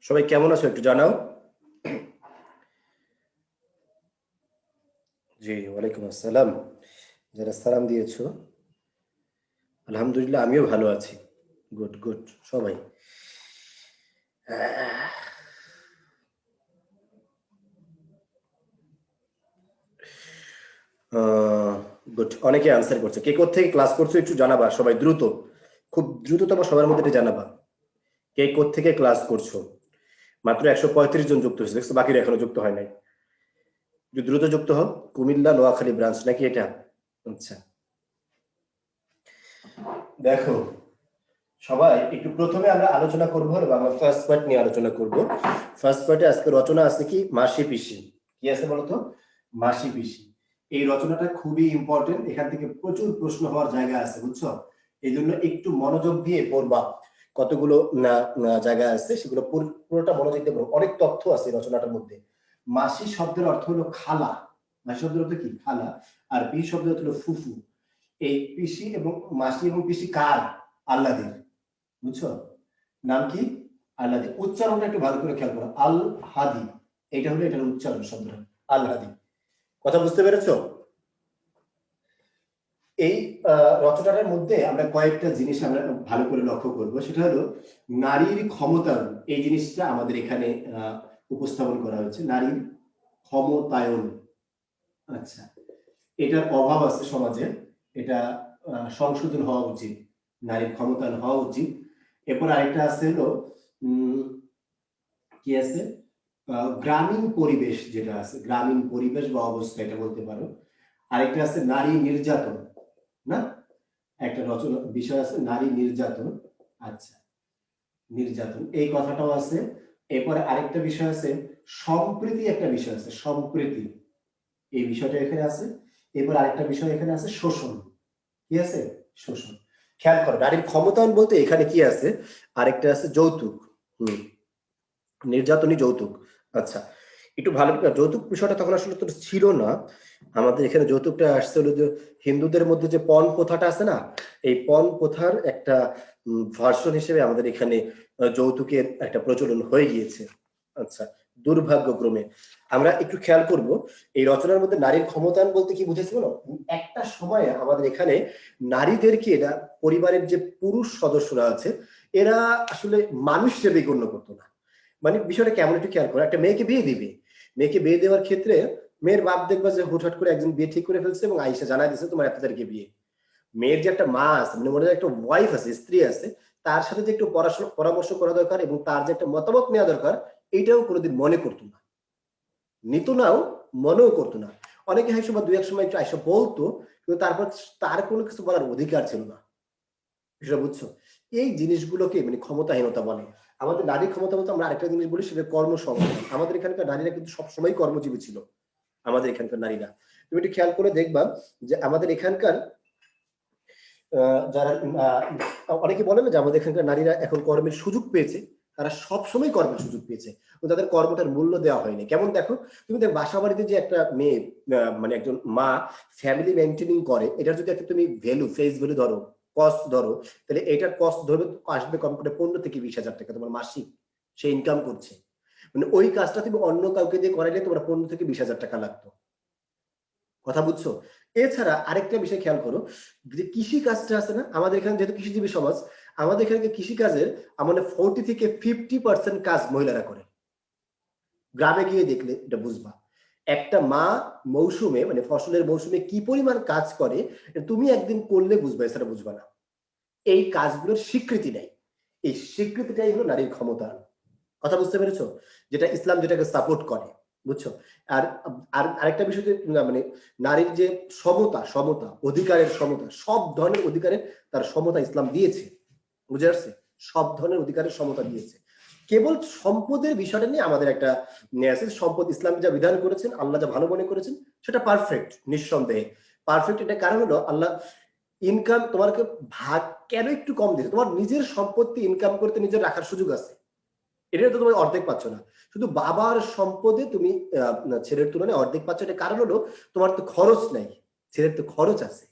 সবাই কেমন আছো একটু জানাও। জি ওয়ালাইকুম আসসালাম। যারা সালাম দিয়েছো আলহামদুলিল্লাহ, আমিও ভালো আছি। গুড গুড সবাই। গুড, অনেকে আনসার করছে। কে কোত্থেকে ক্লাস করছো একটু জানাবা সবাই দ্রুত, খুব দ্রুততম সবার মধ্যে এটা জানাবা। কে কোত্থেকে ক্লাস করছো? মাত্র 135 জন যুক্ত হয়েছে, দেখছো বাকিরা এখনো যুক্ত হয় নাই। একটু দ্রুত যুক্ত হও। কুমিল্লা নোয়াখালী ব্রাঞ্চ নাকি এটা? আচ্ছা দেখো সবাই একটু প্রথমে আমরা আলোচনা করবো বাংলা ফার্স্ট পার্ট নিয়ে আলোচনা করব। ফার্স্ট পার্টে আজকে রচনা আছে কি মাসি পিসি। কি আছে বলতো? মাসি পিসি। এই রচনাটা খুবই ইম্পর্টেন্ট, এখান থেকে প্রচুর প্রশ্ন হওয়ার জায়গা আছে, বুঝছো? এই জন্য একটু মনোযোগ দিয়ে পড়বা। কতগুলো জায়গা আছে সেগুলো পুরোটা মনোযোগ দিয়ে পড়ো, অনেক তথ্য আছে এই রচনাটার মধ্যে। মাসি শব্দের অর্থ হলো খালা। মাসি শব্দের অর্থ কি? খালা। আর পিসি শব্দের অর্থ হলো ফুফু। এই পিসি এবং মাসি এবং পিসি কার? আল্লাদের। বুঝছো? নাম কি? আল্লাদি। উচ্চারণটা একটু ভালো করে খেয়াল করো। আল হাদি, এটা হলো এটার উচ্চারণ শব্দটা, আল হাদি। কথা বুঝতে পেরেছো? এই রচনাটার মধ্যে আমরা কয়েকটা জিনিস আমরা ভালো করে লক্ষ্য করব, সেটা হলো নারীর ক্ষমতায়ন। এই জিনিসটা আমাদের এখানে উপস্থাপন করা হয়েছে, নারীর ক্ষমতায়ন। আচ্ছা, এটার অভাব আছে সমাজে, এটা সংশোধন হওয়া উচিত, নারীর ক্ষমতায়ন হওয়া উচিত। এরপর আরেকটা আছে হলো কি আছে, গ্রামীণ পরিবেশ, যেটা আছে গ্রামীণ পরিবেশ বা অবস্থা এটা বলতে পারো। আরেকটা আছে নারী নির্যাতন, না? একটা রচনা বিষয় আছে নারী নির্যাতন। আচ্ছা, নির্যাতন এই কথাটাও আছে। এরপরে আরেকটা বিষয় আছে সম্প্রীতি, একটা বিষয় আছে সম্প্রীতি, এই বিষয়টা এখানে আছে। এরপর আরেকটা বিষয় এখানে আছে শোষণ। কি আছে? শোষণ। খেয়াল করো, নারীর ক্ষমতায়ন বলতে এখানে কি আছে, আরেকটা আছে যৌতুক। নির্যাতনী যৌতুক। আচ্ছা, একটু ভালো যৌতুক বিষয়টা তখন আসলে তো ছিল না আমাদের এখানে। যৌতুকটা আসছে হলো যে হিন্দুদের মধ্যে যে পণ প্রথাটা আছে না, এই পণ প্রথার একটা ভার্সন হিসেবে আমাদের এখানে যৌতুকের একটা প্রচলন হয়ে গিয়েছে। আচ্ছা, দুর্ভাগ্যক্রমে আমরা একটু খেয়াল করব এই রচনার মধ্যে নারীর ক্ষমতায়ন বলতে কি বুঝেছি বলো। একটা সময়ে আমাদের এখানে নারীদেরকে এরা পরিবারের যে পুরুষ সদস্যরা আছে এরা আসলে মানুষ হিসেবে গণ্য করতো না। মানে বিষয়টা কেমন একটু খেয়াল করো, একটা মেয়েকে বিয়ে দিবে, মেয়েকে বিয়ে দেওয়ার ক্ষেত্রে মেয়ের বাপ দেখবা যে হুটহাট করে একজন বিয়ে ঠিক করে ফেলছে এবং আইসা জানাই দিচ্ছে তোমার এত তারিখে বিয়ে। মেয়ের যে একটা মা আছে, মানে মনে একটা ওয়াইফ আছে, স্ত্রী আছে, তার সাথে যে একটু পরামর্শ করা দরকার এবং তার যে একটা মতামত নেওয়া দরকার, এইটাও কোনোদিন মনে করতো না, নিত নাও, মনেও করতো না। অনেকে হয় সময় দুই এক সময় একটু আইসা বলতো, কিন্তু তারপর তার কোনো কিছু বলার অধিকার ছিল না। বিষয়টা বুঝছো? এই জিনিসগুলোকে মানে ক্ষমতাহীনতা বলে। আমাদের নারী ক্ষমতা বলতে আমরা আরেকটা জিনিস বলি, সেটা কর্মসংস্থান। আমাদের এখানকার নারীরা কিন্তু সবসময় কর্মজীবী ছিল, আমাদের এখানকার নারীরা। তুমি একটু খেয়াল করে দেখবা যে আমাদের এখানকার যারা অনেকে বলে না যে আমাদের এখানকার নারীরা এখন কর্মের সুযোগ পেয়েছে, তারা সবসময় কর্মের সুযোগ পেয়েছে, তাদের কর্মটার মূল্য দেওয়া হয়নি। কেমন দেখো, তুমি দেখ বাসা বাড়িতে যে একটা মেয়ে মানে একজন মা ফ্যামিলি মেনটেনিং করে, এটার যদি একটা তুমি ভ্যালু, ফেস ভ্যালু ধরো, কস্ট ধরো, তাহলে এটার কস্ট ধরবে আসবে কম করে 15 থেকে 20 হাজার টাকা তোমার মাসিক সে ইনকাম করছে। মানে ওই কাজটা তুমি অন্য কাউকে দিয়ে করাইলে তোমার 15 থেকে 20 হাজার টাকা লাগতো। কথা বুঝছো? এছাড়া আরেকটা বিষয় খেয়াল করো, যে কৃষি কাজটা আছে না আমাদের এখানে, যেহেতু কৃষিজীবী সমাজ, আমাদের এখানে কৃষি কাজের আমাদের 40 থেকে 50% কাজ মহিলারা করে। গ্রামে গিয়ে দেখলে এটা বুঝবা। একটা মা মৌসুমে মানে ফসলের মৌসুমে কি পরিমাণ কাজ করে তুমি একদিন করলে বুঝবা, এছাড়া বুঝবা না। এই কাজগুলোর স্বীকৃতি নেই, এই স্বীকৃতিটাই হলো নারীর ক্ষমতা। কথা বুঝতে পেরেছো? যেটা ইসলাম যেটাকে সাপোর্ট করে, বুঝছো? আর আর আরেকটা বিষয় যে মানে নারীর যে সমতা, সমতা অধিকারের সমতা, সব ধরনের অধিকারের তার সমতা ইসলাম দিয়েছে, বুঝে আসছে? সব ধরনের অধিকারের সমতা দিয়েছে। কেবল সম্পদের বিষয়টা নিয়ে আমাদের একটা আছে, সম্পদ ইসলাম যা বিধান করেছেন, আল্লাহ যা ভালো মনে করেছেন সেটা পারফেক্ট, নিঃসন্দেহে পারফেক্ট। এটা কারণ হলো আল্লাহ ইনকাম তোমাকে ভাগ কেন একটু কম দিয়েছে, তোমার নিজের সম্পত্তি ইনকাম করতে নিজের রাখার সুযোগ আছে, এটা তো তুমি অর্ধেক পাচ্ছ না। শুধু বাবার সম্পদে তুমি ছেলের তুলনায় অর্ধেক পাচ্ছ, এটা কারণ হলো তোমার তো খরচ নাই, ছেলের তো খরচ আছে।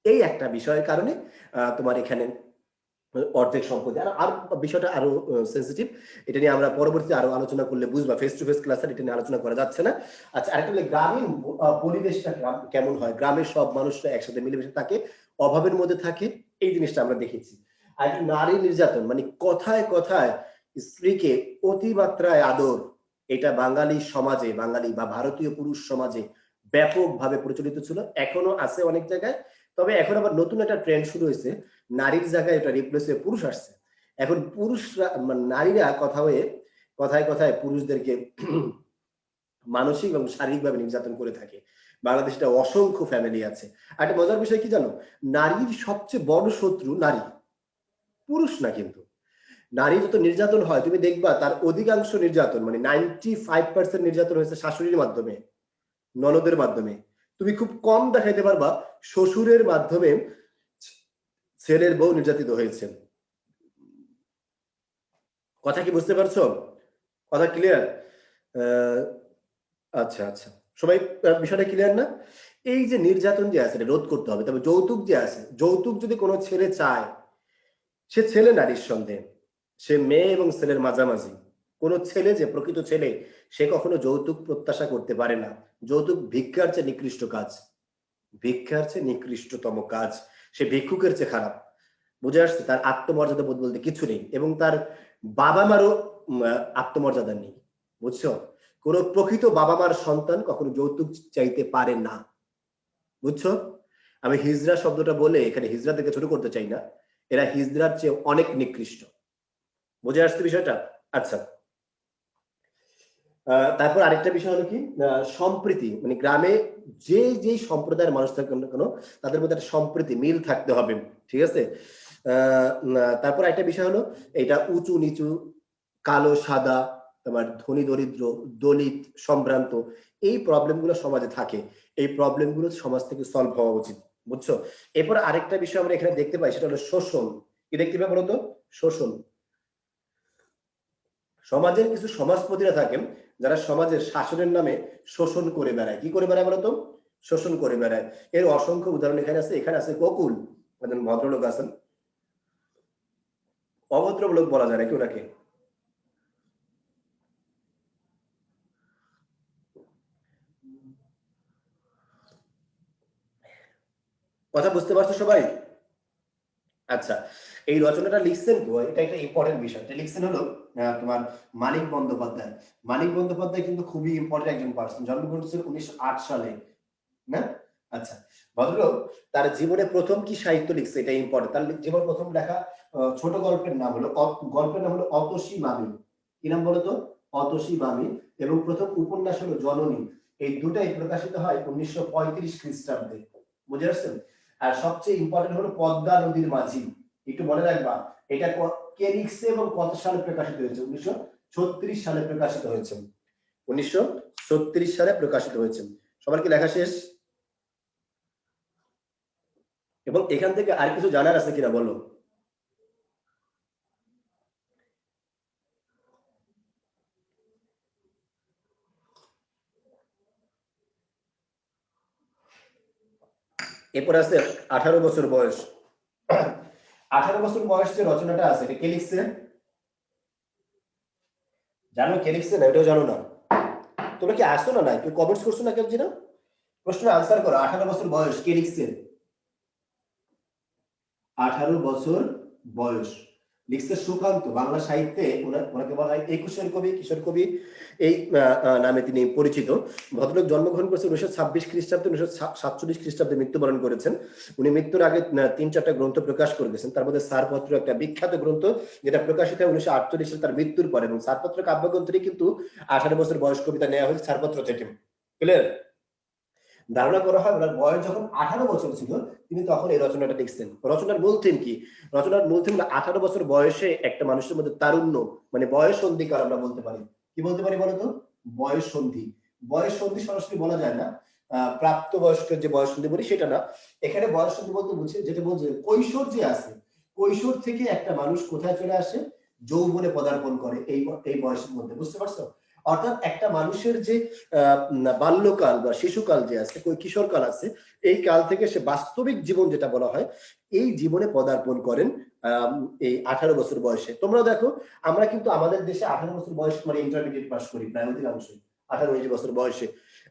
এই একটা বিষয়ের কারণে তোমার এখানে অর্ধেক সম্পত্তি। আর বিষয়টা আরো সেন্সিটিভ, এটা নিয়ে আমরা পরবর্তীতে আরো আলোচনা করলে বুঝবা, ফেস টু ফেস ক্লাসে এটা নিয়ে আলোচনা করা যাচ্ছে না। আচ্ছা, আরেকটা হলো গ্রামীণ পরিবেশটা কেমন হয়, গ্রামের সব মানুষরা একসাথে মিলেমিশে থাকে, অভাবের মধ্যে থাকে, এই জিনিসটা আমরা দেখেছি। আর নারী নির্যাতন মানে কথায় কথায় স্ত্রীকে অতিমাত্রায় আদর, এটা বাঙালি সমাজে, বাঙালি বা ভারতীয় পুরুষ সমাজে ব্যাপকভাবে প্রচলিত ছিল, এখনো আছে অনেক জায়গায়। তবে এখন আবার নতুন একটা ট্রেন্ড শুরু হয়েছে, নারীর জায়গায় এটা রিপ্লেস হয়ে পুরুষ আসছে। এখন পুরুষরা নারীরা কথায় কথায় পুরুষদেরকে মানসিক এবং শারীরিকভাবে নির্যাতন করে থাকে। বাংলাদেশটা অসংখ্য ফ্যামিলি আছে। আর একটা মজার বিষয় কি জানো, নারীর সবচেয়ে বড় শত্রু নারী, পুরুষ না। কিন্তু নারী যত নির্যাতন হয় তুমি দেখবা তার অধিকাংশ নির্যাতন মানে 95% নির্যাতন হয়েছে শাশুড়ির মাধ্যমে, ননদের মাধ্যমে। তুমি খুব কম দেখাইতে পারবা শ্বশুরের মাধ্যমে ছেলের বউ নির্যাতিত হয়েছে। কথা কি বুঝতে পারছো? কথা ক্লিয়ার? আচ্ছা আচ্ছা, সবাই বিষয়টা ক্লিয়ার না? এই যে নির্যাতন যে আছে রোধ করতে হবে। তবে যৌতুক যে আছে, যৌতুক যদি কোনো ছেলে চায়, সে ছেলে নারীর সন্দেহ, সে মেয়ে এবং ছেলের মাঝামাঝি। কোন ছেলে যে প্রকৃত ছেলে, সে কখনো যৌতুক প্রত্যাশা করতে পারে না। যৌতুক ভিক্ষার চেয়ে নিকৃষ্ট কাজ, ভিক্ষার চেয়ে নিকৃষ্টতম কাজ, সে ভিক্ষুকের চেয়ে খারাপ। বুঝে আসছে? তার আত্মমর্যাদা বোধ বলতে কিছু নেই, এবং তার বাবা মারও আত্মমর্যাদা নেই। বুঝছো? কোন প্রকৃত বাবা মার সন্তান কখনো যৌতুক চাইতে পারে না। বুঝছো? আমি হিজড়া শব্দটা বলে এখানে হিজড়াদেরকে ছোট করতে চাই না, এরা হিজড়ার চেয়ে অনেক নিকৃষ্ট। বুঝে আসছে বিষয়টা? আচ্ছা, তারপর আরেকটা বিষয় হলো কি, সম্প্রীতি, মানে গ্রামে যে যেই সম্প্রদায়ের মানুষ থাকুক না কেন, তাদের মধ্যে একটা সম্প্রীতি, মিল থাকতে হবে। ঠিক আছে? তারপর একটা বিষয় হলো, এটা উঁচু নিচু, কালো সাদা, তোমার ধনী দরিদ্র, দলিত সম্ভ্রান্ত, এই প্রবলেমগুলো সমাজে থাকে। এই প্রবলেমগুলো সমাজ থেকে সলভ হওয়া উচিত। বুঝছো? এরপর আরেকটা বিষয় আমরা এখানে দেখতে পাই, সেটা হলো শোষণ। কি দেখতে পাই বলতো? শোষণ। সমাজের কিছু সমাজপতিরা থাকেন যারা সমাজের শাসনের নামে শোষণ করে বেড়ায়। কি করে বেড়ায় বলতো? শোষণ করে বেড়ায়। এর অসংখ্য উদাহরণ এখানে আছে। এখানে আছে ককুল, একজন ভদ্রলোক আছেন, অভদ্রলোক বলা যায় নাকি ওনাকে? কথা বুঝতে পারছো সবাই? আচ্ছা, এই রচনাটা লিখছেন তো, এটা একটা ইম্পর্টেন্ট বিষয়। এটা লিখছেন হলো তোমার মানিক বন্দ্যোপাধ্যায়। মানিক বন্দ্যোপাধ্যায় কিন্তু খুবই ইম্পর্টেন্ট একজন পার্সন, জন্মগ্রহণ করেছেন 1908 সালে, না? আচ্ছা, ভদ্রলোক তার জীবনে প্রথম কি সাহিত্য লিখছে এটা ইম্পর্টেন্ট। তার জীবন প্রথম লেখা ছোট গল্পের নাম হলো, গল্পের নাম হলো অতসী মামি। কি নাম বলতো? অতসী মামি। এবং প্রথম উপন্যাস হলো জননী। এই দুটাই প্রকাশিত হয় 1935 খ্রিস্টাব্দে। বুঝে আসছেন? আর সবচেয়ে ইম্পর্টেন্ট হলো পদ্মা নদীর মাঝি। একটু মনে রাখবা, এটা কে লিখছে এবং কত সালে প্রকাশিত হয়েছে? 1936 সালে প্রকাশিত হয়েছে। 1936 সালে প্রকাশিত হয়েছে। সবার কি লেখা শেষ? এবং এখান থেকে আর কিছু জানার আছে কিনা বলো? এরপর আছে 18 বছর বয়স। 18 বছর বয়স যে রচনাটা আছে, এটা কে লিখছে? জানো কে লিখছে? না এটাও জানো না? তোমরা কি আসছো না? কেউ কমেন্টস করছো না কেউ? না, প্রশ্নের আনসার করো। 18 বছর বয়স কে লিখছে? 18 বছর বয়স লিখছে সুকান্ত। বাংলা সাহিত্যে ওনাকে বলা হয় একুশের কবি, কিশোর কবি, এই নামে তিনি পরিচিত। ভদ্রলোক জন্মগ্রহণ করেছেন 1926 খ্রিস্টাব্দে, 1947 খ্রিস্টাব্দে মৃত্যুবরণ করেছেন। উনি মৃত্যুর আগে 3-4টা গ্রন্থ প্রকাশ করে গেছেন। তার মধ্যে ছাড়পত্র একটা বিখ্যাত গ্রন্থ, যেটা প্রকাশিত হয় 1948 সালে তার মৃত্যুর পর। এবং ছাড়পত্র কাব্যগ্রন্থটি কিন্তু 18 বছর বয়স কবিতা নেওয়া হয়েছে ছাড়পত্র থেকে। ক্লিয়ার? ধারণা করা হয় ওনার বয়স যখন 18 বছর ছিল, তিনি তখন এই রচনাটা লিখছেন। রচনার মূল থিম কি? রচনার মূল থিম 18 বছর বয়সে একটা মানুষের মধ্যে তারুণ্য, মানে বয়স সন্ধিকার আমরা বলতে পারি। কি বলতে পারি বলতো? বয়স সন্ধি। বয়স সন্ধি সরাসরি বলা যায় না, প্রাপ্ত বয়স্কের যে বয়স সন্ধি বলি সেটা না। এখানে বয়স সন্ধি বলতে বুঝছে, যেটা বলছে কৈশোর যে আছে, কৈশোর থেকে একটা মানুষ কোথায় চলে আসে? যৌবনে পদার্পণ করে এই এই বয়সের মধ্যে। বুঝতে পারছো? অর্থাৎ একটা মানুষের যে বাল্যকাল বা শিশুকাল যে আছে, কিশোরকাল আছে, এই কাল থেকে সে বাস্তবিক জীবন যেটা বলা হয় এই জীবনে পদার্পণ করেন এই 18 বছর বয়সে। তোমরা দেখো আমরা কিন্তু আমাদের দেশে 18 বছর বয়স মানে ইন্টারমিডিয়েট পাস করি প্রায় অধিকাংশই 18-19 বছর বয়সে।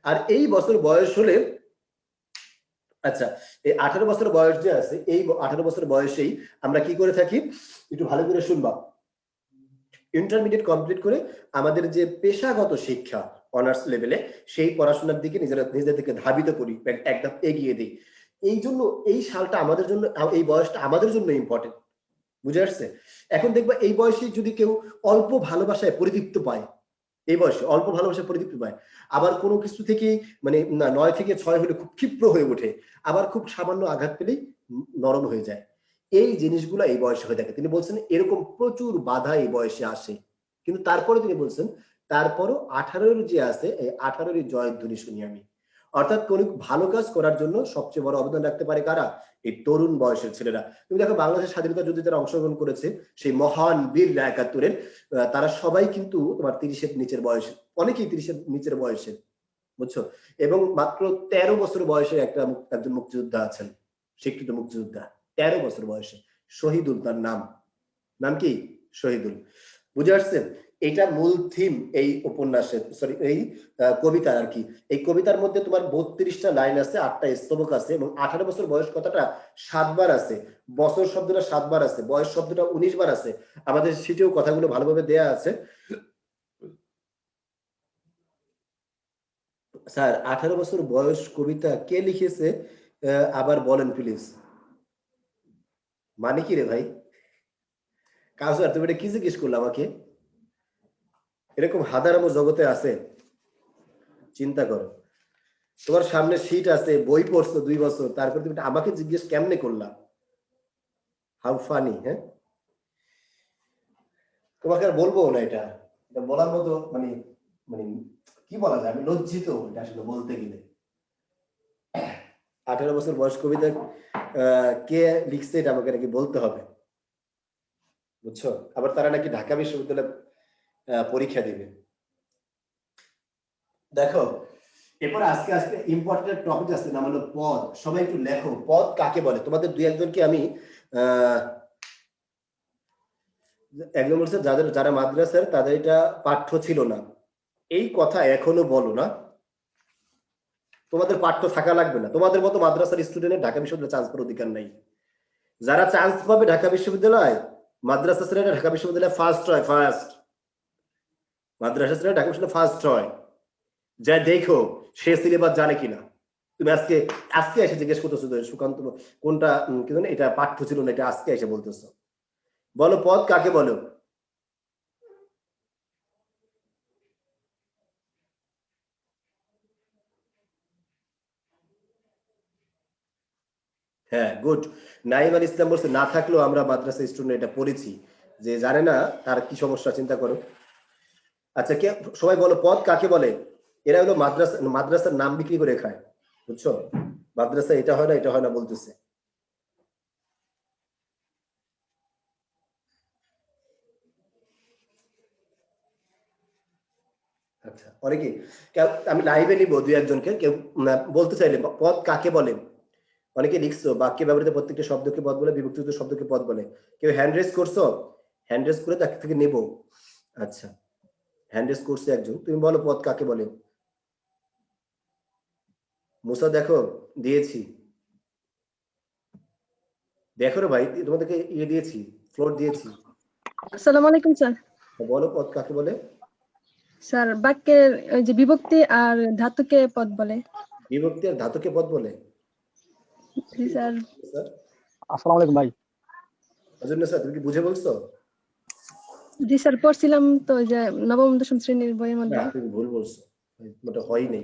আর এই বছর বয়স হলে আচ্ছা এই 18 বছর বয়স যে আছে এই 18 বছর বয়সেই আমরা কি করে থাকি একটু ভালো করে শুনবা। ইন্টারমিডিয়েট কমপ্লিট করে আমাদের যে পেশাগত শিক্ষা অনার্স লেভেলে সেই পড়াশোনার দিকে নিজেদেরকে ধাবিত করি, এক ধাপ এগিয়ে দিই। এই জন্য এই সালটা আমাদের জন্য, এই বয়সটা আমাদের জন্য ইম্পর্টেন্ট, বুঝে আসছে? এখন দেখবা এই বয়সে যদি কেউ অল্প ভালোবাসায় পরিতৃপ্ত পায়, এই বয়সে অল্প ভালোবাসায় পরিতৃপ্ত পায়, আবার কোনো কিছু থেকে মানে 9 থেকে 6 হলে খুব ক্ষিপ্র হয়ে ওঠে, আবার খুব সামান্য আঘাত পেলেই নরম হয়ে যায়। এই জিনিসগুলো এই বয়সে হয়ে থাকে। তিনি বলছেন এরকম প্রচুর বাধা এই বয়সে আসে, কিন্তু তারপরে তিনি বলছেন তারপরও 18-র যে আছে এই 18-র জয়ধ্বনি শুনি আমি। অর্থাৎ কোন ভালো কাজ করার জন্য সবচেয়ে বড় অবদান রাখতে পারে কারা? এই তরুণ বয়সের ছেলেরা। তুমি দেখো বাংলাদেশের স্বাধীনতা যুদ্ধে যারা অংশগ্রহণ করেছে সেই মহান বীর 71-এর তারা সবাই কিন্তু তোমার 30-এর নিচের বয়সে, অনেকেই 30-এর নিচের বয়সে, বুঝছো? এবং মাত্র 13 বছর বয়সে একজন মুক্তিযোদ্ধা আছেন, স্বীকৃত মুক্তিযোদ্ধা, 13 বছর বয়সে, শহীদুল তার নাম। নাম কি? শহীদুল। বুঝে আসছেন? এটা মূল থিম এই উপন্যাসের, সরি এই কবিতার আর কি। এই কবিতার মধ্যে তোমার 32টা লাইন আছে, 8টা স্তবক আছে, এবং 18 বছর বয়স কথাটা 7 বার আছে, বছর শব্দটা 7 বার আছে, বয়স শব্দটা 19 বার আছে। আমাদের সেটিও কথাগুলো ভালোভাবে দেয়া আছে। স্যার 18 বছর বয়স কবিতা কে লিখেছে আবার বলেন প্লিজ। মানে কি রে ভাই? কাউসার তুমি এটা কি জিজ্ঞেস করলে আমাকে? এরকম হাজারো জগতে আছে, চিন্তা করো। তোমার সামনে শীট আছে, বই পড়ছো 2 বছর, তারপর তুমি আমাকে জিজ্ঞেস কেমনে করলা? How funny. হ্যাঁ, তোমাকে আর বলবো না, এটা বলার মতো মানে মানে কি বলা যায়, আমি লজ্জিত এটা আসলে বলতে গেলে। 18 বছর বয়স কবিতা কে লিখছে এটা আমাকে নাকি বলতে হবে, বুঝছো? আবার তারা নাকি ঢাকা বিশ্ববিদ্যালয়ে পরীক্ষা দিবে। দেখো এরপর আজকে ইম্পর্টেন্ট টপিক আছে, নাম হলো পদ। সবাই একটু লেখো পদ কাকে বলে। তোমাদের দুই একজনকে আমি একজন বলছে যারা মাদ্রাসার তাদের এটা পাঠ্য ছিল না, এই কথা এখনো বলো না। তোমাদের পাঠ্য থাকা লাগবে না, তোমাদের মতো মাদ্রাসার স্টুডেন্টের ঢাকা বিশ্ববিদ্যালয়ে চান্স পাওয়ার অধিকার নাই। যারা চান্স পাবে ঢাকা বিশ্ববিদ্যালয়, মাদ্রাসা ছেলেরা ঢাকা বিশ্ববিদ্যালয়ে ফার্স্ট হয়, ফার্স্ট। মাদ্রাসা ছেলেরা ঢাকা বিশ্ববিদ্যালয়ে ফার্স্ট হয়, যা দেখো সে সিলেবাস জানে কিনা। তুমি আজকে আজকে এসে জিজ্ঞেস করতেছো সুকান্ত কোনটা কি জানে এটা পাঠ্য ছিল না, এটা আজকে এসে বলতেছো। বলো পদ কাকে বলো? হ্যাঁ গুড। নাইম আল ইসলাম বলছে না থাকলেও আমরা মাদ্রাসা স্টুডেন্ট এটা পড়েছি, যে জানে না তার কি সমস্যা, চিন্তা করো। আচ্ছা কে সবাই বলো পদ কাকে বলে? এরা হলো মাদ্রাসার নাম বিক্রি করে খায়, বুঝছো? মাদ্রাসা এটা হয় না এটা হয় না বলতেছে। আচ্ছা অনেকে আমি লাইভে নিব দুই একজনকে, কেউ বলতে চাইলে পদ কাকে বলে। অনেকে লিখছো বাক্যে ব্যবহৃত প্রত্যেকটা শব্দকে পদ বলে, বিভক্তিযুক্ত শব্দকে পদ বলে। কেউ হ্যান্ড রেজ করছো? হ্যান্ড রেজ করে তাকে থেকে নেব। আচ্ছা হ্যান্ড রেজ করছে একজন, তুমি বলো পদ কাকে বলে। মুসা দেখো দিয়েছি, দেখো রে ভাই তোমাদেরকে ইয়ে দিয়েছি, ফ্লোর দিয়েছি। আসসালামু আলাইকুম স্যার। বলো পদ কাকে বলে। স্যার বাক্যের ওই যে বিভক্তি আর ধাতুকে পদ বলে। বিভক্তি আর ধাতুকে পদ বলে। জি স্যার। আসসালামু আলাইকুম ভাই। অজন্য স্যার তুমি কি বুঝে বলছো? জি স্যার পড়ছিলাম তো যে নবম দশম শ্রেণীর বইয়ের মধ্যে। না তুমি ভুল বলছো, ওটা হয় নাই।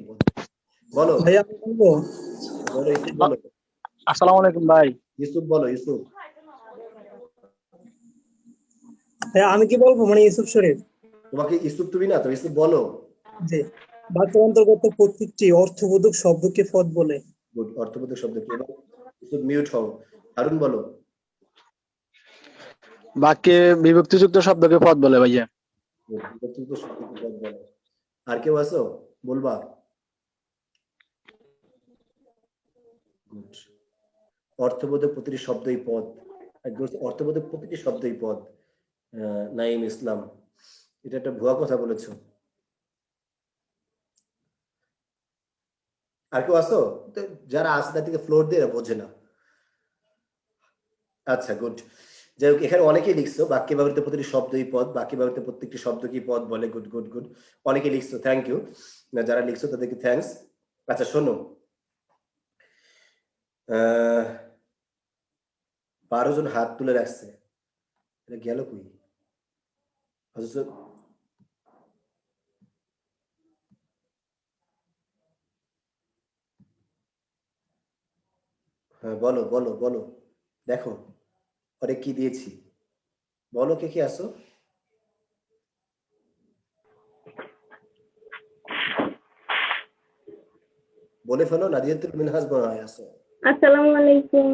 বলো ভাই আমি বলবো। বলো ইউসুফ বলো। আসসালামু আলাইকুম ভাই। ইউসুফ বলো ইউসুফ। হ্যাঁ আমি কি বলবো, মানে ইউসুফ শরীফ। তোমাকে ইউসুফ তুমি না তো, ইউসুফ বলো। জি, বাক্যের অন্তর্গত প্রত্যেকটি অর্থবোধক শব্দকে পদ বলে। গুড, অর্থবোধক শব্দ কি? এবার ইউসুফ মিউট হও। হারুন বলো। বাক্যে বিভক্তিযুক্ত শব্দকে পদ বলে ভাইয়া। বিভক্তিযুক্ত শব্দকে পদ বলে। আর কেউ আছো বলবা? Good. অর্থবোধক প্রতিটি শব্দই পদ। অর্থবোধক প্রতিটি শব্দই পদ। নাইম ইসলাম, এটা একটা ভুয়া কথা বলেছো। আর কেউ আছো? যারা আছে তাদেরকে ফ্লোর দিয়ে বোঝে না। আচ্ছা, গুড। যাই হোক, এখানে অনেকেই লিখছো বাক্যে ব্যবহৃত প্রতিটি শব্দই পদ, বাক্যে ব্যবহৃত প্রত্যেকটি শব্দ কি পদ বলে। গুড গুড গুড, অনেকে লিখছো, থ্যাংক ইউ। যারা লিখছো তাদেরকে থ্যাঙ্কস। আচ্ছা শোনো, 12 জন হাত তুলে রাখছে, এটা গেল কই? অথচ হ্যাঁ, বলো বলো বলো, দেখো ওরে কি দিয়েছি, বলো কে কে আসো। বলে ফেলো, নাদিয়াতুল মিনহাজ বনায় আসো। আসসালামু আলাইকুম।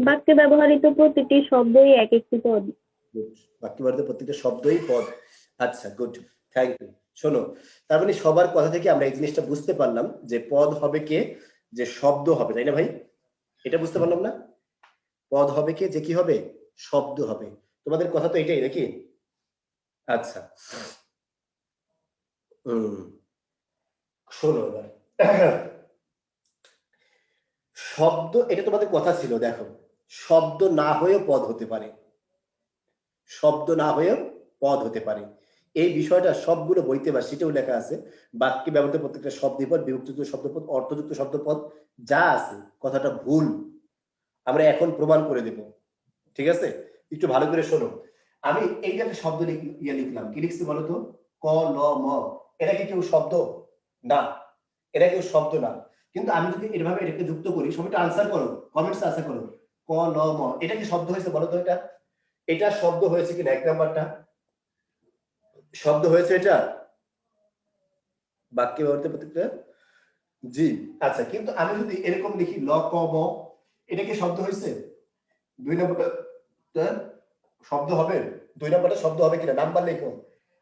বাক্যে ব্যবহৃত প্রতিটি শব্দই এক একটি পদ। গুড, বাক্যে ব্যবহৃত প্রত্যেকটা শব্দই পদ। আচ্ছা গুড, থ্যাংক ইউ। শোনো, তার মানে সবার কথা থেকে আমরা এই জিনিসটা বুঝতে পারলাম যে পদ হবে কে, যে শব্দ হবে, তাই না ভাই? এটা বুঝতে পারলাম না? পদ হবে কে, যে কি হবে, শব্দ হবে। তোমাদের কথা তো এটাই নাকি? আচ্ছা, শোনো এবার, শব্দ, এটা তোমাদের কথা ছিল, দেখো শব্দ না হয়েও পদ হতে পারে, শব্দ না হয়েও পদ হতে পারে। এই বিষয়টা সবগুলো বইতে বা সেটাও লেখা আছে। বাক্যে ব্যবহৃত প্রত্যেকটা শব্দপদ, বিভক্তিযুক্ত শব্দপদ, অর্থযুক্ত শব্দপদ যা আছে, কথাটা ভুল, আমরা এখন প্রমাণ করে দেব। ঠিক আছে, একটু ভালো করে শোনো। আমি এই যে একটা শব্দ লিখলাম, কি লিখছি বলো তো? ক ল ম, এটা কি কেউ শব্দ? না, এটা কেউ শব্দ না। কিন্তু আমি যদি এভাবে এটাকে যুক্ত করি, সবাইটা আনসার করো, কমেন্টস আনসার করো, ক ল ম, এটা কি শব্দ হয়েছে বলো তো? এটা এটা শব্দ হয়েছে কিনা, এক নাম্বারটা শব্দ হয়েছে এটা বাক্যে ব্যবহৃত প্রত্যেকটা। জি, আচ্ছা, কিন্তু আমি যদি এরকম লিখি ল ক ম, এটা কি শব্দ হয়েছে? 2 নম্বরটা শব্দ হবে, 2 নম্বরটা শব্দ হবে কিনা, নাম্বার লিখো।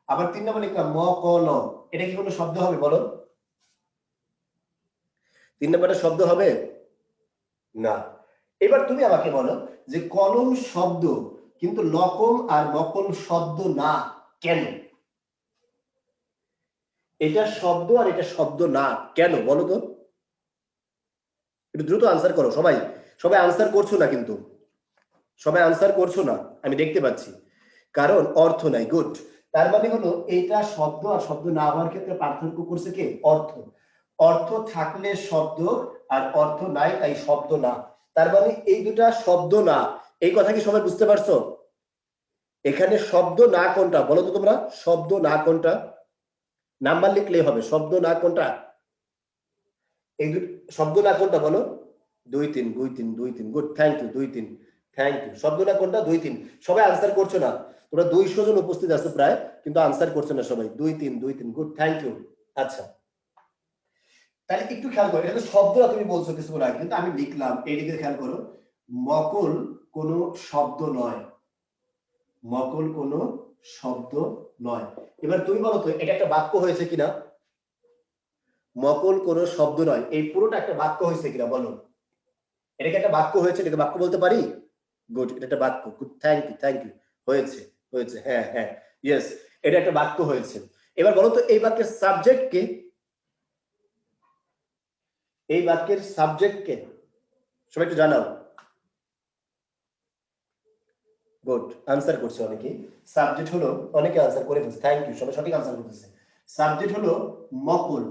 আবার 3 নম্বর লিখলাম ম ক ল, এটা কি কোনো শব্দ হবে বলো? 3 নম্বরটা শব্দ হবে না। এবার তুমি আমাকে বলো যে কলম শব্দ কিন্তু লকম আর মকল শব্দ না, কেন? এটা শব্দ আর এটা শব্দ না কেন বলো তো? একটু দ্রুত আনসার করো সবাই। সবাই আনসার করছো না, কিন্তু সবাই আনসার করছো না, আমি দেখতে পাচ্ছি, কারণ অর্থ নাই। গুড, তার মানে হলো এটা শব্দ আর শব্দ না হওয়ার ক্ষেত্রে পার্থক্য করছে কে? অর্থ। অর্থ থাকলে শব্দ, আর অর্থ নাই তাই শব্দ না। তার মানে এই দুটা শব্দ না, এই কথা কি সবাই বুঝতে পারছো? এখানে শব্দ না কোনটা বলো তো তোমরা? শব্দ না কোনটা? নাম্বার লিখলেই হবে, শব্দ না কোনটা? এই শব্দ না কোনটা বলো? 2 3 2 3 2 3, good, thank you, 2 3, thank you. শব্দ না কোনটা? 2 3। সবাই আনসার করছো না, তোমরা 200 জন উপস্থিত আছো প্রায়, কিন্তু আনসার করছো না সবাই। 2 3 2 3, গুড, থ্যাংক ইউ। আচ্ছা, তাহলে একটু খেয়াল করো, এটা তো শব্দ না তুমি বলছো কিছুক্ষণ আগে, কিন্তু আমি লিখলাম এইদিকে খেয়াল করো, মকল কোনো শব্দ নয়, মকল কোনো শব্দ নয়। এবার তুমি বলো তো এটা একটা বাক্য হয়েছে কিনা? মকল কোনো শব্দ নয়, এই পুরোটা একটা বাক্য হয়েছে কিনা বলো? এটা কি একটা বাক্য হয়েছে? এটাকে বাক্য বলতে পারি? গুড, এটা একটা বাক্য। Good, thank you, thank you. হয়েছে, হয়েছে, হ্যাঁ হ্যাঁ, ইয়েস, এটা একটা বাক্য হয়েছে। এবার বলো তো এই বাক্যের সাবজেক্ট কে? এই বাক্যের সাবজেক্ট কে? সবাই একটু জানাও। গুড, আনসার করছে অনেকেই। সাবজেক্ট হলো, অনেকে আনসার করে ফেলছে, থ্যাংক ইউ, সবাই সঠিক আনসার করতেছে। সাবজেক্ট হলো মকল।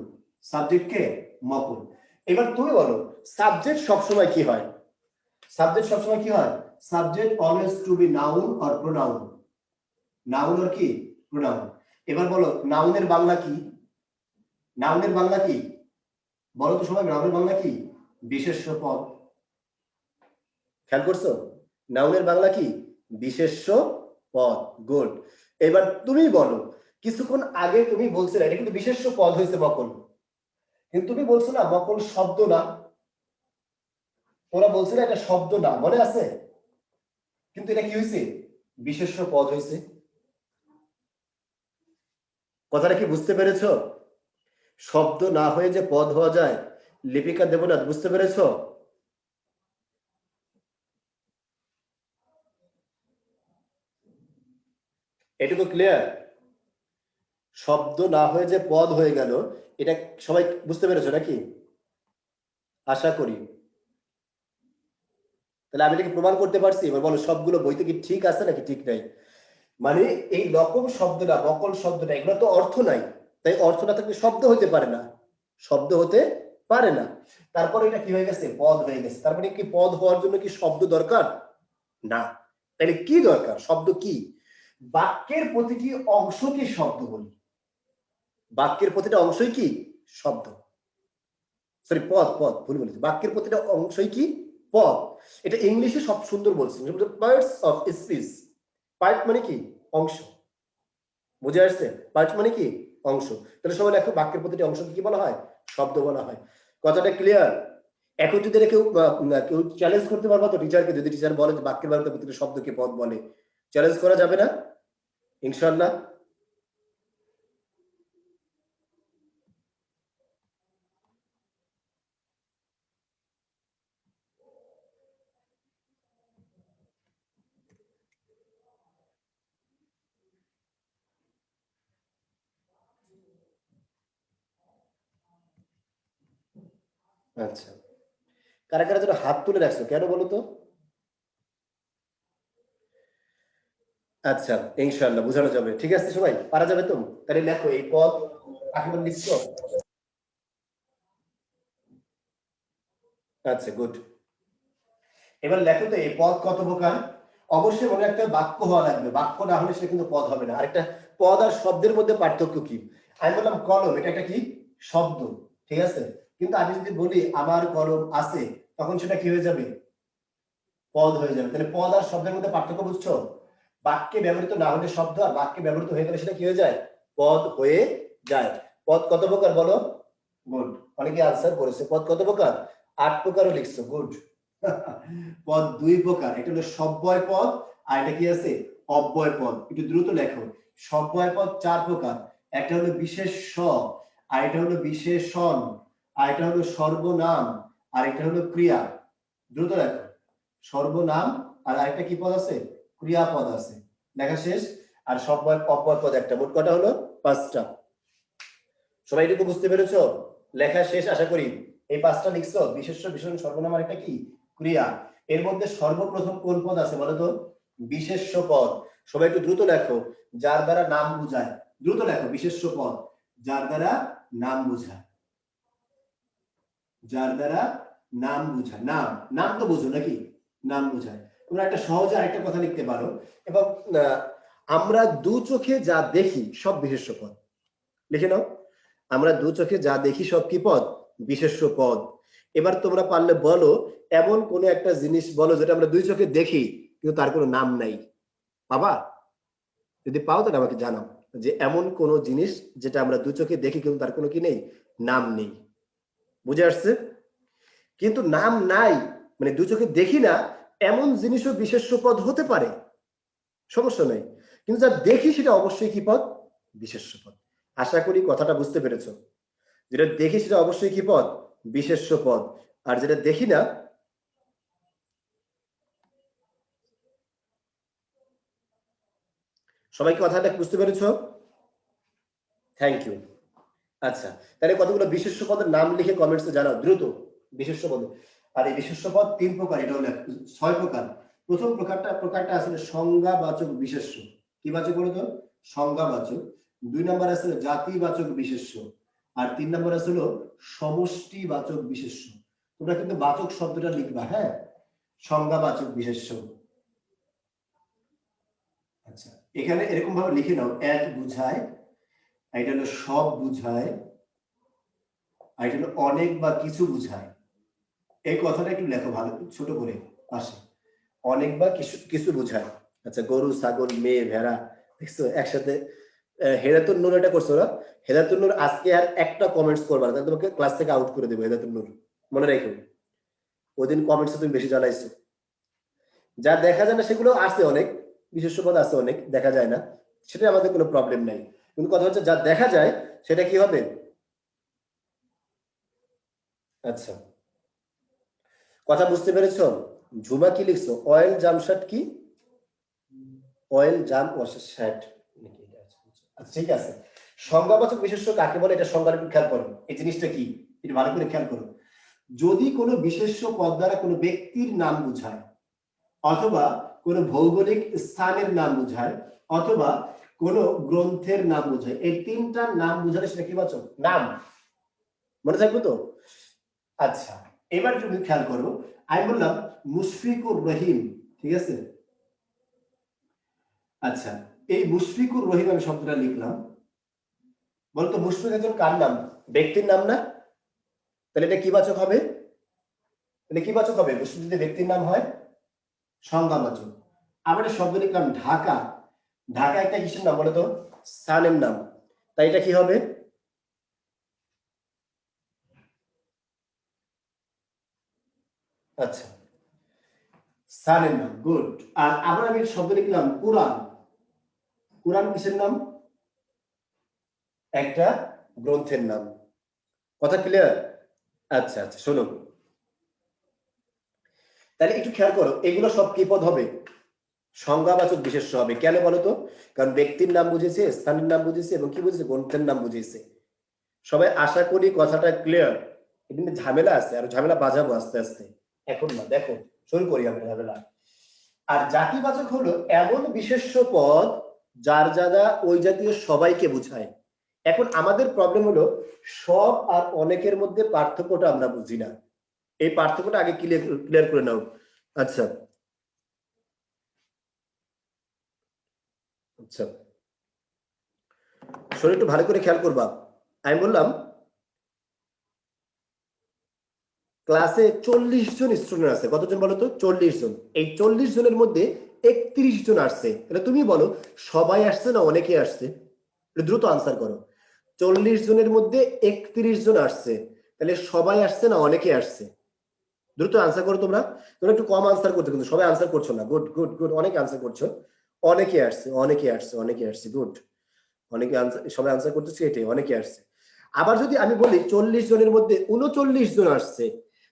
সাবজেক্ট কে? মকল। এবার তুমি বলো সাবজেক্ট সবসময় কি হয়? সাবজেক্ট সবসময় কি হয়? Subject always to be noun or pronoun. Noun আর কি? প্রোনাউন। এবার বলো নাউনের বাংলা কি? নাউনের বাংলা কি বলো তো সবাই? নাউনের বাংলা কি? বিশেষ্য পদ। খেয়াল করছো? নাউনের বাংলা কি? বিশেষ্য পদ। গুড। এবার তুমি বলো, কিছুক্ষণ আগে তুমি বলছিলে এটা কিন্তু বিশেষ্য পদ হয়েছে মকল, কিন্তু তুমি বলছো না মকল শব্দ না, তোমরা বলছিলে এটা শব্দ না, মনে আছে? কিন্তু এটা কি হয়েছে? বিশেষ্য পদ হয়েছে। কথাটা কি বুঝতে পেরেছো? শব্দ না হয়ে যে পদ হওয়া যায়, লিপিকা দেবনাথ বুঝতে পেরেছ? এটুকু ক্লিয়ার? শব্দ না হয়ে যে পদ হয়ে গেল, এটা সবাই বুঝতে পেরেছো নাকি? আশা করি। তাহলে আমি এটাকে প্রমাণ করতে পারছি। এবার বলো সবগুলো বইতে কি ঠিক আছে নাকি ঠিক নাই? মানে এই রকম শব্দটা, নকল শব্দটা, এগুলো তো অর্থ নাই, তাই অর্থ না থাকলে শব্দ হতে পারে না, শব্দ হতে পারে না। তারপরে এটা কি হয়ে গেছে? পদ হয়ে গেছে। তারপরে কি পদ হওয়ার জন্য কি শব্দ দরকার? না। তাহলে কি দরকার? শব্দ কি? বাক্যের প্রতিটি অংশকে শব্দ বলি। বাক্যের প্রতিটা অংশই কি শব্দ, সরি পদ, পদ ভুল বলেছি। বাক্যের প্রতিটা অংশই কি পদ। এটা ইংলিশে সব সুন্দর বলছি, পার্টস অফ স্পিচ। পার্ট মানে কি অংশ, বুঝে আসছে? পার্ট মানে কি অংশ। তাহলে সবাই লেখো বাক্যের প্রতিটি অংশকে কি বলা হয়? শব্দ বলা হয়। কথাটা ক্লিয়ার? এখন যদি কেউ কেউ চ্যালেঞ্জ করতে পারবা তো টিচারকে, যদি টিচার বলে যে বাক্যের বাড়িতে প্রতিটি শব্দকে পদ বলে, চ্যালেঞ্জ করা যাবে না ইনশাআল্লাহ? আচ্ছা, কারা কারা যেন হাত তুলে রাখছো কেন বলো তো? আচ্ছা, ইনশাআল্লাহ বোঝানো যাবে। ঠিক আছে সবাই, পারা যাবে তো? তাহলে লেখো এই পদ এখন লিখছো। আচ্ছা, গুড। এবার লেখো তো এই পদ কত প্রকার। অবশ্যই মনে একটা বাক্য হওয়া লাগবে, বাক্য না হলে সেটা কিন্তু পদ হবে না। আরেকটা, পদ আর শব্দের মধ্যে পার্থক্য কি? আমি বললাম কলম, এটা একটা কি শব্দ, ঠিক আছে? কিন্তু আমি যদি বলি আমার কলম আছে, তখন সেটা কি হয়ে যাবে? পদ হয়ে যাবে। তাহলে পদ আর শব্দের মধ্যে পার্থক্য বুঝছো? বাক্যে ব্যবহৃত না হলে শব্দ, আর বাক্যে ব্যবহৃত হয়ে গেলে সেটা কি হয়ে যায়? পদ হয়ে যায়। পদ কত প্রকার বলো? গুড, অনেকে আনসার করেছে। পদ কত প্রকার? 8 প্রকারও লিখছো, গুড। পদ 2 প্রকার, এটা হলো সব্যয় পদ, আর এটা কি আছে? অব্যয় পদ। একটু দ্রুত লেখো। সব্যয় পদ 4 প্রকার, একটা হলো বিশেষ্য, আর এটা হলো বিশেষণ, আর এটা হলো সর্বনাম, আর এটা হলো ক্রিয়া। দ্রুত লেখো। সর্বনাম, আর আরেকটা কি পদ আছে? ক্রিয়াপদ আছে। লেখা শেষ। আর সব্যয় অব্যয় পদ একটা। মোট কটা হলো? 5টা। সবাই এটুকু বুঝতে পেরেছো? লেখা শেষ আশা করি। এই 5টা লিখছো, বিশেষ্য, বিশেষণ, সর্বনাম, আর একটা কি ক্রিয়া। এর মধ্যে সর্বপ্রথম কোন পদ আছে বলো তো? বিশেষ্য পদ। সবাই একটু দ্রুত লেখো। যার দ্বারা নাম বোঝায়। দ্রুত লেখো। বিশেষ্য পদ যার দ্বারা নাম বোঝায়, যার দ্বারা নাম বোঝায়। নাম, নাম তো বোঝো নাকি? নাম বোঝায়। তোমরা একটা সহজে আরেকটা কথা লিখতে পারো, এবং আমরা দু চোখে যা দেখি সব বিশেষ্য পদ। লিখে নাও। আমরা দু চোখে যা দেখি সব কি পদ? বিশেষ্য পদ। এবার তোমরা পারলে বলো এমন কোন একটা জিনিস বলো যেটা আমরা দুই চোখে দেখি কিন্তু তার কোনো নাম নাই। পাবা? যদি পাও তাহলে আমাকে জানাও যে এমন কোন জিনিস যেটা আমরা দু চোখে দেখি কিন্তু তার কোনো কি নেই, নাম নেই। বুঝে আসছে? কিন্তু নাম নাই মানে দু চোখে দেখি না, এমন জিনিসও বিশেষ্য পদ হতে পারে, সমস্যা নেই। কিন্তু যা দেখি সেটা অবশ্যই কি পদ? বিশেষ্য পদ। আশা করি কথাটা বুঝতে পেরেছো। যেটা দেখি সেটা অবশ্যই কি পদ? বিশেষ্য পদ। আর যেটা দেখি না, সবাইকে কথাটা বুঝতে পেরেছো? Thank you. আচ্ছা, তাহলে কতগুলো বিশেষ্য পদের নাম লিখে কমেন্টসে জানাও দ্রুত। বিশেষ্য পদ, আর এই বিশেষ্য পদ 3 প্রকার, এটা হলো 6 প্রকার। প্রথম প্রকারটা আসলে সংজ্ঞাবাচক বিশেষ্য। কি বাচক বলো তো? সংজ্ঞাবাচক। 2 নম্বর আছে জাতিবাচক বিশেষ্য, আর 3 নম্বর আছে হলো সমষ্টিবাচক বিশেষ্য। তোমরা কিন্তু বাচক শব্দটা লিখবা, হ্যাঁ? সংজ্ঞাবাচক বিশেষ্য। আচ্ছা, এখানে এরকম ভাবে লিখে নাও। এক বুঝায়, এটা হলো সব বুঝায়, আর এটা হলো অনেক বা কিছু বুঝায়। এই কথাটা একটু লেখো ভালো ছোট করে পাশে। অনেক বা কিছু কিছু বুঝায়। আচ্ছা, গরু, ছাগল, মেয়ে, ভেড়া, দেখছো একসাথে। হেদাতুন নূর এটা করছো না? হেদাতুন নূর আজকে আর একটা কমেন্টস করবা না, তাহলে তোমাকে ক্লাস থেকে আউট করে দেবো। হেদাতুন নূর মনে রাখো, ওইদিন কমেন্টসে তুমি বেশি জ্বালাইছো। যা দেখা যায় না সেগুলো আছে অনেক, বিশেষ্য পদ আছে অনেক, দেখা যায় না, সেটা আমাদের কোনো প্রবলেম নাই। কিন্তু কথা হচ্ছে যা দেখা যায় সেটা কি হবে? আচ্ছা, কথা বুঝতে পেরেছ? ঝুমা কি লিখছো? অয়েল জামশাট কি? অয়েল জাম শার্ট নাকি এটা? আচ্ছা ঠিক আছে। সংজ্ঞাবাচক বিশেষ্য কাকে বলে এটা সংজ্ঞাটা একটু খেয়াল করো। এই জিনিসটা কি এটা ভালো করে খেয়াল করো। যদি কোনো বিশেষ্য পদ দ্বারা কোনো ব্যক্তির নাম বোঝায়, অথবা কোনো ভৌগোলিক স্থানের নাম বোঝায়, অথবা কোনো গ্রন্থের নাম বোঝায়, এই তিনটা নাম বোঝালে সেটা কি বাচক? নাম। মনে থাকবে তো? আচ্ছা, এবার তুমি খেয়াল করো, আমি বললাম মুশফিকুর রহিম, ঠিক আছে? আচ্ছা, এই মুশফিকুর রহিম আমি শব্দটা লিখলাম। বলতো মুশফিক একজন কার নাম? ব্যক্তির নাম না? তাহলে এটা কি বাচক হবে? তাহলে কি বাচক হবে? মুশফিক যদি ব্যক্তির নাম হয় সংজ্ঞাবাচক। আবার শব্দ লিখলাম ঢাকা। ঢাকা একটা কিসের নাম বলতো? স্থানের নাম। তাই এটা কি হবে? আচ্ছা, স্থানের নাম। গুড। আর আবার আমি শব্দ লিখলাম কুরআন। কুরআন কিসের নাম? একটা গ্রন্থের নাম। কথা ক্লিয়ার? আচ্ছা আচ্ছা, শোনো, তাহলে একটু খেয়াল করো, এগুলো সব কি পদ হবে? সংজ্ঞাবাচক বিশেষ্য হবে। কেন বলতো? কারণ ব্যক্তির নাম বুঝেছে, স্থানের নাম বুঝেছে, এবং কি বুঝেছে? গ্রন্থের নাম বুঝেছে। সবাই আশা করি কথাটা ক্লিয়ার। এখানে ঝামেলা আছে, আর ঝামেলা বাজাবো আস্তে আস্তে, এখন না। দেখো, শুরু করি আমরা ঝামেলা। আর জাতিবাচক হলো এমন বিশেষ্য পদ যার দ্বারা ওই জাতীয় সবাইকে বোঝায়। এখন আমাদের প্রবলেম হলো সব আর অনেকের মধ্যে পার্থক্যটা আমরা বুঝি না। এই পার্থক্যটা আগে ক্লিয়ার করে নাও। আচ্ছা আচ্ছা, শরীর একটু ভালো করে খেয়াল করবা। আমি বললাম ক্লাসে 40 জন স্টুডেন্ট আছে। কতজন বলো তো? 40 জন। এই 40 জনের মধ্যে 31 জন আসছে। তাহলে তুমি বলো সবাই আসছে না অনেকে আসছে? দ্রুত আনসার করো। 40 জনের মধ্যে 31 জন আসছে, তাহলে সবাই আসছে না অনেকে আসছে? দ্রুত আনসার করো তোমরা। তোমরা একটু কম আনসার করতে, কিন্তু সবাই আনসার করছো না। গুড গুড গুড, অনেক আনসার করছো। অনেকে আসছে, অনেকে আসছে, অনেকে আসছে। গুড, অনেকে আনসার, সবাই আনসার করতেছে, এটাই অনেকে আসছে। আবার যদি আমি বলি 40 জনের মধ্যে 39 জন আসছে,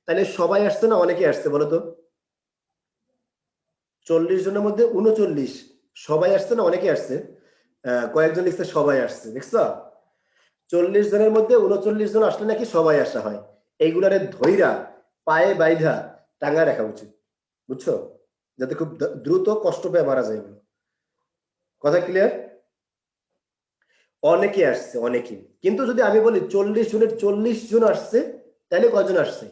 তাহলে সবাই আসছে না অনেকে আসছে বলো তো? 40 জনের মধ্যে 39, সবাই আসছে না অনেকে আসছে? কয়েকজন লিখছে সবাই আসছে, দেখছো? 40 জনের মধ্যে 39 জন আসলে নাকি সবাই আসা হয়। এইগুলারে ধৈরা পায়ে বাইধা টাঙ্গা রাখা উচিত, বুঝছো? যাতে খুব দ্রুত কষ্ট পেয়ে মারা যায়। কথা ক্লিয়ার? অনেকে আসছে, অনেকে। কিন্তু যদি আমি বলি 40 জনের 40 জন আসছে, তাহলে কয়জন আসছে?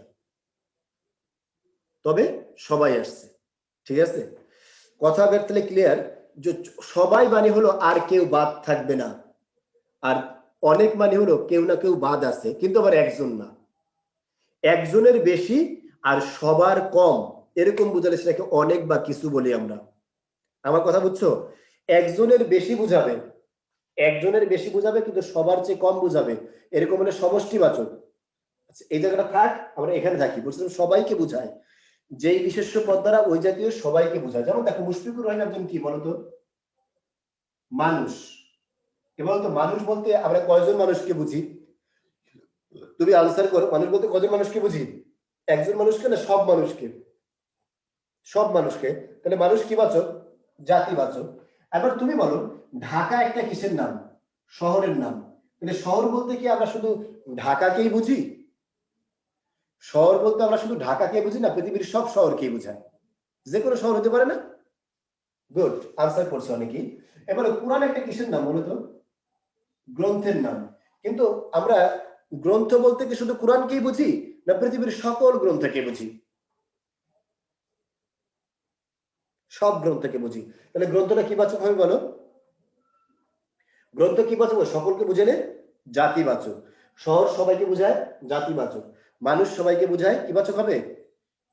তবে সবাই আসছে, ঠিক আছে? কথা তাহলে ক্লিয়ার যে সবাই মানে হলো আর কেউ বাদ থাকবে না, আর অনেক মানে হলো কেউ না কেউ বাদ আছে, কিন্তু আবার একজন না। একজনের বেশি আর সবার কম, এরকম বুঝালে সেটাকে অনেক বা কিছু বলি আমরা। আমার কথা বুঝছো? একজনের বেশি বুঝাবে, একজনের বেশি বুঝাবে কিন্তু সবার চেয়ে কম বুঝাবে, এরকম হলে সমষ্টিবাচক। আচ্ছা, এই জায়গাটা থাক, আমরা এখানে থাকি। বলছিলাম সবাইকে বুঝায়, যেই বিশেষ্য পদ দ্বারা ওই জাতীয় সবাইকে বোঝায়। যেমন দেখো, মুশফিকুর রহিম একজন কি বলতো? মানুষ। কে বলতো? মানুষ বলতে আমরা কয়জন মানুষকে বুঝি? তুমি আনসার করো, মানুষ বলতে কয়জন মানুষকে বুঝি? একজন মানুষকে না সব মানুষকে? সব মানুষকে। তাহলে মানুষ কি বাচক? জাতিবাচক। এবার তুমি বলো ঢাকা একটা কিসের নাম? শহরের নাম। তাহলে শহর বলতে কি আমরা শুধু ঢাকাকেই বুঝি? শহর বলতে আমরা শুধু ঢাকাকে বুঝি না, পৃথিবীর সব শহরকেই বুঝায়। যে কোনো শহর হতে পারে না? গুড, আনসার করছে অনেকেই। এবারে কোরআন একটা কিসের নাম বলো তো? গ্রন্থের নাম। কিন্তু আমরা গ্রন্থ বলতে কি শুধু কোরআনকেই বুঝি, না পৃথিবীর সকল গ্রন্থকে বুঝি? সব গ্রন্থকে বুঝি। তাহলে গ্রন্থটা কি বাচক হবে বলো? গ্রন্থ কি বাচক? সকলকে বুঝালে জাতিবাচক। শহর সবাইকে বুঝায় জাতিবাচক। মানুষ সবাইকে বুঝায় কি বাচক হবে?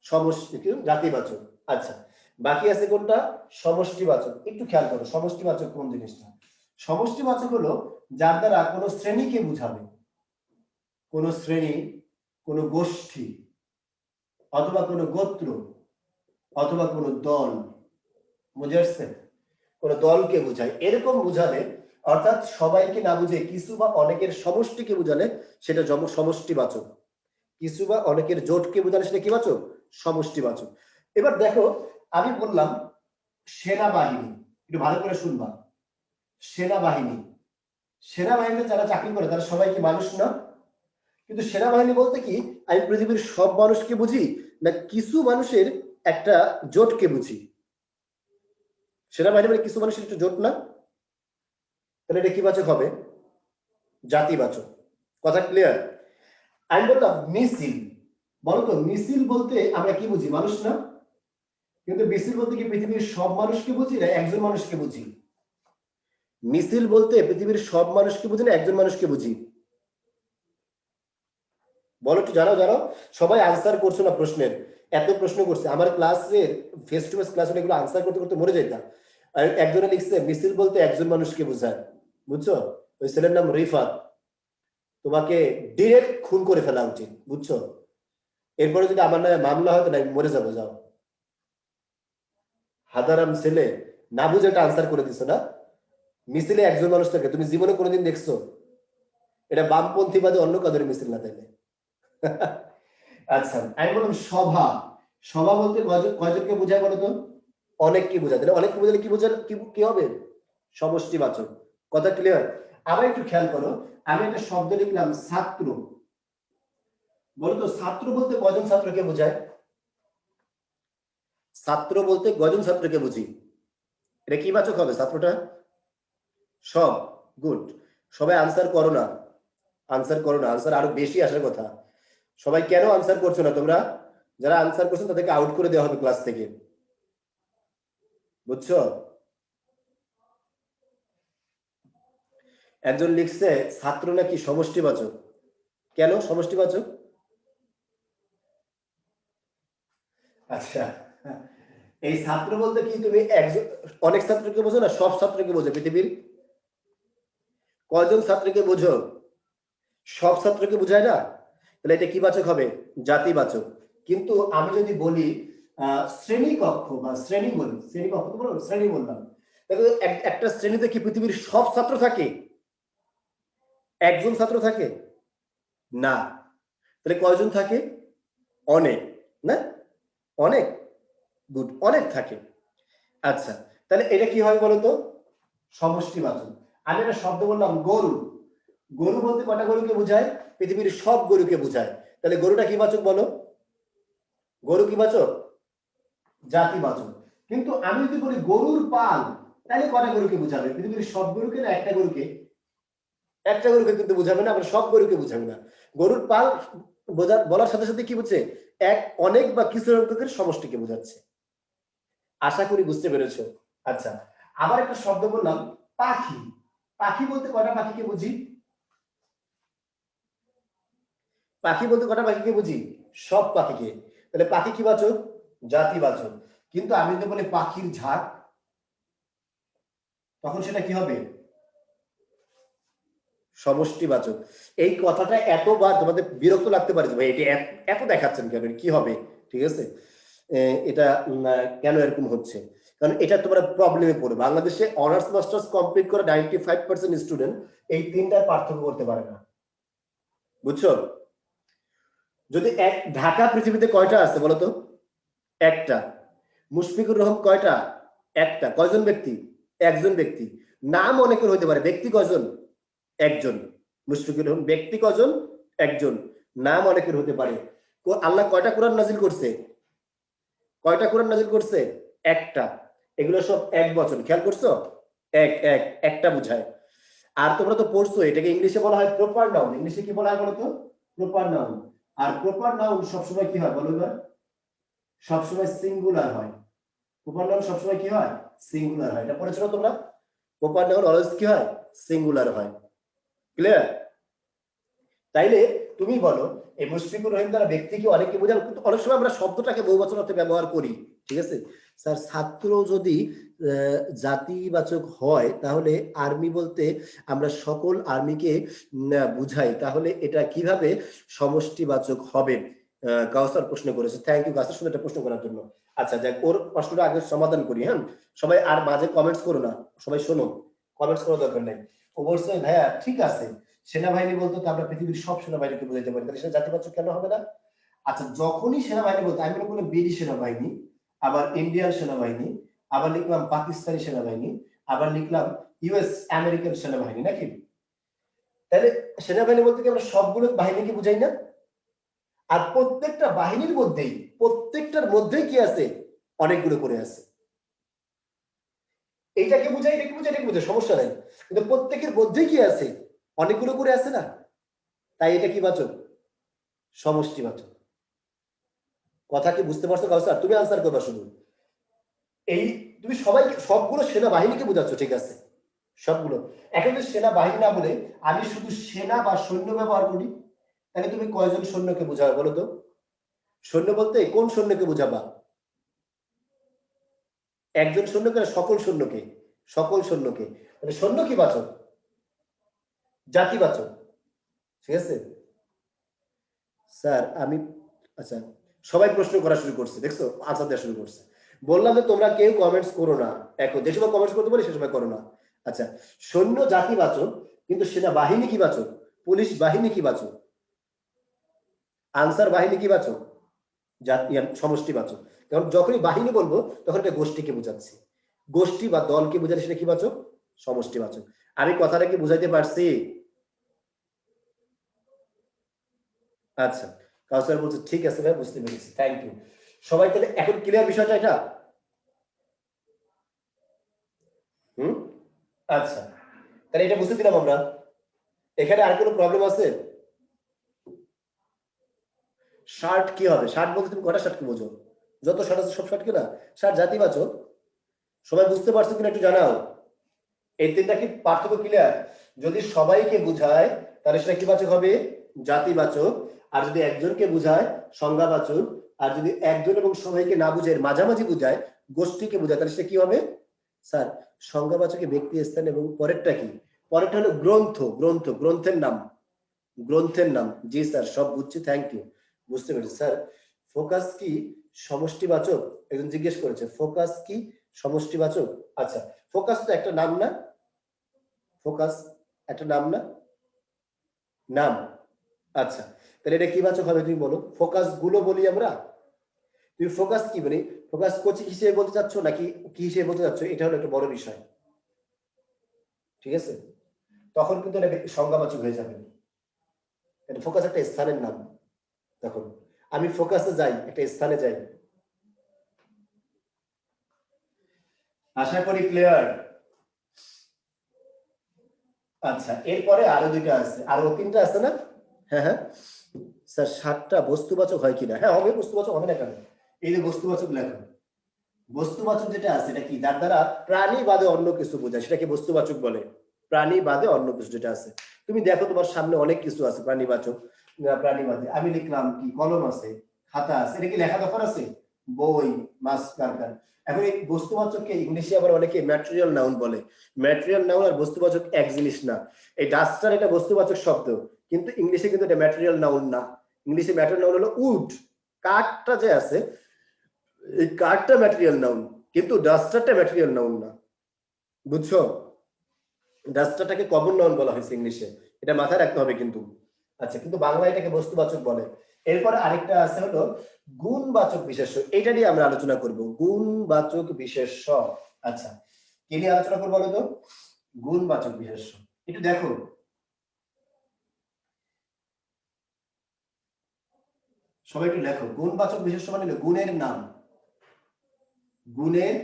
সমষ্টি, জাতিবাচক। আচ্ছা, বাকি আছে কোনটা? সমষ্টিবাচক। একটু খেয়াল করো সমষ্টিবাচক কোন জিনিসটা। সমষ্টিবাচক হলো যার দ্বারা কোনো শ্রেণীকে বুঝাবে, কোনো শ্রেণী, কোনো গোষ্ঠী, অথবা কোনো গোত্র, অথবা কোনো দল। বুঝে আসছে? কোনো দলকে বুঝায়, এরকম বুঝালে, অর্থাৎ সবাইকে না বুঝে কিছু বা অনেকের সমষ্টিকে বুঝালে সেটা সমষ্টিবাচক। কিছু বা অনেকের জোটকে বোঝালে সেটা কি বাচক? সমষ্টিবাচক। এবার দেখো আমি বললাম সেনাবাহিনী, একটু ভালো করে শুনবা। সেনাবাহিনী, সেনাবাহিনীতে যারা চাকরি করে তারা সবাই কি মানুষ না? কিন্তু সেনাবাহিনী বলতে কি আমি পৃথিবীর সব মানুষকে বুঝি না কিছু মানুষের একটা জোটকে বুঝি? সেনাবাহিনী মানে কিছু মানুষের একটা জোট না? তাহলে এটা কি বাচক হবে? জাতিবাচক। কথা ক্লিয়ার? আমি বললাম মিছিল, বলো তো মিছিল বলতে আমরা কি বুঝি? মানুষ না? কিন্তু মিছিল বলতে কি পৃথিবীর সব মানুষকে বুঝি না একজন মানুষকে বুঝি? মিছিল বলতে পৃথিবীর সব মানুষকে বুঝি না একজন মানুষকে বুঝি? বলো একটু, জানাও জানাও। সবাই আনসার করছো না প্রশ্নের, এত প্রশ্ন করছে আমার ক্লাসের ফেস টু ফেস ক্লাস এগুলো আনসার করতে করতে মরে যাইতাম। আর একজনে লিখছে মিছিল বলতে একজন মানুষকে বোঝায়, বুঝছো? ওই ছেলের নাম রিফাত, তোমাকে ডিরেক্ট খুন করে ফেলা উচিত, বুঝছো? এরপরে যদি আমার নামে মামলা হয় তাহলে আমি মরে যাবো। যাও, হাদারাম ছেলে, না বুঝে একটা আনসার করে দিছো না। মিছিলে একজন মানুষ থাকে, তুমি জীবনে কোনোদিন দেখছো? এটা বামপন্থী বাদে অন্য কাদের মিছিল না তাইলে? আচ্ছা আমি বললাম সভা, সভা বলতে কয়জনকে বোঝায় বলো তো? অনেককে বোঝায়। তাহলে অনেককে বোঝালে কি বোঝায়, কি হবে? সমষ্টিবাচক। কথা ক্লিয়ার? আবার একটু খেয়াল করো, আমি একটা শব্দ লিখলাম ছাত্র, বলতো ছাত্র বলতে কয়জন ছাত্রকে বোঝায়? ছাত্র বলতে কয়জন ছাত্রকে বুঝি? এটা কি বাচক হবে ছাত্রটা? সব। গুড। সবাই আনসার করো না, আনসার করো না, আনসার আরো বেশি আসার কথা। সবাই কেন আনসার করছো না তোমরা? যারা আনসার করছো তাদেরকে আউট করে দেওয়া হবে ক্লাস থেকে, বুঝছো? একজন লিখছে ছাত্র নাকি সমষ্টিবাচক। কেন সমষ্টিবাচক? আচ্ছা, এই ছাত্র বলতে কি তুমি একজন অনেক ছাত্রকে বোঝো না সব ছাত্রকে বোঝো? পৃথিবীর কয়জন ছাত্রকে বোঝো? সব ছাত্রকে বোঝায় না? তাহলে এটা কি বাচক হবে? জাতিবাচক। কিন্তু আমি যদি বলি শ্রেণীকক্ষ বা শ্রেণী বলি, শ্রেণীকক্ষ তো বলো, শ্রেণী বললাম, তাহলে একটা শ্রেণীতে কি পৃথিবীর সব ছাত্র থাকে? একজন ছাত্র থাকে না। তাহলে কয়জন থাকে? অনেক, না? অনেক। গুড, অনেক থাকে। আচ্ছা তাহলে এটা কি হয় বলতো? সমষ্টিবাচক। আমি একটা শব্দ বললাম গরু, গরু বলতে কটা গরুকে বোঝায়? পৃথিবীর সব গরুকে বোঝায়। তাহলে গরুটা কি বাচক বলো? গরু কি বাচক? জাতিবাচক। কিন্তু আমি যদি বলি গরুর পাল, তাহলে কটা গরুকে বোঝাবে? পৃথিবীর সব গরুকে না একটা গরুকে? একটা গরুকে কিন্তু বোঝাবে না, আবার সব গরুকে বোঝাবে না। গরুর পাল বলার সাথে সাথে কি বুঝছে? এক, অনেক বা কিছু সংখ্যকের সমষ্টিকে বোঝাচ্ছে। আশা করি বুঝতে পেরেছো। আচ্ছা আবার একটা শব্দ বললাম পাখি, পাখি বলতে কটা পাখিকে বুঝি? পাখি বলতে কটা পাখিকে বুঝি? সব পাখিকে। তাহলে পাখি কি বাচক? জাতিবাচক। কিন্তু আমি যদি বলি পাখির ঝাঁক, তখন সেটা কি হবে? সমষ্টিবাচক। এই কথাটা এতবার তোমাদের বিরক্ত লাগতে পারে যে ভাই এটা এত দেখাচ্ছেন কেন, কি হবে? ঠিক আছে, এটা কেন এরকম হচ্ছে? কারণ এটা তোমরা প্রবলেমে পড়ে। বাংলাদেশে অনার্স মাস্টার্স কমপ্লিট করা 95% স্টুডেন্ট এই তিনটার পার্থক্য করতে পারে না, বুঝছো? যদি ঢাকা পৃথিবীতে কয়টা আছে বলতো? একটা। মুশফিকুর রহমান কয়টা? একটা। কয়জন ব্যক্তি? একজন ব্যক্তি। নাম অনেকের হইতে পারে, ব্যক্তি কয়জন? একজন। মুশফিকুর রহমান ব্যক্তি কয়জন? একজন। নাম অনেকের হতে পারে। আল্লাহ কয়টা কোরআন নাজিল করছে? কয়টা কোরআন নাজিল করছে? একটা। এগুলো সব এক বচন, খেয়াল করছো? একটা বুঝায়। আর তোমরা তো পড়ছো এটাকে ইংলিশে বলা হয় প্রপার নাউন। ইংলিশে কি বলা হয় বলতো? Proper noun. আর প্রপার নাউন সবসময় কি হয় বলো এবার? সবসময় সিঙ্গুলার হয়। প্রপার নাউন সবসময় কি হয়? সিঙ্গুলার হয়। এটা পড়েছো না তোমরা? প্রপার নাউন অলওয়েজ কি হয়? সিঙ্গুলার হয়। ক্লিয়ার? তাইলে তুমি বলো এই মুশফিকুর রহিম দ্বারা ব্যক্তিকে অনেকে বোঝায়, কিন্তু অনেক সময় আমরা শব্দটাকে বহুবচন অর্থে ব্যবহার করি, ঠিক আছে? স্যার ছাত্র যদি জাতিবাচক হয় তাহলে আর্মি বলতে আমরা সকল আর্মিকে বুঝাই, তাহলে এটা কিভাবে সমষ্টিবাচক হবে? কাউসার প্রশ্ন করেছে। থ্যাংক ইউ কাউসার, সুন্দর একটা প্রশ্ন করার জন্য। আচ্ছা যাক, ওর প্রশ্নটা আগে সমাধান করি। হ্যাঁ, সবাই আর মাঝে কমেন্টস করো না, সবাই শোনো, কমেন্টস করার দরকার নাই। ও বলছে ভাইয়া ঠিক আছে, সেনাবাহিনী বলতো তো আমরা পৃথিবীর সব সেনাবাহিনীকে বোঝাইতে পারি, তাহলে সেটা জাতিবাচক কেন হবে না? আচ্ছা, যখনই সেনাবাহিনী বলতো আমি মনে করলাম বিডি সেনাবাহিনী, আবার ইন্ডিয়ান সেনাবাহিনী, আবার লিখলাম পাকিস্তানি সেনাবাহিনী, আবার লিখলাম ইউএস আমেরিকান সেনাবাহিনী, নাকি? তাহলে সেনাবাহিনী বলতে কি আমরা সবগুলো বাহিনীকে বুঝাই না? আর প্রত্যেকটা বাহিনীর মধ্যেই, প্রত্যেকটার মধ্যেই কি আছে? অনেকগুলো করে আছে। এইটাকে বুঝাই, এটাকে বুঝাই, এটাকে বুঝাই, সমস্যা নাই, কিন্তু প্রত্যেকের মধ্যেই কি আছে? অনেকগুলো করে আছে না? তাই এটা কি বাচক? সমষ্টিবাচক। কথা কি বুঝতে পারছো কাউসার? তুমি আনসার করবা শুধু। এই তুমি সবাইকে, সবগুলো সেনাবাহিনীকে বোঝাচ্ছ, ঠিক আছে, সবগুলো। এখন যদি সেনাবাহিনী না বলে আমি শুধু সেনা বা সৈন্য ব্যবহার করি, তাহলে তুমি কয়জন সৈন্যকে বোঝাবে বলো তো? সৈন্য বলতে কোন সৈন্যকে বোঝাবা? একজন সৈন্যকে না সকল সৈন্যকে? সকল সৈন্যকে। মানে সৈন্য কি বাচক? জাতিবাচক, ঠিক আছে স্যার। আমি আচ্ছা, সবাই প্রশ্ন করা শুরু করছে, দেখছো, আনসার দেওয়া শুরু করছে। বললাম যে তোমরা কেউ কমেন্টস করো না, এখন যে সময় কমেন্টস করতে পারি সে সময় করো না। আচ্ছা, সৈন্য জাতিবাচক, কিন্তু সেনাবাহিনী কি বাচক? পুলিশ বাহিনী কি বাচক? আনসার বাহিনী কি বাচক? সমষ্টিবাচক। কারণ যখনই বাহিনী বলবো তখন এটা গোষ্ঠীকে বোঝাচ্ছি, গোষ্ঠী বা দলকে বোঝালে সেটা কি বাচক? সমষ্টিবাচক। আমি কথাটা কি বুঝাইতে পারছি? আচ্ছা, কাউসার বলছে ঠিক আছে ভাই, বুঝতে পেরেছি, থ্যাংক ইউ। সবাই তাহলে এখন ক্লিয়ার বিষয়টা এটা? আচ্ছা, তাহলে এটা বুঝতে দিলাম আমরা। এখানে আর কোনো প্রবলেম আছে? শার্ট কি হবে? শার্ট বলতে তুমি কটা শার্টকে বোঝো? যত শার্ট আছে সব শার্টকে না? শার্ট জাতিবাচক। সবাই বুঝতে পারছো কিনা একটু জানাও। এই তিনটা কি পার্থক্য ক্লিয়ার? যদি সবাইকে বুঝায় তাহলে সেটা কি বাচক হবে? জাতিবাচক। আর যদি একজনকে বুঝায় সংজ্ঞাবাচক। আর যদি একজন এবং সবাইকে না বুঝায় মাঝামাঝি বুঝায়, গোষ্ঠীকে বুঝায়, তাহলে সেটা কি হবে? স্যার, সংজ্ঞাবাচকে ব্যক্তি, স্থান এবং পরেরটা কি? পরেরটা হলো গ্রন্থ। গ্রন্থ, গ্রন্থের নাম, গ্রন্থের নাম। জি স্যার, সব বুঝছি, থ্যাংক ইউ, বুঝতে পেরেছি স্যার। ফোকাস কি সমষ্টিবাচক? একজন জিজ্ঞেস করেছে ফোকাস কি সমষ্টিবাচক। আচ্ছা, ফোকাস তো একটা নাম না? ফোকাস একটা নাম না? নাম। আচ্ছা, তাহলে এটা কি বাচক হবে তুমি বলো? ফোকাস গুলো বলি আমরা, তুমি ফোকাস কি বলি? ফোকাস কোচিং হিসেবে বলতে চাচ্ছ নাকি কি হিসেবে বলতে চাচ্ছ, এটা হলো একটা বড় বিষয়, ঠিক আছে? তখন কিন্তু এটা সংজ্ঞাবাচক হয়ে যাবে। এটা ফোকাস একটা স্থানের নাম। তখন আমি ফোকাসে যাই, একটা স্থানে যাই। আশা করি ক্লিয়ার। আচ্ছা, এরপরে আরো দুইটা আছে, আরো তিনটা আছে না? হ্যাঁ হ্যাঁ স্যার, 7টা বস্তুবাচক হয় কিনা? হ্যাঁ হবে, বস্তুবাচক হবে না কেন? এই যে বস্তুবাচক লেখো, বস্তুবাচক যেটা আছে এটা কি? যার দ্বারা প্রাণী বাদে অন্য কিছু বোঝায় সেটাকে বস্তুবাচক বলে। প্রাণী বাদে অন্য কিছু যেটা আছে, তুমি দেখো তোমার সামনে অনেক কিছু আছে প্রাণীবাচক। প্রাণী বাদে আমি লিখলাম কি, কলম আছে, খাতা আছে, এটা কি লেখা দরকার আছে? বই, মাছ, কারখানা। এখন এই বস্তুবাচককে ইংলিশে আবার অনেকে ম্যাটেরিয়াল নাউন বলে। ম্যাটেরিয়াল নাউন আর বস্তুবাচক এক জিনিস না। এই ডাস্টার এটা বস্তুবাচক শব্দ, কিন্তু ইংলিশে কিন্তু এটা ম্যাটেরিয়াল নাউন না। ইংলিশে ম্যাটেরিয়াল নাউন হলো উড, কাঠটা যে আছে, এই কাঠটা ম্যাটেরিয়াল নাউন, কিন্তু ডাস্টারটা ম্যাটেরিয়াল নাউন না, বুঝছো? ডাস্টারটাকে কমন নাউন বলা হয়েছে ইংলিশে, এটা মাথায় রাখতে হবে কিন্তু। আচ্ছা, কিন্তু বাংলায় এটাকে বস্তুবাচক বলে। এরপর আরেকটা আছে হলো গুণবাচক বিশেষ্য, এটা নিয়ে আমরা আলোচনা করব, গুণবাচক বিশেষ্য। আচ্ছা, কি নিয়ে আলোচনা করবো বলো তো? গুণবাচক বিশেষ্য। একটু দেখো, সবাই একটু লেখো, গুণবাচক বিশেষ্য মানে গুণের নাম। গুণের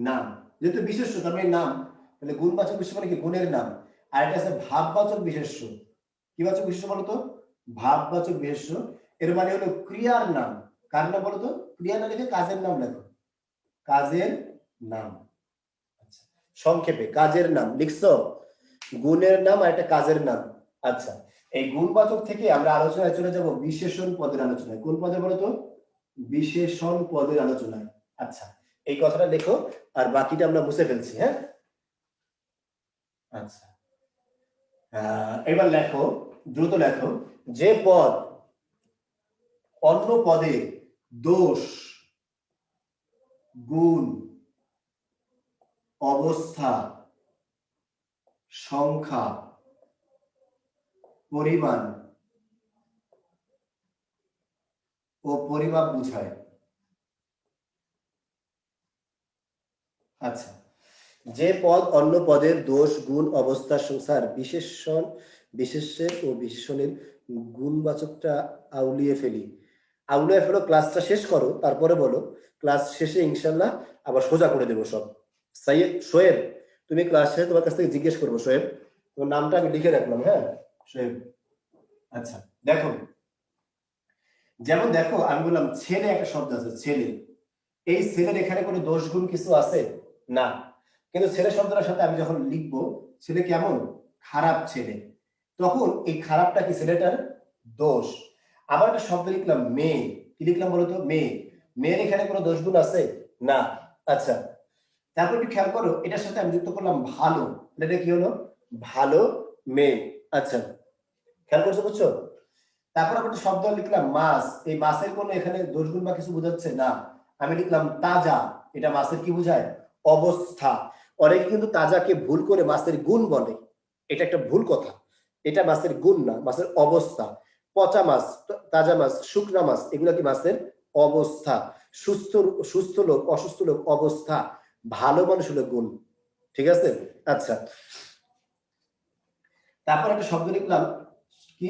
নাম, যেহেতু বিশেষ্য তার মানে নাম, তাহলে গুণবাচক বিশেষ্য মানে কি? গুণের নাম। আর এটা আছে ভাববাচক বিশেষ্য। কি বাচক বিশেষ্য বলতো? ভাববাচক বিশেষ্য। এর মানে হলো ক্রিয়ার নাম। কার নাম বলতো? ক্রিয়া না লিখে কাজের নাম লেখো, কাজের নাম। আচ্ছা, সংক্ষেপে কাজের নাম লিখছো, গুণের নাম আর একটা কাজের নাম। আচ্ছা, এই গুণবাচক থেকে আমরা আলোচনায় চলে যাব বিশেষণ পদের আলোচনায়। কোন পদে বলতো? বিশেষণ পদের আলোচনায়। আচ্ছা, এই কথাটা লেখো, আর বাকিটা আমরা মুছে ফেলছি। হ্যাঁ, আচ্ছা, এবার লেখো, দ্রুত লেখো, যে পদ অন্য পদে দোষ, গুণ, অবস্থা, সংখ্যা, পরিমাণ ও পরিমাপ বুঝায়। আচ্ছা, যে পদ অন্য পদের দোষ গুণ অবস্থা সংসার বিশেষণ বিশেষ্যের ও বিশেষণের গুণবাচকটা আউলিয়ে ফেলি। আউলিয়ে ফেলো, ক্লাসটা শেষ করো, তারপরে বলো। ক্লাস শেষে ইনশাল্লাহ আবার সোজা করে দেবো সব। শোয়েব, তুমি ক্লাস শেষে তোমার কাছ থেকে জিজ্ঞেস করবো। শোয়েব, তোমার নামটা আমি লিখে রাখলাম। হ্যাঁ শোয়েব। আচ্ছা দেখো, যেমন দেখো আমি বললাম ছেলে, একটা শব্দ আছে ছেলে। এই ছেলের এখানে কোনো দোষ গুণ কিছু আছে না, কিন্তু ছেলে শব্দটার সাথে আমি যখন লিখবো ছেলে কেমন, খারাপ ছেলে, তখন এই খারাপটা কি ছেলেটার দোষ। আবার একটা শব্দ লিখলাম মেয়ে, কি লিখলাম বলতো, মেয়ে। মেয়ের এখানে কোনো দোষ গুণ আছে না। আচ্ছা, তারপর একটু খেয়াল করো, এটার সাথে আমি যুক্ত করলাম ভালো, এটা কি হলো, ভালো মেয়ে। আচ্ছা খেয়াল করছো, বুঝছো? তারপর আবার একটা শব্দ লিখলাম মাছ, এই মাছের কোনো এখানে দোষ গুণ বা কিছু বোঝাচ্ছে না। আমি লিখলাম তাজা, এটা মাছের কি বোঝায়, অবস্থা। অনেকে কিন্তু তাজাকে ভুল করে মাছের গুণ বলে, এটা একটা ভুল কথা। এটা মাছের গুণ না, মাছের অবস্থা। পচা মাছ, তাজা মাছ, শুকনা মাছ, এগুলো কি মাছের অবস্থা। সুস্থ সুস্থ লোক, অসুস্থ লোক অবস্থা, ভালো মানুষ হলো গুণ। ঠিক আছে? আচ্ছা, তারপর একটা শব্দ লিখলাম কি,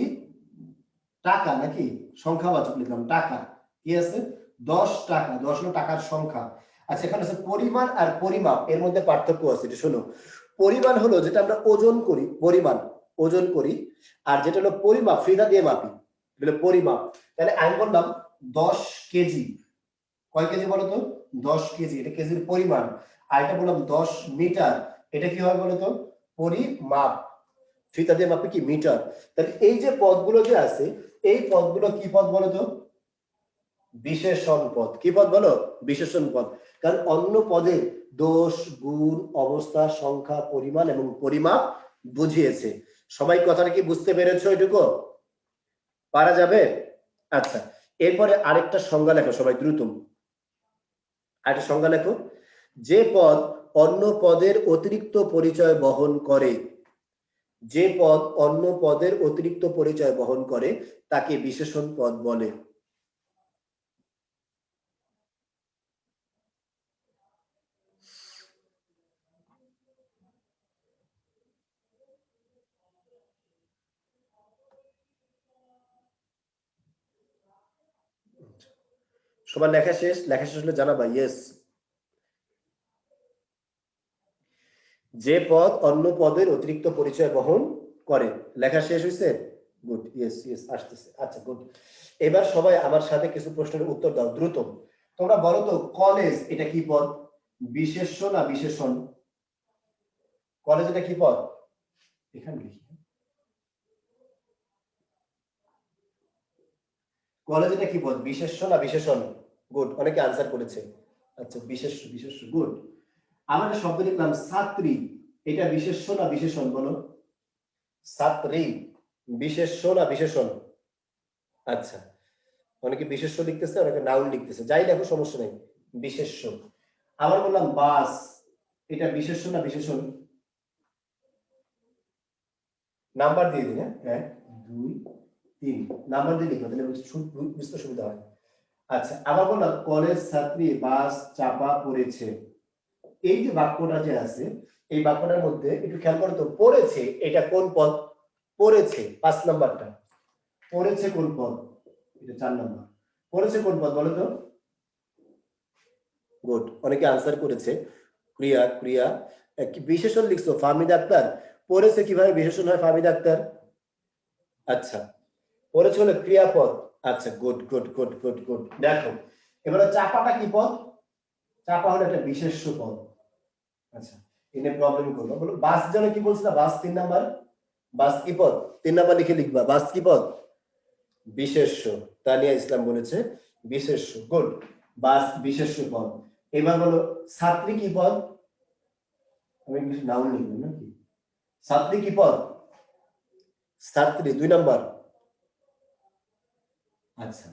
টাকা, নাকি সংখ্যাবাচক লিখলাম টাকা। কি আছে, 10 টাকা, 10 হলো টাকার সংখ্যা। আচ্ছা, এখানে আছে পরিমাণ আর পরিমাপ, এর মধ্যে পার্থক্য আছে, এটা শোনো। পরিমাণ হলো যেটা আমরা ওজন করি, পরিমাণ ওজন করি, আর যেটা হলো পরিমাপ ফিতা দিয়ে মাপি, এটা পরিমাপ। তাহলে আমি বললাম 10 কেজি, কয় কেজি বলতো, 10 কেজি, এটা কেজির পরিমাণ। আর এটা বললাম 10 মিটার, এটা কি হয় বলতো, পরিমাপ, ফিতা দিয়ে মাপে কি মিটার। তাহলে এই যে পদগুলো যে আছে, এই পদগুলো কি পদ বলতো, বিশেষণ পদ। কি পদ বলো, বিশেষণ পদ। কারণ অন্য পদে দোষ গুণ অবস্থা সংখ্যা পরিমাণ এবং পরিমাপ বুঝিয়েছে। সবাই কথাটা কি বুঝতে পেরেছো এটুকু, পারা যাবে? আচ্ছা, এরপরে আরেকটা সংজ্ঞা লেখো সবাই দ্রুত, আরেকটা সংজ্ঞা লেখো। যে পদ অন্য পদের অতিরিক্ত পরিচয় বহন করে, যে পদ অন্য পদের অতিরিক্ত পরিচয় বহন করে তাকে বিশেষণ পদ বলে। সবার লেখা শেষ? লেখা শেষ হলে জানাবা ইয়েস। যে পদ অন্য পদের অতিরিক্ত পরিচয় বহন করে, লেখা শেষ হয়েছে? গুড, ইয়েস ইয়েস আসতেছে। আচ্ছা গুড, এবার সবাই আমার সাথে কিছু প্রশ্নের উত্তর দাও দ্রুত। তোমরা বলো তো, কলেজ এটা কি পদ, বিশেষ্য না বিশেষণ? কলেজ এটা কি পদ, এখানে লিখি, কলেজ এটা কি পদ, বিশেষ্য না বিশেষণ? গুড, অনেকে আনসার করেছে। আচ্ছা বিশেষ্য, বিশেষ্য, গুড। আমরা একটা শব্দ লিখলাম ছাত্রী, এটা বিশেষ্য না বিশেষণ বলো, ছাত্রী বিশেষ্য না বিশেষণ? আচ্ছা, অনেকে বিশেষ্য লিখতেছে, অনেকে নাউন লিখতেছে, যাই লেখো সমস্যা নেই, বিশেষ্য। আবার বললাম বাস, এটা বিশেষ্য না বিশেষণ? নাম্বার দিয়ে দিন, হ্যাঁ 1 2 3 নাম্বার দিয়ে লিখো, তাহলে বুঝতে সুবিধা হয়। আচ্ছা, আবার বললাম কলেজ ছাত্রী বাস চাপা পড়েছে। এই যে বাক্যটা যে আছে, এই বাক্যটার মধ্যে একটু খেয়াল করো তো, পড়েছে এটা কোন পদ, পড়েছে 5 নাম্বারটা, পড়েছে কোন পদ, এটা 4 নাম্বার, পড়েছে কোন পদ বলো তো? গুড, অনেকে আনসার করেছে। ক্রিয়া, ক্রিয়া কি বিশেষণ লিখছো ফাহমিদা আক্তার, পড়েছে কিভাবে বিশেষণ হয় ফাহমিদা আক্তার? আচ্ছা, পড়েছে হলো ক্রিয়াপদ। আচ্ছা good good good good good. দেখো এবারে চাপাটা কি পদ, চাপা হলো একটা বিশেষ্য পদ। আচ্ছা, এনে প্রবলেম করবো, বলো বাস যেন কি বলছিলাম, বাস 3 নাম্বার, বাস কি পদ, 3 নাম্বার লিখে লিখবা, বাস কি পদ, বিশেষ্য। তানিয়া ইসলাম বলেছে বিশেষ্য, গুড, বাস বিশেষ্য পদ। এবার বলো ছাত্রী কি পদ, আমি ইংলিশ নাউন লিখবো নাকি, ছাত্রী কি পদ, ছাত্রী 2 নাম্বার। আচ্ছা,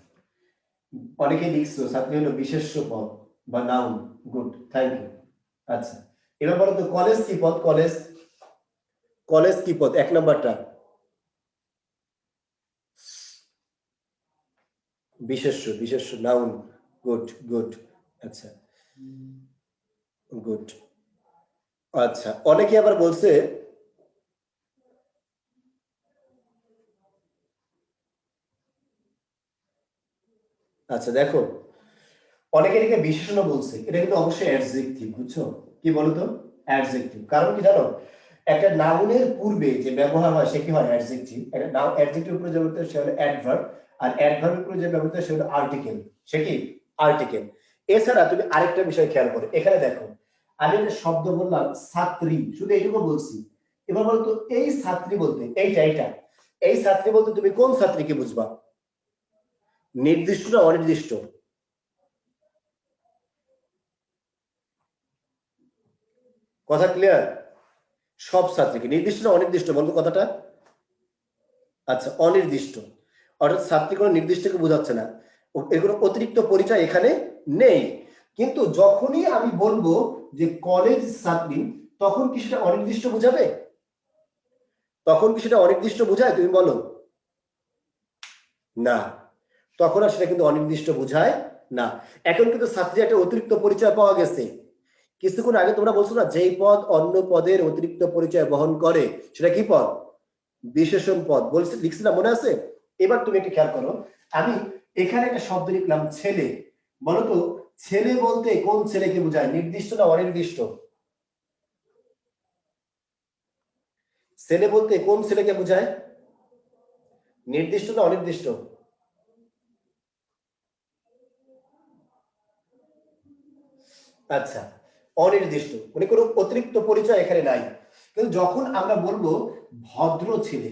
অনেকে লিখছো ছাত্রী হলো বিশেষ্য পদ বা নাউন, গুড, থ্যাংক ইউ। আচ্ছা, এবার বলো তো কলেজ কি পদ, কলেজ, কলেজ কি পদ 1 নাম্বারটা, বিশেষ্য, বিশেষ্য নাউন। Good good. আচ্ছা গুড। আচ্ছা, অনেকে আবার বলছে আচ্ছা দেখো, অনেকে এটাকে বিশেষণ বলছে, এটা কিন্তু অবশ্যই অ্যাডজেক্টিভ, বুঝছো? কি বলতো? অ্যাডজেক্টিভ। কারণ কি জানো, একটা নাউনের পূর্বে যে ব্যবহার হয় সে কি হয়? অ্যাডজেক্টিভ। একটা নাউন অ্যাডজেক্টিভ উপরে যে ব্যবহৃত হয় সে হলো অ্যাডভার্ব, আর অ্যাডভার্বের উপরে যে ব্যবহৃত হয় সে হলো আর্টিকেল। সে কি? আর্টিকেল। এছাড়া তুমি আরেকটা বিষয় খেয়াল করো, এখানে দেখো আমি একটা শব্দ বললাম ছাত্রী, শুধু এইটুকু বলছি। এবার বলতো এই ছাত্রী বলতে এইটা এই ছাত্রী বলতে তুমি কোন ছাত্রীকে বুঝবা? নির্দিষ্ট না অনির্দিষ্ট? কথা ক্লিয়ার? সব ছাত্রীকে। নির্দিষ্ট না অনির্দিষ্ট বলবো কথাটা? আচ্ছা, অনির্দিষ্ট। অর্থাৎ ছাত্রী কোনো নির্দিষ্টকে বোঝাচ্ছে না, এর কোনো অতিরিক্ত পরিচয় এখানে নেই। কিন্তু যখনই আমি বলবো যে কলেজ ছাত্রী, তখন কি সেটা অনির্দিষ্ট বোঝাবে? তখন কি সেটা অনির্দিষ্ট বোঝায়? তুমি বলো। না, তখন আর সেটা কিন্তু অনির্দিষ্ট বোঝায় না। এখন কিন্তু ছাত্রী একটা অতিরিক্ত পরিচয় পাওয়া গেছে। কিছুক্ষণ আগে তোমরা বলছো না, যেই পদ অন্য পদের অতিরিক্ত পরিচয় বহন করে সেটা কি পদ? বিশেষণ পদ। বলছি, লিখছি না, মনে আছে? এবার তুমি একটু খেয়াল করো, আমি এখানে একটা শব্দ লিখলাম ছেলে। বলতো ছেলে বলতে কোন ছেলেকে বোঝায়? নির্দিষ্ট না অনির্দিষ্ট? ছেলে বলতে কোন ছেলেকে বোঝায়? নির্দিষ্ট না অনির্দিষ্ট? আচ্ছা, অনির্দিষ্ট, মানে কোনো অতিরিক্ত পরিচয় এখানে নাই। কিন্তু যখন আমরা বলবো ভদ্র ছেলে,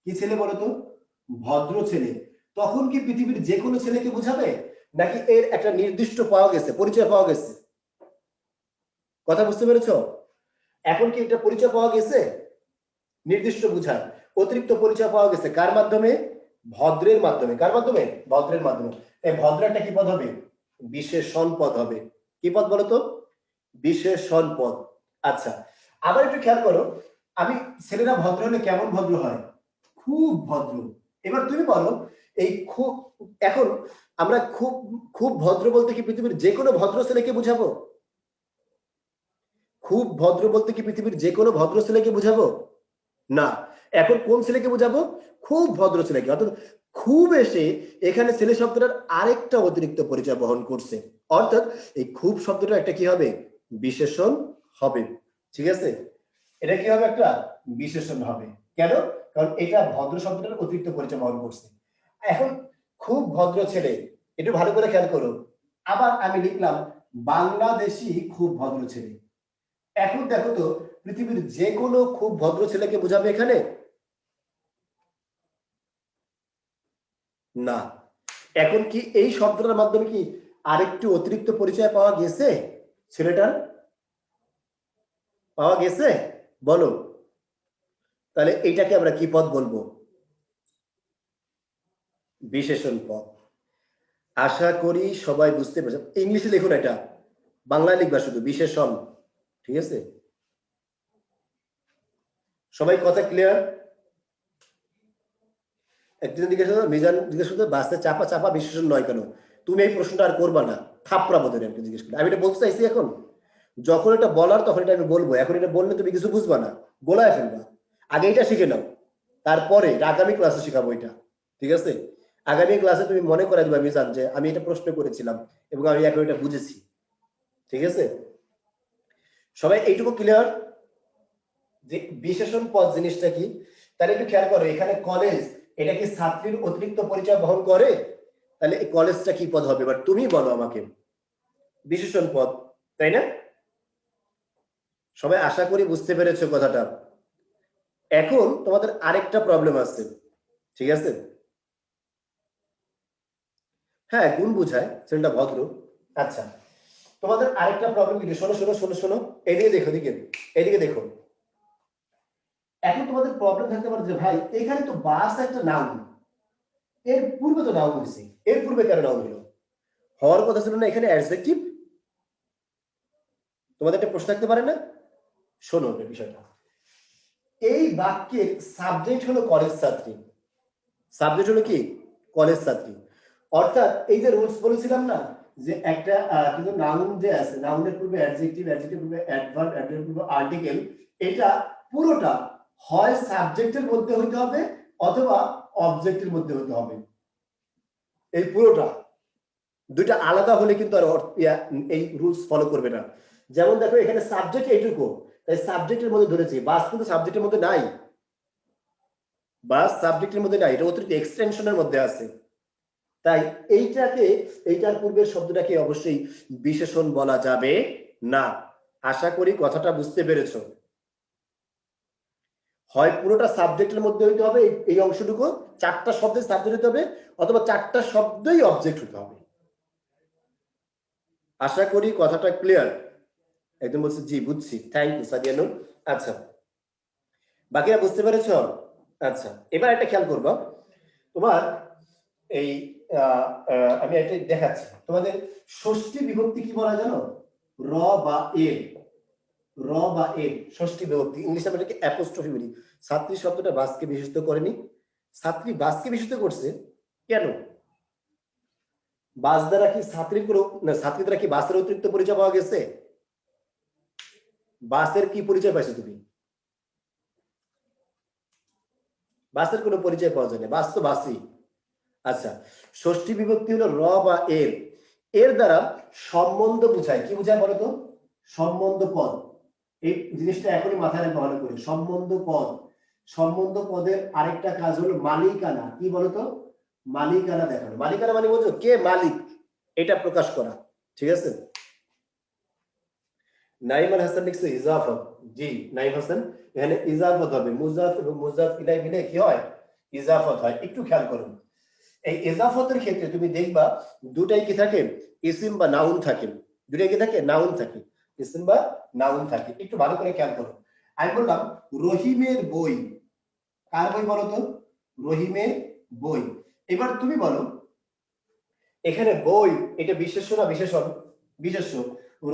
কি ছেলে বলতো? ভদ্র ছেলে, তখন কি পৃথিবীর যে কোনো ছেলেকে বোঝাবে, নাকি এর একটা নির্দিষ্ট পাওয়া গেছে, পরিচয় পাওয়া গেছে? কথা বুঝতে পেরেছো? এখন কি এটা পরিচয় পাওয়া গেছে? নির্দিষ্ট বোঝায়। অতিরিক্ত পরিচয় পাওয়া গেছে কার মাধ্যমে? ভদ্রের মাধ্যমে। কার মাধ্যমে? ভদ্রের মাধ্যমে। এই ভদ্র একটা কি পদ হবে? বিশেষণ পদ হবে। কি পদ বলতো? বিশেষণ পদ। আচ্ছা, আবার একটু খেয়াল করো, আমি ছেলেরা ভদ্র হলে কেমন ভদ্র হয়? খুব ভদ্র। এবার তুমি বলো, এই খুব, এখন আমরা খুব খুব ভদ্র বলতে কি পৃথিবীর যে কোনো ভদ্র ছেলেকে বুঝাবো? খুব ভদ্র বলতে কি পৃথিবীর যে কোনো ভদ্র ছেলেকে বুঝাবো? না। এখন কোন ছেলেকে বুঝাবো? খুব ভদ্র ছেলেকে। অর্থাৎ খুব এসে এখানে ছেলে শব্দটার আরেকটা অতিরিক্ত পরিচয় বহন করছে। অর্থাৎ এই খুব শব্দটা একটা কি হবে? বিশেষণ হবে। ঠিক আছে? এটা কি হবে? একটা বিশেষণ হবে। কেন? কারণ এটা ভদ্র শব্দটার অতিরিক্ত পরিচয় বহন করছে। এখন খুব ভদ্র ছেলে, একটু ভালো করে খেয়াল করো। আবার আমি লিখলাম বাংলাদেশি খুব ভদ্র ছেলে। এখন দেখো তো, পৃথিবীর যে কোনো খুব ভদ্র ছেলেকে বোঝাবে এখানে? না। এখন কি এই শব্দটার মাধ্যমে কি আরেকটু অতিরিক্ত পরিচয় পাওয়া গেছে? ছেলেটার পাওয়া গেছে? বলো। তাহলে এইটাকে আমরা কি পদ বলবো? বিশেষণ পদ। আশা করি সবাই বুঝতে পেরেছে। ইংলিশে লিখুন, এটা বাংলায় লিখবা শুধু বিশেষণ। ঠিক আছে? সবাই কথা ক্লিয়ার? একদিন জিজ্ঞাসা করো, মিজান জিজ্ঞাসা করতো বাসে চাপা চাপা বিশেষণ নয় কেন? তুমি এই প্রশ্নটা আর করবা না, থাপড়া বোধহয় আমাকে জিজ্ঞেস করি। আমি এটা বলতে চাইছি এখন, যখন এটা বলার তখন এটা আমি বলবো। এখন এটা বললে তুমি কিছু বুঝবা না, গোলায় ফেলবা। আগে এটা শিখে নাও, তারপরে আগামী ক্লাসে শিখাবো এটা। ঠিক আছে? আগামী ক্লাসে তুমি মনে করে দিবা মিজান যে আমি এটা প্রশ্ন করেছিলাম এবং আমি এখন এটা বুঝেছি। ঠিক আছে? সবাই এইটুকু ক্লিয়ার যে বিশেষণ পদ জিনিসটা কি? তাহলে একটু খেয়াল করো, এখানে কলেজ, এটা কি ছাত্রীর অতিরিক্ত পরিচয় বহন করে? তাহলে এই কলেজটা কি পদ হবে? এবার তুমি বলো আমাকে। বিশেষণ পদ, তাই না? সবাই আশা করি বুঝতে পেরেছো কথাটা। এখন তোমাদের আরেকটা প্রবলেম আছে। ঠিক আছে? হ্যাঁ, গুণ বুঝায়, ছেলেটা ভদ্র। আচ্ছা, তোমাদের আরেকটা প্রবলেম কি? শোনো শোনো শোনো শোনো, এদিকে দেখো, এদিকে দেখো। এখন তোমাদের প্রবলেম থাকতে পারে যে ভাই এখানে তো বাস একটা নাউন, এর পূর্বে তো নাউন হয়েছে, এর পূর্বে কেন নাউন হলো? হওয়ার কথা ছিল না এখানে অ্যাডজেক্টিভ? তোমাদের একটা প্রশ্ন থাকতে পারে না? শোনো বিষয়টা, এই বাক্যের সাবজেক্ট হলো কলেজ ছাত্রী। সাবজেক্ট হলো কি? কলেজ ছাত্রী। অর্থাৎ এই যে রুলস বলেছিলাম না যে একটা কিন্তু নাউন যে আছে, নাউনের পূর্বে অ্যাডজেক্টিভ, অ্যাডজেক্টিভের পূর্বে অ্যাডভার্ব, অ্যাডভার্বের পূর্বে আর্টিকেল, এটা পুরোটা হয় সাবজেক্টের মধ্যে হতে হবে অথবা অবজেক্টের মধ্যে হতে হবে। এই পুরোটা দুইটা আলাদা হলে কিন্তু আর এই রুলস ফলো করবে না। যেমন দেখো এখানে সাবজেক্ট এইটুকু, তাই সাবজেক্টের মধ্যে ধরেছি, বাস কিন্তু সাবজেক্টের মধ্যে নাই, বাস সাবজেক্টের মধ্যে নাই, এটা অতিরিক্ত এক্সটেনশনের মধ্যে আছে। তাই এইটার পূর্বের শব্দটাকে অবশ্যই বিশেষণ বলা যাবে না। আশা করি কথাটা বুঝতে পেরেছো। হয় পুরোটা সাবজেক্টের মধ্যে হইতে হবে, এই অংশটুকু চারটা শব্দের সাবজেক্ট হতে হবে, অথবা চারটা শব্দই অবজেক্ট হতে হবে। আশা করি কথাটা ক্লিয়ার। একদম বলছে জি বুঝছি, থ্যাংক ইউ সাদিয়ানুর। আচ্ছা, বাকিরা বুঝতে পেরেছো? আচ্ছা, এবার একটা খেয়াল করবো, তোমার এই আমি এটা দেখাচ্ছি তোমাদের। ষষ্ঠী বিভক্তি কি বলা জানো? র বা এর, র বা এর ষষ্ঠী বিভক্তি, ইংলিশে আমরা এটাকে অ্যাপোস্ট্রফি বলি। ছাত্রী শব্দটা বাসকে বিশেষিত করেনি, ছাত্রী বাসকে বিশেষিত করছে কেন? বাস দ্বারা কি ছাত্রীর কোনো না, ছাত্রী দ্বারা কি বাসের অতিরিক্ত পরিচয় পাওয়া গেছে? বাসের কি পরিচয় পাইছো তুমি? বাসের কোনো পরিচয় পাওয়া যায় না, বাস তো বাসই। আচ্ছা, ষষ্ঠী বিভক্তি হলো র বা এর, এর দ্বারা সম্বন্ধ বোঝায়। কি বোঝায় বলো তো? সম্বন্ধ পদ। এই জিনিসটা এখনই মাথায় রাখতে ভালো করে, সম্বন্ধ পদ। সম্বন্ধ পদের আরেকটা কাজ হলো মালিকানা। কি বলতো? মালিকানা দেখানো। মালিকানা মানে বোঝো কে মালিক, এটা প্রকাশ করা। ঠিক আছে, নাইম আল হাসান লিখছে ইজাফত। জি নাইম হাসান, এখানে ইজাফত হবে, মুজাফ এবং মুজাফ ইলাই মিলে কি হয়? ইজাফত হয়। একটু খেয়াল করুন, এই ইজাফতের ক্ষেত্রে তুমি দেখবা দুটাই কি থাকে? ইসিম বা নাউন থাকে। দুটাই কি থাকে? নাউন থাকে, ইসিম বা নাউন থাকে। একটু ভালো করে খেয়াল করো। আমি বললাম রহিমের বই, কার বই বলো তো? রহিমের বই। এবার তুমি বলো এখানে বই এটা বিশেষ্য না বিশেষণ? বিশেষ্য।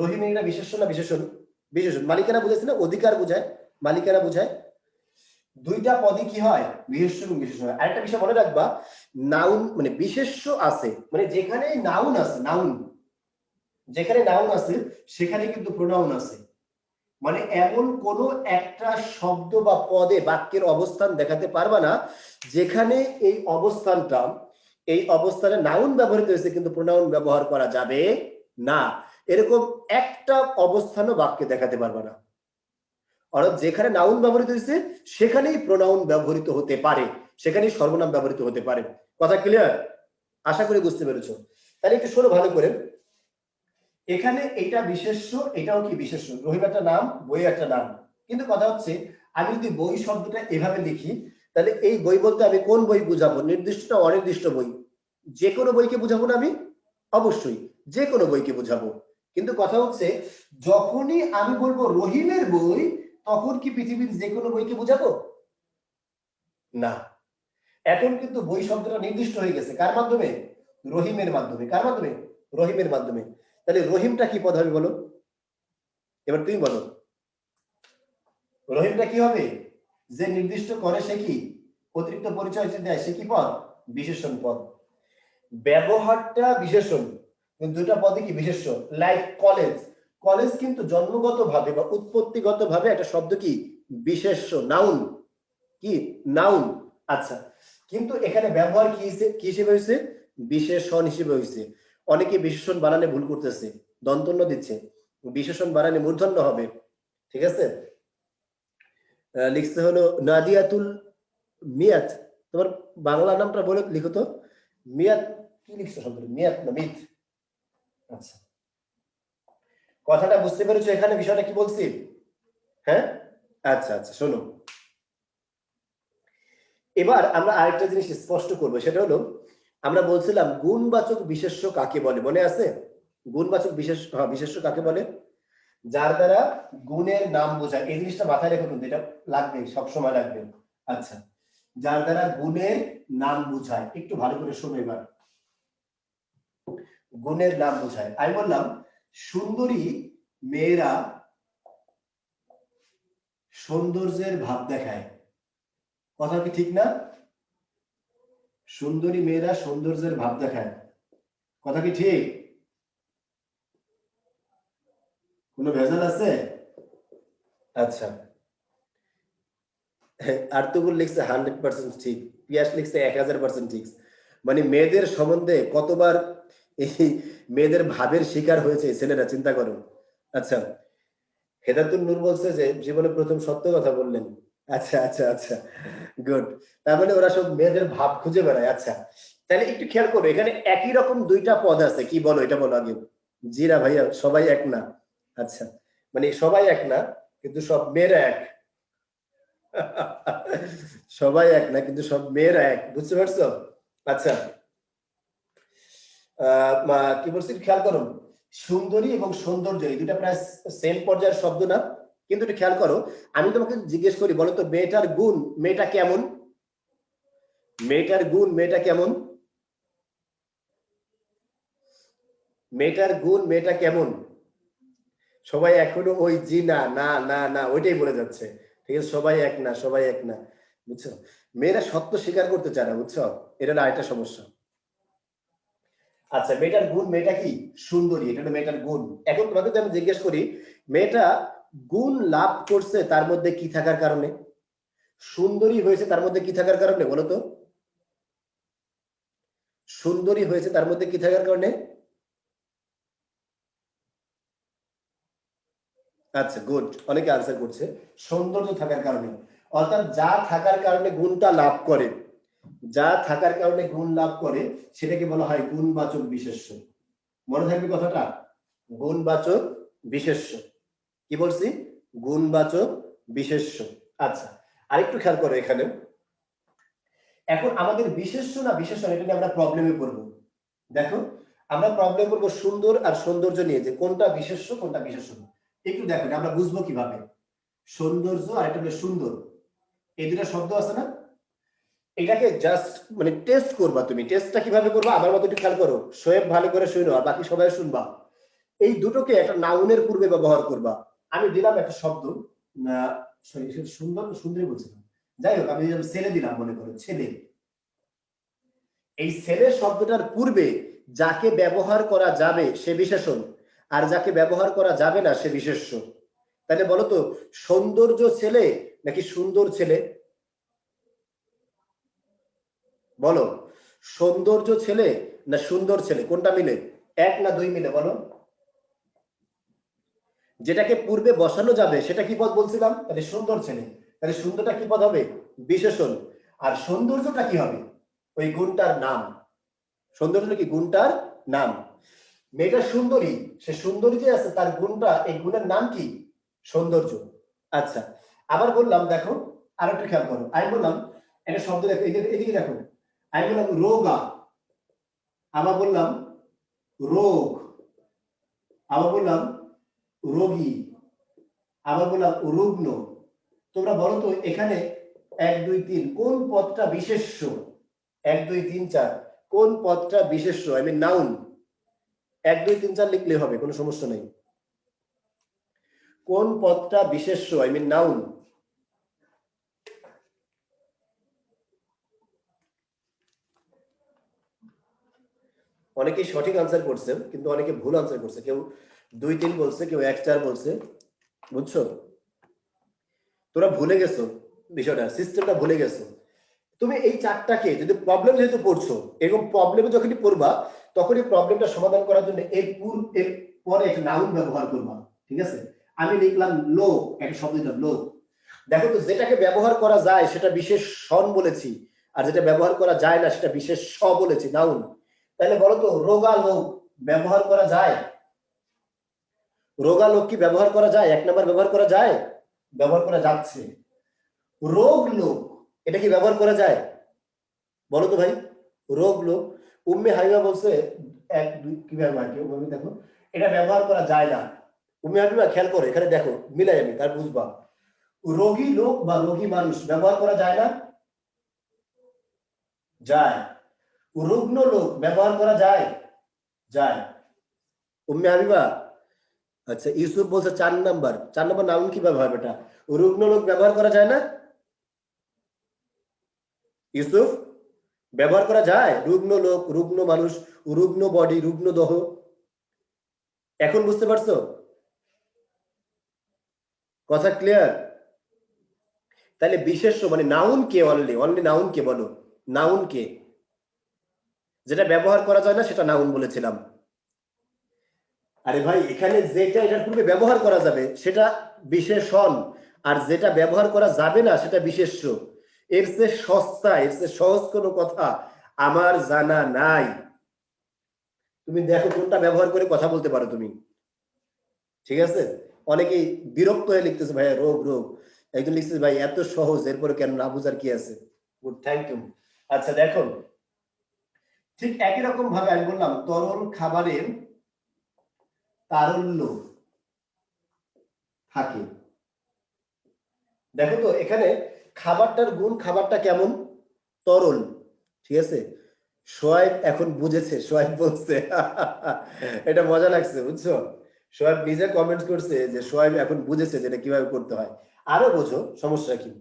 রহিমের এটা বিশেষ্য না বিশেষণ? বিশেষণ। মালিকানা বুঝাইছে না, অধিকার বোঝায়, মালিকানা বোঝায়। দুইটা পদই কি হয়? বিশেষ্য এবং বিশেষণ হয়। আরেকটা বিষয় মনে রাখবা, নাউন মানে বিশেষ্য আছে মানে যেখানে নাউন আছে, নাউন যেখানে নাউন আছে সেখানে কিন্তু প্রোনাউন আছে। মানে এমন কোন একটা শব্দ বা পদে বাক্যের অবস্থান দেখাতে পারবা না যেখানে এই অবস্থানটা, এই অবস্থানে নাউন ব্যবহৃত হয়েছে কিন্তু প্রোনাউন ব্যবহার করা যাবে না। এরকম একটা অবস্থানও বাক্যে দেখাতে পারবা না। অর্থাৎ যেখানে নাউন ব্যবহৃত হয়েছে সেখানেই প্রোনাউন ব্যবহৃত হতে পারে, সেখানেই সর্বনাম ব্যবহৃত হতে পারে। কথা ক্লিয়ার? আশা করি বুঝতে পেরেছো। তাহলে একটু শোনো ভালো করে, এখানে এটা বিশেষ্য, এটাও কি বিশেষ্য। রহিম একটা নাম, বই একটা নাম। কিন্তু কথা হচ্ছে আমি যদি বই শব্দটা এভাবে লিখি তাহলে এই বই বলতে আমি কোন বই বুঝাবো? নির্দিষ্ট না অনির্দিষ্ট বই? যে কোনো বইকে বুঝাবো না আমি? অবশ্যই যে কোনো বইকে বুঝাবো। কিন্তু কথা হচ্ছে যখনই আমি বলবো রহিমের বই, তখন কি পৃথিবীর যে কোনো বইকে বুঝাবো? না। এখন কিন্তু বই শব্দটা নির্দিষ্ট হয়ে গেছে কার মাধ্যমে? রহিমের মাধ্যমে। কার মাধ্যমে? রহিমের মাধ্যমে। তাহলে রহিমটা কি পদ হবে বলো? এবার তুমি বলো রহিমটা কি হবে? যে নির্দিষ্ট করে সে কি? অতিরিক্ত পরিচয় যে দেয় সে কি পদ? বিশেষণ পদ। ব্যবহারটা বিশেষণ, দুটা পদে কি বিশেষ্য। লাইক কলেজ, কলেজ কিন্তু জন্মগতভাবে বা উৎপত্তিগতভাবে একটা শব্দ কি? বিশেষ্য, নাউন। কি? নাউন। আচ্ছা, কিন্তু এখানে ব্যবহার কি হিসেবে হয়েছে? বিশেষণ হিসেবে হয়েছে। অনেকে বিশেষণ বানানে ভুল করতেছে, দন্তন্য দিচ্ছে, বিশেষণ বানানে মূর্ধন্য হবে। ঠিক আছে, লিখতে হলো নাদিয়াতুল মিয়াত। তোমার বাংলা নামটা বলে লিখো তো। মিয়াত কি লিখছো শব্দটা? মিয়াত না মিত? আচ্ছা, কথাটা বুঝতে পেরেছো এখানে বিষয়টা কি বলছি? হ্যাঁ, আচ্ছা আচ্ছা শোনো, এবার আমরা আরেকটা জিনিস স্পষ্ট করবো, সেটা হলো আমরা বলছিলাম গুণবাচক বিশেষ্য কাকে বলে, মনে আছে? গুণবাচক বিশেষ্য কাকে বলে? যার দ্বারা গুণের নাম বোঝায়। এই জিনিসটা মাথায় রেখো কিন্তু, এটা লাগবে, সবসময় লাগবে। আচ্ছা, যার দ্বারা গুণের নাম বোঝায়। একটু ভালো করে শোনো এবার, গুণের নাম বোঝায়। আমি বললাম সুন্দরী মেয়েরা সৌন্দর্যের ভাব দেখায়। কথা কি ঠিক না? সুন্দরী মেয়েরা সৌন্দর্যের ভাব দেখায়। কথা কি ঠিক? কোনো ভেজাল আছে? আচ্ছা, আর্তুগুল লিখছে 100% ঠিক, পিয়াস লিখছে 1000% ঠিক। মানে মেয়েদের সম্বন্ধে কতবার এই মেয়েদের ভাবের শিকার হয়েছে ছেলেরা, চিন্তা করো। আচ্ছা, হেদাতুন নূর বলছে যে জীবনে প্রথম সত্য কথা বললেন। আচ্ছা আচ্ছা আচ্ছা, গুড। তার মানে ওরা সব মেয়েদের ভাব খুঁজে বেড়ায়। আচ্ছা, তাহলে একটু খেয়াল করো, এখানে একই রকম দুইটা পদ আছে, কি বলো এটা বলো আগে। জি না ভাইয়া, সবাই এক না। আচ্ছা, মানে সবাই এক না, কিন্তু সব মেয়েরা এক। সবাই এক না, কিন্তু সব মেয়েরা এক, বুঝতে পারছো? আচ্ছা, কি বলছি খেয়াল করো, সুন্দরী এবং সৌন্দর্য এই দুটা প্রায় সেম পর্যায়ের শব্দ না? কিন্তু একটু খেয়াল করো, আমি তোমাকে জিজ্ঞেস করি, বলো তো মেয়েটার গুণ, মেয়েটা কেমন? মেয়েটার গুণ, মেয়েটা কেমন? মেয়েটার গুণ, মেয়েটা কেমন? সবাই এখনো ওই জি না না না না ওইটাই বলে যাচ্ছে। ঠিক আছে, সবাই এক না, সবাই এক না, বুঝছো? মেয়েরা সত্য স্বীকার করতে চায় না, বুঝছো? এটা না আরেকটা সমস্যা। আচ্ছা, মেয়েটার গুণ, মেয়েটা কি সুন্দরী, এটা হলো মেয়েটার গুণ। এখন তোমাকে যদি আমি জিজ্ঞেস করি, মেয়েটা গুণ লাভ করছে তার মধ্যে কি থাকার কারণে? সুন্দরী হয়েছে তার মধ্যে কি থাকার কারণে, বলো তো? সুন্দরী হয়েছে তার মধ্যে কি থাকার কারণে? আচ্ছা, গুড, অনেকে আনসার করছে সৌন্দর্য থাকার কারণে। অর্থাৎ যা থাকার কারণে গুণটা লাভ করে, যা থাকার কারণে গুণ লাভ করে সেটাকে বলা হয় গুণবাচক বিশেষ্য। মনে থাকবে কথাটা, গুণবাচক বিশেষ্য। কি বলছি? গুণবাচক বিশেষ্য। আচ্ছা, আরেকটু খেয়াল করো এখানে, এখন আমাদের বিশেষ্য না বিশেষণ, এটা নিয়ে আমরা প্রবলেমে পড়বো। দেখো, আমরা প্রবলেম করবো সুন্দর আর সৌন্দর্য নিয়ে, যে কোনটা বিশেষ্য কোনটা বিশেষণ। একটু দেখো, আমরা বুঝবো কিভাবে। সৌন্দর্য আর একটা হলো সুন্দর, এই দুটা শব্দ আছে না? এটাকে জাস্ট মানে টেস্ট করবা তুমি। টেস্টটা কিভাবে করবা, আমার মতো একটু খেয়াল করো, শোয়েব ভালো করে শুনো আর বাকি সবাই শুনবা। এই দুটোকে একটা নাউনের পূর্বে ব্যবহার করবা। আমি দিলাম একটা শব্দ, সুন্দর সুন্দরী বলছিলাম, যাই হোক আমি ছেলে দিলাম, মনে করো ছেলে। এই ছেলে শব্দটার পূর্বে যাকে ব্যবহার করা যাবে সে বিশেষণ, আর যাকে ব্যবহার করা যাবে না সে বিশেষ্য। তাহলে বলো তো, সৌন্দর্য ছেলে নাকি সুন্দর ছেলে? বলো, সৌন্দর্য ছেলে না সুন্দর ছেলে, কোনটা মিলে? এক না দুই মিলে, বলো? যেটাকে পূর্বে বসানো যাবে সেটা কি পদ বলছিলাম? তাহলে সুন্দর ছেলে। তাহলে সুন্দরটা কি পদ হবে? বিশেষণ। আর সৌন্দর্যটা কি হবে? ওই গুণটার নাম। সৌন্দর্য কি গুণটার নাম। মেয়েটা সুন্দরী, সে সুন্দরী যে আছে তার গুণটা, এই গুণের নাম কি? সৌন্দর্য। আচ্ছা, আবার বললাম, দেখো আর একটু খেয়াল করো, আমি বললাম একটা শব্দ, দেখো এদিকে দেখো, আমি বললাম রোগা, আবার বললাম রোগ, আবার বললাম রোগী, আবার বললাম রুগ্ন। তোমরা বলো তো এখানে 1 2 3 কোন পদটা বিশেষ্য? 1 2 3 4 কোন পদটা বিশেষ্য, আই মিন নাউন? 1 2 3 4 লিখলে হবে, কোনো সমস্যা নেই। কোন পদটা বিশেষ্য, আই মিন নাউন? অনেকেই সঠিক আনসার করছেন, কিন্তু অনেকে ভুল আনসার করছে। কেউ 2 3 বলছে, কেউ 1 4 বলছে, বুঝছো? তোরা ভুলে গেছো বিষয়টা, সিস্টেমটা ভুলে গেছো। তুমি এই চারটাকে যদি প্রবলেম যেহেতু পড়ছো, এরকম প্রবলেমে যখনই পড়বা তখনই প্রবলেমটা সমাধান করার জন্য এর পরে একটা নাউন ব্যবহার করবা। ঠিক আছে, আমি লিখলাম লোক, একটা শব্দ দিলাম লোক। দেখো তো, যেটাকে ব্যবহার করা যায় সেটা বিশেষ সন বলেছি, আর যেটা ব্যবহার করা যায় না সেটা বিশেষ স বলেছি, নাউন। তাহলে বলো তো, রোগা লোক ব্যবহার করা যায়? রোগা লোক কি ব্যবহার করা যায়? 1 নাম্বার ব্যবহার করা যায়, ব্যবহার করা যাচ্ছে। রোগ লোক, এটা কি ব্যবহার করা যায়? বলো তো ভাই, রোগ লোক। উম্মে হাবিবা বলছে 1 2 কিভাবে হয়, কেউ দেখো, এটা ব্যবহার করা যায় না। উম্মে হাবিবা খেয়াল করো, এখানে দেখো মিলাই আমি, তার বুঝবা। রোগী লোক বা রোগী মানুষ ব্যবহার করা যায় না? যায়। রুগ্ন লোক ব্যবহার করা যায়? যায়। উম্মে হাবিবা, আচ্ছা ইউসুফ বলছে 4 নাম্বার, 4 নাম্বার নাউন কিভাবে হবে এটা? রুগ্ন লোক ব্যবহার করা যায় না? ইউসুফ ব্যবহার করা যায়? রুগ্ন লোক, রুগ্ন মানুষ, রুগ্ন বডি, রুগ্ন দেহ। এখন বুঝতে পারছো? কথা ক্লিয়ার? তাহলে বিশেষ্য মানে নাউন কে? অনলি নাউন কে বলো? নাউন কে? যেটা ব্যবহার করা যায় না সেটা নাউন বলেছিলাম। আরে ভাই, এখানে যেটা এটার পূর্বে ব্যবহার করা যাবে সেটা বিশেষণ, আর যেটা ব্যবহার করা যাবে না সেটা বিশেষ্য। এর চেয়ে সস্তা, এর চেয়ে সহজ কোনো কথা আমার জানা নাই। তুমি দেখো কোনটা ব্যবহার করে কথা বলতে পারো তুমি, ঠিক আছে? অনেকেই বিরক্ত হয়ে লিখতেছে ভাইয়া রোগ রোগ, একজন লিখতেছে ভাই এত সহজ, এরপরে কেন না বুঝার কি আছে? Good, thank you. আচ্ছা দেখো, ঠিক একই রকম ভাবে আমি বললাম তরল খাবারের তারল্য থাকে। দেখো তো এখানে খাবারটার গুণ, খাবারটা কেমন? তরল, ঠিক আছে? সোয়াইব এখন বুঝেছে, সোয়াইব বলছে এটা মজা লাগছে, বুঝছো? সোয়াইব নিজে কমেন্ট করছে যে সোয়াইব এখন বুঝেছে যে এটা কিভাবে করতে হয়। আরো বোঝো, সমস্যা কি?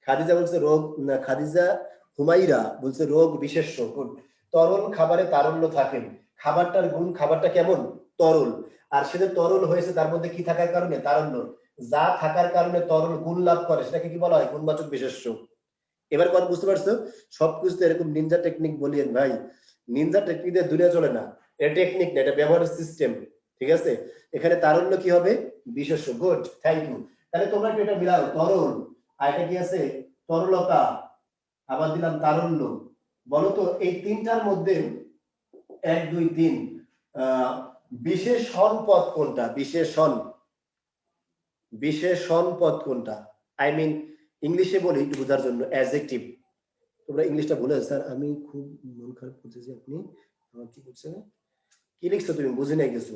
খাদিজা বলছে রোগ, খাদিজা হুমাইরা বলছে রোগ বিশেষ্য। তরল খাবারে তারল্য থাকে, খাবারটার গুণ, খাবারটা কেমন? তরল। আর সেটা তরল হয়েছে তার মধ্যে কি থাকার কারণে? তারল্য। যা থাকার কারণে তরল গুণ লাভ করে সেটাকে কি বলা হয়? গুণবাচক বিশেষ্য। এবার কথা বুঝতে পারছো? সবকিছু তো এরকম নিনজা টেকনিক বলিয়েন ভাই, নিনজা টেকনিক দিয়ে দুনিয়া চলে না। এটা টেকনিক না, এটা ব্যবহারের সিস্টেম, ঠিক আছে? এখানে তারল্য কি হবে? বিশেষ্য। Good, thank you. তাহলে তোমরা কি এটা মিলাও? তরল, আর এটা কি আছে? তরলতা, আবার দিলাম তারল্য। বলো তো এই তিনটার মধ্যে 1 2 3 বিশেষণ পদ কোনটা? বিশেষণ পদ কোনটা? আই মিন ইংলিশে বলি একটু বোঝার জন্য, অ্যাডজেক্টিভ। তোমরা ইংলিশটা ভুলে স্যার আমি খুব মন খারাপ করতেছি, আপনি আমার কি করছেন? কি লিখছো তুমি? বুঝি নাই কিছু।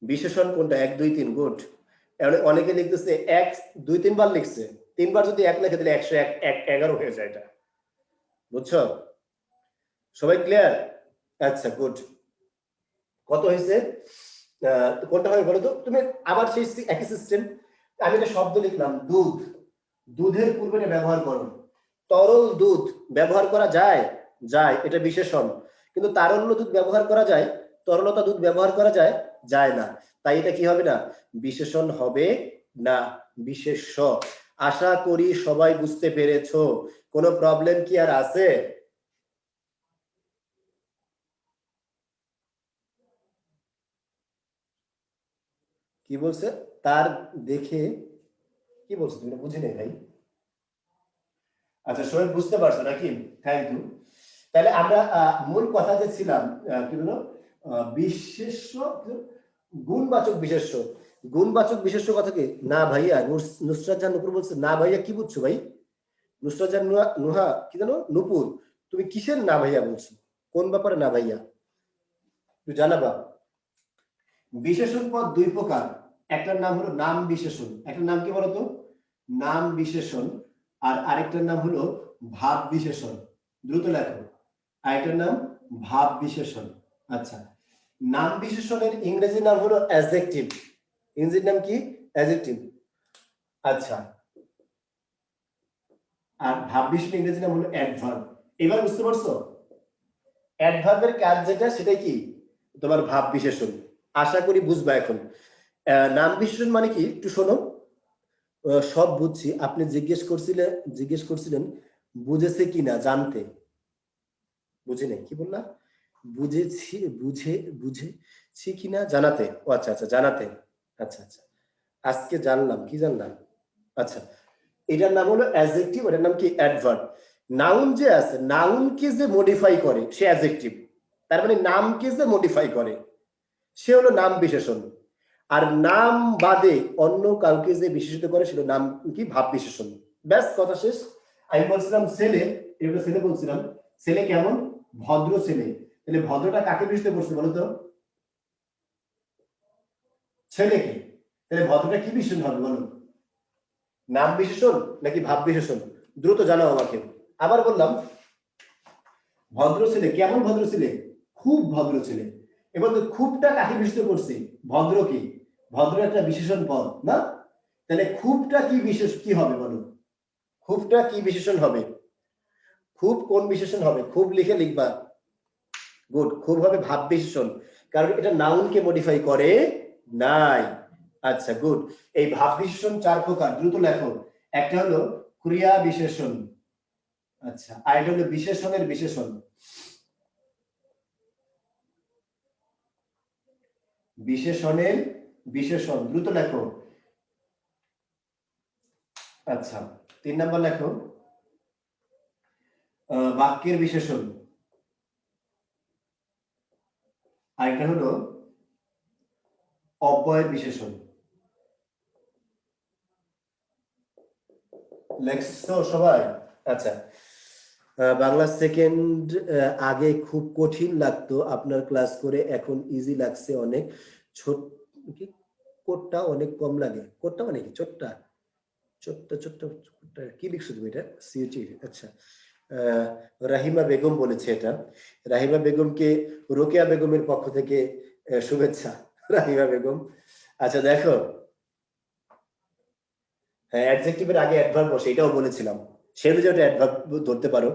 বিশেষণ কোনটা? 1 2 3। গুড। অনেকে লিখতেছে 1 2 3 বার লিখছে, 3 বার যদি 1 লিখে দিলে 101 11 হয়ে যায় এটা, বুঝছো? সবাই ক্লিয়ার? আচ্ছা গুড। কত হয়েছে? কোনটা হবে বলো তো তুমি? আবার সেই একই সিস্টেম। আমি একটা শব্দ লিখলাম দুধ, দুধের পূর্বে ব্যবহার করো। তরল দুধ ব্যবহার করা যায়? যায়, এটা বিশেষণ। কিন্তু তারল্য দুধ ব্যবহার করা যায়, তরলতা দুধ ব্যবহার করা যায়? যায় না। তাই এটা কি হবে না? বিশেষণ হবে না, বিশেষ্য। আশা করি সবাই বুঝতে পেরেছো। কোনো প্রবলেম কি আর আছে? কি বলছে? তার দেখে কি বলছো তুমি? বুঝি নাই ভাই। আচ্ছা সবাই বুঝতে পারছো নাকি? Thank you. তাহলে আমরা মূল কথা যে ছিলাম কি হলো? বিশেষ্য, গুণবাচক বিশেষ্য। গুণবাচক বিশেষ্য কথা কি? না ভাইয়া, নুসরাত জাহান নূপুর বলছে না ভাইয়া। কি বুঝছো ভাই? নুসরাত জাহান নুহা কি জানো নূপুর, তুমি কিসের না ভাইয়া বলছো? কোন ব্যাপারে না ভাইয়া তুই জানাবা? বিশেষণ পদ দুই প্রকার, একটার নাম হলো নাম বিশেষণ। একটার নাম কি বলতো? নাম বিশেষণ। আর আরেকটার নাম হলো ভাব বিশেষণ। দ্রুত লেখো। আরেকটার নাম ভাব বিশেষণ। আচ্ছা, নাম বিশেষণের ইংরেজি নাম হলো অ্যাডজেক্টিভ। ইংরেজির নাম কি? অ্যাডজেক্টিভ। আচ্ছা, আর ভাব বিশেষণের ইংরেজি নাম হলো অ্যাডভার্ব। এবার বুঝতে পারছো? অ্যাডভার্বের কাজ যেটা সেটাই কি? তোমার ভাব বিশেষণ। আশা করি বুঝবা এখন। নাম বিশেষণ মানে কি একটু শোনো। সব বুঝছি, আপনি জিজ্ঞেস করছিলেন বুঝেছে কিনা, জানতে। বুঝি নাই, কি বললাম? বুঝেছি কিনা জানাতে। ও আচ্ছা আচ্ছা, জানাতে। আচ্ছা আচ্ছা, আজকে জানলাম। কি জানলাম? আচ্ছা, এটার নাম হলো অ্যাডজেক্টিভ, এটার নাম কি? অ্যাডভার্ব। নাউন যে আছে, নাউনকে যে মডিফাই করে সে অ্যাডজেক্টিভ। তার মানে নামকে যে মডিফাই করে সে হলো নাম বিশেষণ। আর নাম বাদে অন্য কাউকে যে বিশেষিত করে সেটা নাম কি? ভাব বিশেষণ। ব্যাস, কথা শেষ। আমি বলছিলাম ছেলে, এটা ছেলে বলছিলাম। ছেলে কেমন? ভদ্র ছেলে। তাহলে ভদ্রটা কাকে বিশেষিত করছে বলো তো? ছেলেকে। তাহলে ভদ্রটা কি বিশেষণ হবে বলো? নাম বিশেষণ নাকি ভাব বিশেষণ? দ্রুত জানাও আমাকে। আবার বললাম ভদ্র ছেলে। কেমন ভদ্র ছেলে? খুব ভদ্র ছেলে। এবার তো খুবটা কাকে বিশেষিত করছে? ভদ্র কি? ভদ্র একটা বিশেষণ পদ না? তাহলে খুবটা কি বিশেষ কি হবে বলো? খুবটা কি বিশেষণ হবে? খুব কোন বিশেষণ হবে? খুব লিখে লিখবা। গুড, খুব হবে ভাব বিশেষণ, কারণ এটা নাউনকে মডিফাই করে নাই। আচ্ছা গুড। এই ভাব বিশেষণ 4 প্রকার, দ্রুত লেখো। একটা হলো ক্রিয়া বিশেষণ, আচ্ছা, আর এটা হলো বিশেষণের বিশেষণ। বিশেষণের বিশেষণ, দ্রুত লেখো। আচ্ছা 3 নাম্বার লেখো বাক্যের বিশেষণ, আর এটা হলো অব্যয়ের বিশেষণ। লেখছো সবাই? আচ্ছা, বাংলা সেকেন্ড আগে খুব কঠিন লাগতো, আপনার ক্লাস করে এখন ইজি লাগছে অনেক। ছোট কি কোডটা অনেক কম লাগে? কোডটা মানে কি? ছোট্টা ছোট্ট ছোট্ট কি লিখছো তুমি এটা? সিইটি। আচ্ছা, রাহিমা বেগম বলেছে এটা। রাহিমা বেগমকে রোকেয়া বেগমের পক্ষ থেকে শুভেচ্ছা রাহিমা বেগম। আচ্ছা দেখো, হ্যাঁ অ্যাডজেক্টিভের আগে অ্যাডভার্ব বসে, এটাও বলেছিলাম, সে অনুযায়ী ওটা অ্যাডভার্ব ধরতে পারো।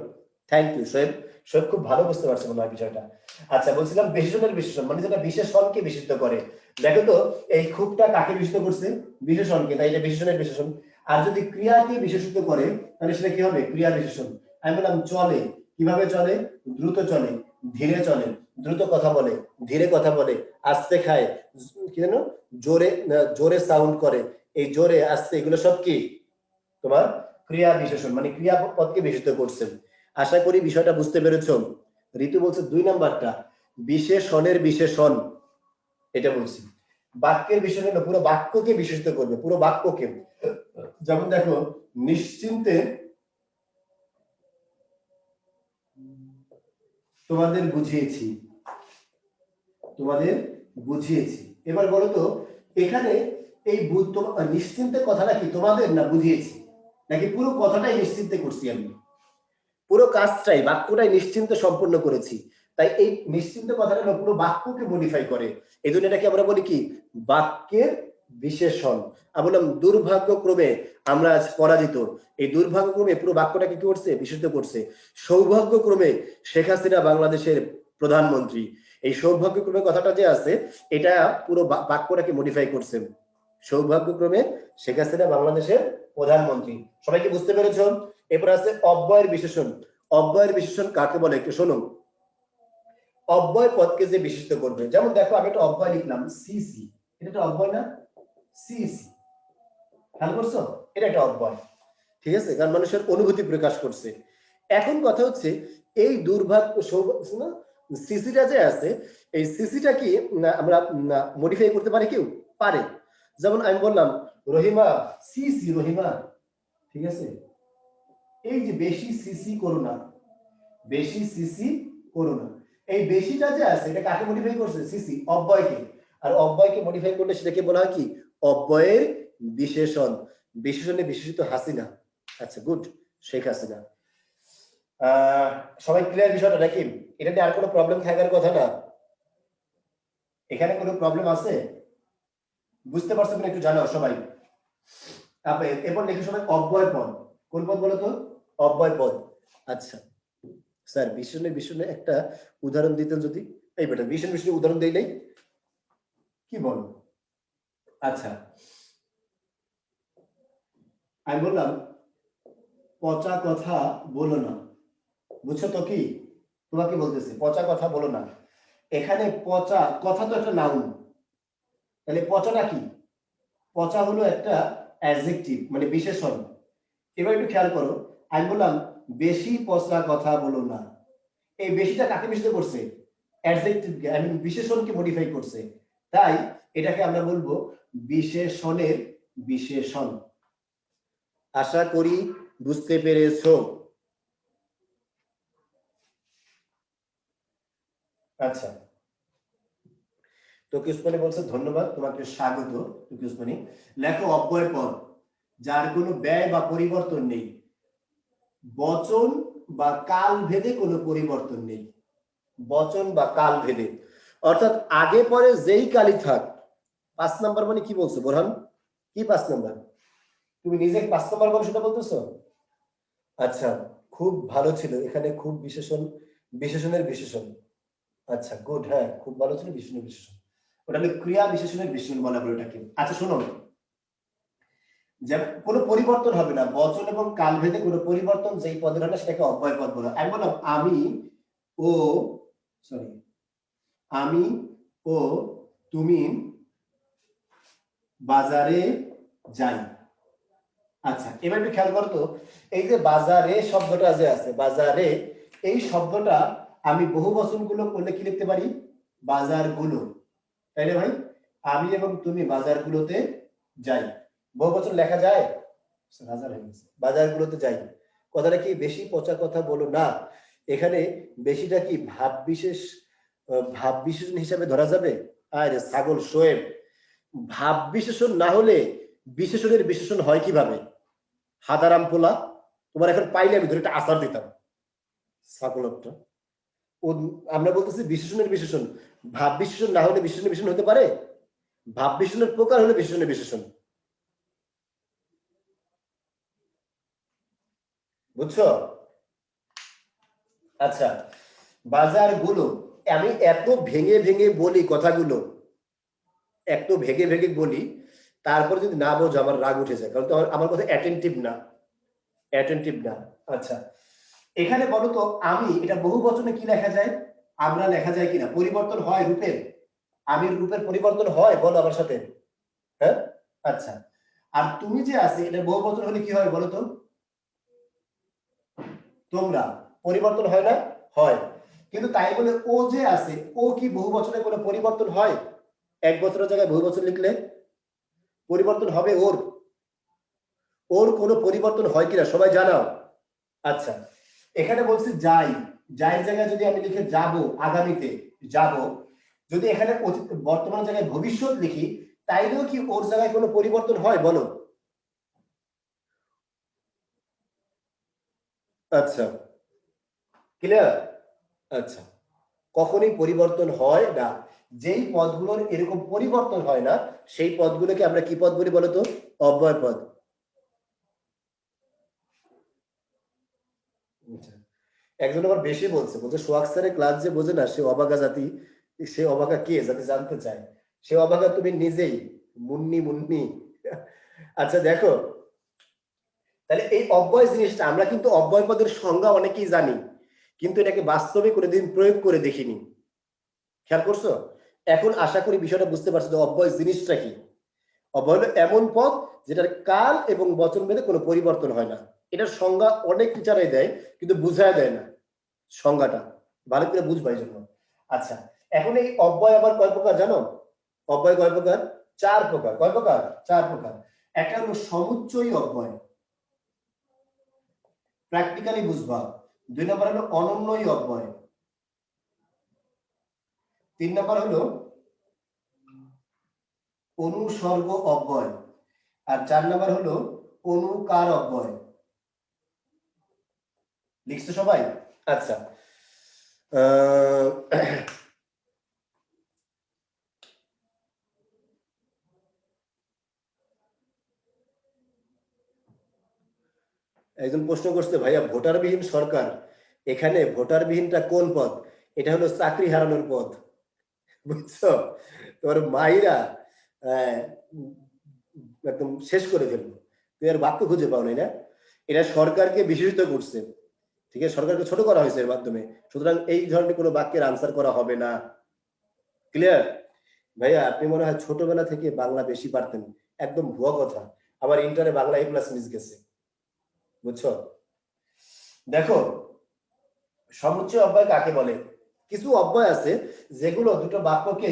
থ্যাংক ইউ সোহেব, সোহেব খুব ভালো বুঝতে পারছে মনে হয় বিষয়টা। আচ্ছা বলছিলাম বিশেষণের বিশেষণ মানে যেটা বিশেষণকে বিশেষিত করে। দেখো তো এই খুবটা কাকে বিশেষিত করছে? বিশেষণকে, তাই এটা বিশেষণের বিশেষণ। আর যদি ক্রিয়াকে বিশেষিত করে তাহলে সেটা কি হবে? ক্রিয়া বিশেষণ। আমি বললাম চলে, কিভাবে চলে? দ্রুত চলে, ধীরে চলে, দ্রুত কথা বলে, ধীরে কথা বলে, আস্তে খায়, কি জানো জোরে জোরে সাউন্ড করে, এই জোরে আস্তে এগুলো সব কি তোমার ক্রিয়া বিশেষণ, মানে ক্রিয়াপদকে বিশেষিত করছেন। আশা করি বিষয়টা বুঝতে পেরেছো। ঋতু বলছে 2 নাম্বারটা বিশেষণের বিশেষণ, এটা বলছি। বাক্যের বিশেষণ হলো পুরো বাক্যকে বিশেষিত করবে, পুরো বাক্যকে। যেমন দেখো নিশ্চিন্তে তোমাদের বুঝিয়েছি, তোমাদের বুঝিয়েছি। এবার বলো তো এখানে এই নিশ্চিন্তে কথাটা কি তোমাদের না বুঝিয়েছি, নাকি পুরো কথাটাই নিশ্চিন্তে করছি আমি? পুরো কাজটাই বাক্যটাই নিশ্চিন্তে সম্পন্ন করেছি। তাই এই নিশ্চিন্ত কথাটা হলো পুরো বাক্যকে মডিফাই করে, এই জন্য এটাকে আমরা বলি কি বাক্যের বিশেষণ। আমি বললাম দুর্ভাগ্যক্রমে আমরা আজ পরাজিত, এই দুর্ভাগ্যক্রমে পুরো বাক্যটাকে কি করছে? বিশেষিত করছে। সৌভাগ্যক্রমে শেখ হাসিনা বাংলাদেশের প্রধানমন্ত্রী, এই সৌভাগ্যক্রমে কথাটা যে আছে এটা পুরো বাক্যটাকে মডিফাই করছে। সৌভাগ্যক্রমে শেখ হাসিনা বাংলাদেশের প্রধানমন্ত্রী, সবাই কি বুঝতে পেরেছো? এরপর আছে অব্যয়ের বিশেষণ। অব্যয়ের বিশেষণ কাকে বলে একটু শোনো। অব্যয় পদকে যে বিশেষিত করবে, যেমন দেখো আমি একটা অব্যয় লিখলাম সিসি, এটা একটা অব্যয় না? সিসি, খেয়াল করছো? এটা একটা অব্যয়, ঠিক আছে, কারণ মানুষের অনুভূতি প্রকাশ করছে। এখন কথা হচ্ছে এই দুর্ভাগ্য সিসিটা যে আছে, এই সিসিটা কি আমরা মডিফাই করতে পারি? কেউ পারে। যেমন আমি বললাম রহিমা সিসি, রহিমা, ঠিক আছে, এই যে বেশি সিসি করো না, বেশি সিসি করো না, এই বেশিটা যে আছে এটা কাকে মডিফাই করছে? সিসি, অব্যয়কে। আর অব্যয়কে মডিফাই করলে সেটাকে বলা হয় কি অব্যয়ের বিশেষণ। বিশেষণে বিশেষিত হাসিনা। আচ্ছা গুড, শেখ হাসিনা। সবাই ক্লিয়ার বিষয়টা নাকি? এটা নিয়ে আর কোনো প্রবলেম থাকার কথা না? এখানে কোনো প্রবলেম আছে? বুঝতে পারছো কিনা একটু জানাও সবাই। তারপরে এরপর লিখে সবাই অব্যয় পদ। কোন পদ বলো তো? অব্যয় পদ। আচ্ছা স্যার বিশেষণে একটা উদাহরণ দিতেন যদি। এই বেটা বিশেষণে উদাহরণ দেই নাই, কি বলো? আচ্ছা আমি বললাম পচা কথা বলো না, বুঝছো তো? কি তোমাকে বলতেছে পচা কথা বলো না। এখানে পচা কথা তো একটা নাউন, তাহলে পচাটা কি? পচা হলো একটা অ্যাডজেক্টিভ মানে বিশেষণ। এবার একটু খেয়াল করো, আমি বললাম বেশি পচা কথা বলো না, এই বেশিটা কাকে বিশেষিত করছে? অ্যাডজেক্টিভকে, আই মিন বিশেষণকে মডিফাই করছে। তাই এটাকে আমরা বলবো বিশেষণের বিশেষণ। আশা করি বুঝতে পেরেছো। আচ্ছা তো কিউসমানি বলছে ধন্যবাদ, তোমাকে স্বাগত। তো কিউসমানি লেখো অব্যয় পদ যার কোনো ব্যয় বা পরিবর্তন নেই, বচন বা কাল ভেদে কোনো পরিবর্তন নেই। বচন বা কাল ভেদে, অর্থাৎ আগে পরে যেই কালই থাক। 5 নাম্বার মানে কি বলছো বোরহান? কি 5 নাম্বার? তুমি নিজে 5 নাম্বার বলো সেটা বলতেছো? আচ্ছা খুব ভালো ছিল, এখানে খুব বিশেষণ, বিশেষণের বিশেষণ। আচ্ছা গুড, হ্যাঁ খুব ভালো ছিল বিশেষণের বিশেষণ, ওটা হলো ক্রিয়া বিশেষণের বিশেষণ বলা বলে ওটাকে। আচ্ছা শোনো, যে কোনো পরিবর্তন হবে না, বচন এবং কালভেদে কোনো পরিবর্তন যেই পদের হয় না সেটাকে অব্যয় পদ বলা। আমি বললাম আমি ও, সরি, আমি ও তুমি বাজারে যাই। আচ্ছা এবার একটু খেয়াল করো তো, এই যে বাজারে শব্দটা যে আছে, বাজারে, এই শব্দটা আমি বহু বচনগুলো করলে কি লিখতে পারি? বাজারগুলো, তাইলে ভাই আমি এবং তুমি বাজারগুলোতে যাই, বহু বচন লেখা যায়? হাজার হয়ে গেছে, বাজারগুলোতে যাই। কথাটা কি বেশি পচা কথা বলো না, এখানে বেশিটা কি ভাব বিশেষ, ভাব বিশেষণ হিসাবে ধরা যাবে? আরে ছাগল শোয়েব, ভাব বিশেষণ না হলে বিশেষণের বিশেষণ হয় কিভাবে? হাদারাম পোলা, তোমার এখন পাইলে আমি ধরে একটা আচার দিতাম, ছাগলটা। ও আমরা বলতেছি বিশেষণের বিশেষণ, ভাব বিশেষণ না হলে বিশেষণের বিশেষণ হতে পারে? ভাব বিশেষণের প্রকার হলে বিশেষণের বিশেষণ, বুঝছো? আচ্ছা বাজারগুলো, আমি এত ভেঙে ভেঙে বলি কথাগুলো, এত ভেঙে ভেঙে বলি, তারপর যদি না বোঝো আমার রাগ উঠে যায়, কারণ তো আমার কথা অ্যাটেন্টিভ না, অ্যাটেন্টিভ না। আচ্ছা এখানে বলো তো, আমি এটা বহু বচনে কি লেখা যায়? আমরা লেখা যায় কিনা? পরিবর্তন হয় রূপের, আমির রূপের পরিবর্তন হয়, বলো আমার সাথে, হ্যাঁ? আচ্ছা আর তুমি যে আছে, এটা বহু বচন হলে কি হয় বলো তো? তোমরা, পরিবর্তন হয় না? হয়। কিন্তু তাই বলে ও যে আছে, ও কি বহু বচনে কোনো পরিবর্তন হয়? এক বছরের জায়গায় বহু বছর লিখলে পরিবর্তন হবে ওর? ওর কোনো পরিবর্তন হয় কিনা সবাই জানাও। আচ্ছা এখানে বলছি যাই, যাইয়ের জায়গায় যদি আমি লিখে যাব, আগামীতে যাব, যদি এখানে বর্তমান জায়গায় ভবিষ্যৎ লিখি, তাইলেও কি ওর জায়গায় কোনো পরিবর্তন হয় বলো? আচ্ছা ক্লিয়ার? আচ্ছা কখনোই পরিবর্তন হয় না, যেই পদগুলোর এরকম পরিবর্তন হয় না সেই পদগুলোকে আমরা কি পদ বলি বলতো? অব্যয় পদ। একজন আবার বেশি বলছে, বলছে সোহাগ স্যারের ক্লাস যে বোঝে না সে অবাগা জাতি। সে অবাগা কে জাতি জানতে চায়, সে অবাগা তুমি নিজেই, মুন্নি মুন্নি। আচ্ছা দেখো, তাহলে এই অব্যয় জিনিসটা, আমরা কিন্তু অব্যয় পদের সংজ্ঞা অনেকেই জানি, কিন্তু এটাকে বাস্তবে কোনোদিন প্রয়োগ করে দেখিনি, খেয়াল করছো? এখন আশা করি বিষয়টা বুঝতে পারছো যে অব্যয় জিনিসটা কি। অব্যয় হলো এমন পদ যেটার কাল এবং বচন ভেদে কোনো পরিবর্তন হয় না। এটার সংজ্ঞা অনেক টিচারাই দেয় কিন্তু বুঝায় দেয় না সংজ্ঞাটা, ভালো করে বুঝবা এই জন্য। আচ্ছা এখন এই অব্যয় আবার কয় প্রকার জানো? অব্যয় কয় প্রকার? 4 প্রকার। কয় প্রকার? 4 প্রকার। একটা হলো সমুচ্চয়ী অব্যয়, প্র্যাকটিক্যালি বুঝবা। 2 নম্বর হলো অনন্যই অব্যয়, 3 নম্বর হলো অনুসর্গ অব্যয়, আর 4 নম্বর হলো অনুকার অব্যয়। লিখছো সবাই? আচ্ছা একজন প্রশ্ন করছে ভাইয়া ভোটারবিহীন সরকার, এখানে ভোটারবিহীনটা কোন পদ? এটা হলো চাকরি হারানোর পদ, বুঝছো? তোমার মাইরা একদম শেষ করে ফেলবো, তুই আর বাক্য খুঁজে পাও না। এটা সরকারকে বিশেষিত করছে, ঠিক আছে, সরকারকে ছোট করা হয়েছে এর মাধ্যমে, সুতরাং এই ধরনের কোনো বাক্যের আনসার করা হবে না। ক্লিয়ার? ভাইয়া আপনি মনে হয় ছোটবেলা থেকে বাংলা বেশি পারতেন, একদম ভুয়া কথা, আবার ইন্টারে বাংলা A+ মিস গেছে, বুঝছো? দেখো সমুচ্চয় অব্যয় কাকে বলে? কিছু অব্যয় আছে যেগুলো দুটো বাক্যকে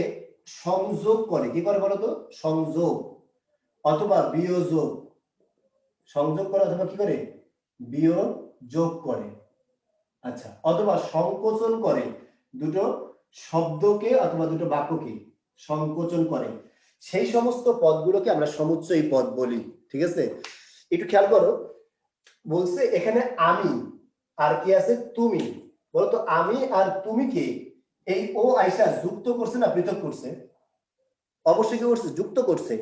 সংযোগ করে, কি করে বলতো? সংযোগ অথবা বিয়োযোগ, সংযোগ করে অথবা কি করে? বিয়োযোগ করে। আচ্ছা অথবা সংকোচন করে, দুটো শব্দকে অথবা দুটো বাক্যকে সংকোচন করে, সেই সমস্ত পদগুলোকে আমরা সমুচ্চয়ী পদ বলি, ঠিক আছে? একটু খেয়াল করো, বলছে এখানে আমি আর কি আছে? তুমি। বলতো আমি আর তুমি কে এই ও আইসা যুক্ত করছে না পৃথক করছে? অবশ্যই কি করছে? যুক্ত করছে।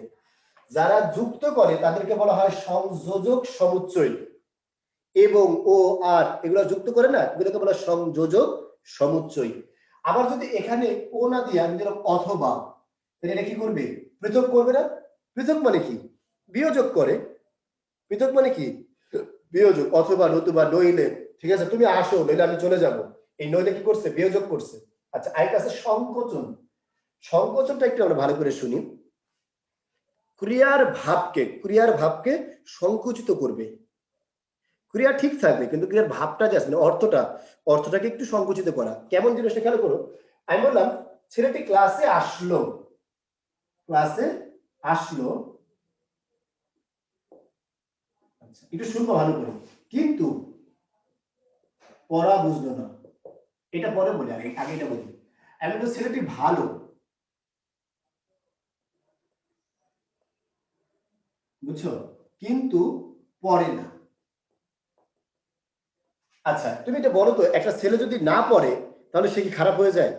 যারা যুক্ত করে তাদেরকে বলা হয় সংযোজক সমুচ্চয়। এবং ও আর এগুলো যুক্ত করে না, এগুলোকে বলা সংযোজক সমুচ্চয়। আবার যদি এখানে ও না দিয়ে আমি দিলাম অথবা, তাহলে এটা কি করবে? পৃথক করবে না? পৃথক মানে কি? বিয়োজক করে। পৃথক মানে কি? বিয়োজক। অথবা, নতুবা, নইলে, ঠিক আছে, তুমি আসো নইলে আমি চলে যাব। এই নইলে কি করছে? বিয়োজক করছে। আচ্ছা, আরেকটা আছে সংকোচন। সংকোচনটা একটু আমরা ভালো করে শুনি। ক্রিয়ার ভাবকে সংকুচিত করবে। ক্রিয়া ঠিক থাকবে কিন্তু ক্রিয়ার ভাবটা যে আছে, মানে অর্থটাকে একটু সংকুচিত করা। কেমন জিনিসটা খেয়াল করো। আমি বললাম ছেলেটি ক্লাসে আসলো, আচ্ছা একটু শুনবো ভালো করে, কিন্তু পড়া বুঝলো না। এটা পরে বলি, আগে এটা বলি। আমি বললাম ছেলেটি ভালো, বুঝছো, কিন্তু পড়ে না। আচ্ছা তুমি এটা বলো তো, একটা ছেলে যদি না পড়ে তাহলে সে কি খারাপ হয়ে যায়?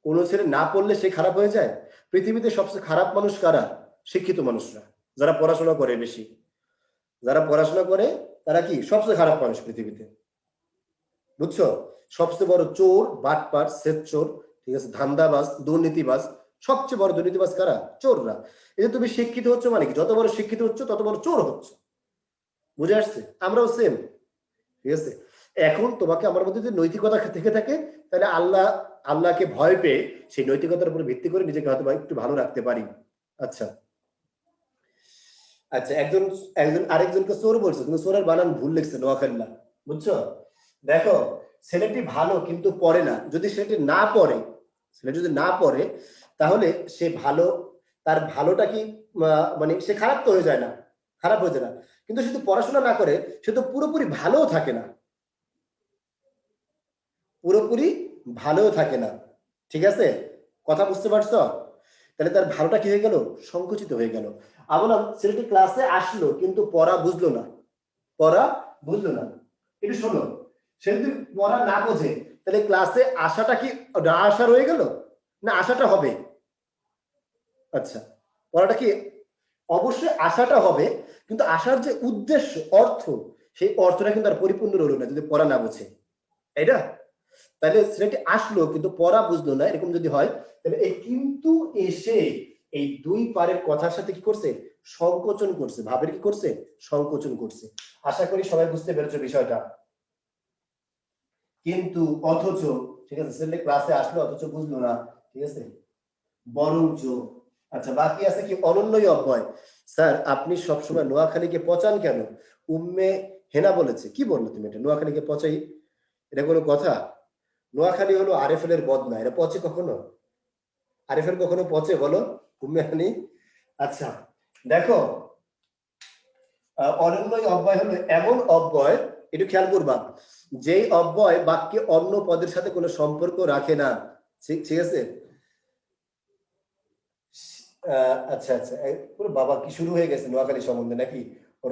কোন ছেলে না পড়লে সে খারাপ হয়ে যায়? পৃথিবীতে সবচেয়ে খারাপ মানুষ কারা? শিক্ষিত মানুষরা, যারা পড়াশোনা করে বেশি। যারা পড়াশোনা করে তারা কি সবচেয়ে খারাপ মানুষ পৃথিবীতে, বুঝছো? সবচেয়ে বড় চোর, বাটপার, শ্বেতচোর, ঠিক আছে, ধান্দাবাজ, দুর্নীতিবাজ, সবচেয়ে বড় দুর্নীতিবাজ কারা? চোররা। এই যে তুমি শিক্ষিত হচ্ছ মানে কি, যত বড় শিক্ষিত হচ্ছ তত বড় চোর হচ্ছ। বুঝে আসছে? আমরাও সেম, ঠিক আছে। এখন তোমাকে আমার মধ্যে যদি নৈতিকতা থেকে থাকে, তাহলে আল্লাহকে ভয় পেয়ে সেই নৈতিকতার উপর ভিত্তি করে নিজেকে হয়তো একটু ভালো রাখতে পারি। আচ্ছা আচ্ছা, একজন আরেকজনকে চোর বলছে, কিন্তু চোরের বানান ভুল লিখছে, নোয়াখাল্লা, বুঝছো? দেখো, ছেলেটি ভালো কিন্তু পড়ে না। যদি ছেলেটি না পড়ে তাহলে সে ভালো, তার ভালোটা কি মানে সে খারাপ তো হয়ে যায় না, কিন্তু সে তো পড়াশোনা না করে, সে তো পুরোপুরি ভালোও থাকে না, ঠিক আছে? কথা বুঝতে পারছো? তাহলে তার ভালোটা কি হয়ে গেল? সংকুচিত হয়ে গেল। আমি বললাম ছেলেটি ক্লাসে আসলো কিন্তু পড়া বুঝলো না। একটু শোনো, সে যদি পড়া না বোঝে তাহলে ক্লাসে আসাটা কি না আসা রয়ে গেল, না আসাটা হবে? আচ্ছা, পড়াটা কি? অবশ্যই আসাটা হবে, কিন্তু আসার যে উদ্দেশ্য, অর্থ, সেই অর্থটা কিন্তু আর পরিপূর্ণ রইল না যদি পড়া না বোঝে। এটা তাহলে ছেলেটি আসলো কিন্তু পড়া বুঝলো না, এরকম যদি হয় তাহলে এই কিন্তু এসে এই দুই পারের কথার সাথে কি করছে? সংকোচন করছে। ভাবের কি করছে? সংকোচন করছে। আশা করি সবাই বুঝতে পেরেছো বিষয়টা। কিন্তু, অথচ, ঠিক আছে, ছেলে ক্লাসে আসলো অথচ বুঝলো না, ঠিক আছে, বরঞ্চ। আচ্ছা, বাকি আছে কি? অনন্যই অব্যয়। স্যার আপনি সবসময় নোয়াখালীকে পচান কেন? উম্মে হেনা বলেছে। কি বললো তুমি? এটা নোয়াখালীকে পচাই, এটা কোনো কথা? নোয়াখালী হলো আরএফএল এর বদনা, এটা পচে কখনো? আরএফএল কখনো পচে বলো উম্মে হানি? আচ্ছা দেখো, অনন্যই অব্যয় হলো এমন অব্যয়, একটু খেয়াল করবা, যেই অব্যয় বাক্যে অন্য পদের সাথে কোনো সম্পর্ক রাখে না। ঠিক আছে? আচ্ছা আচ্ছা, বাবা কি শুরু হয়ে গেছে নোয়াখালী সম্বন্ধে নাকি?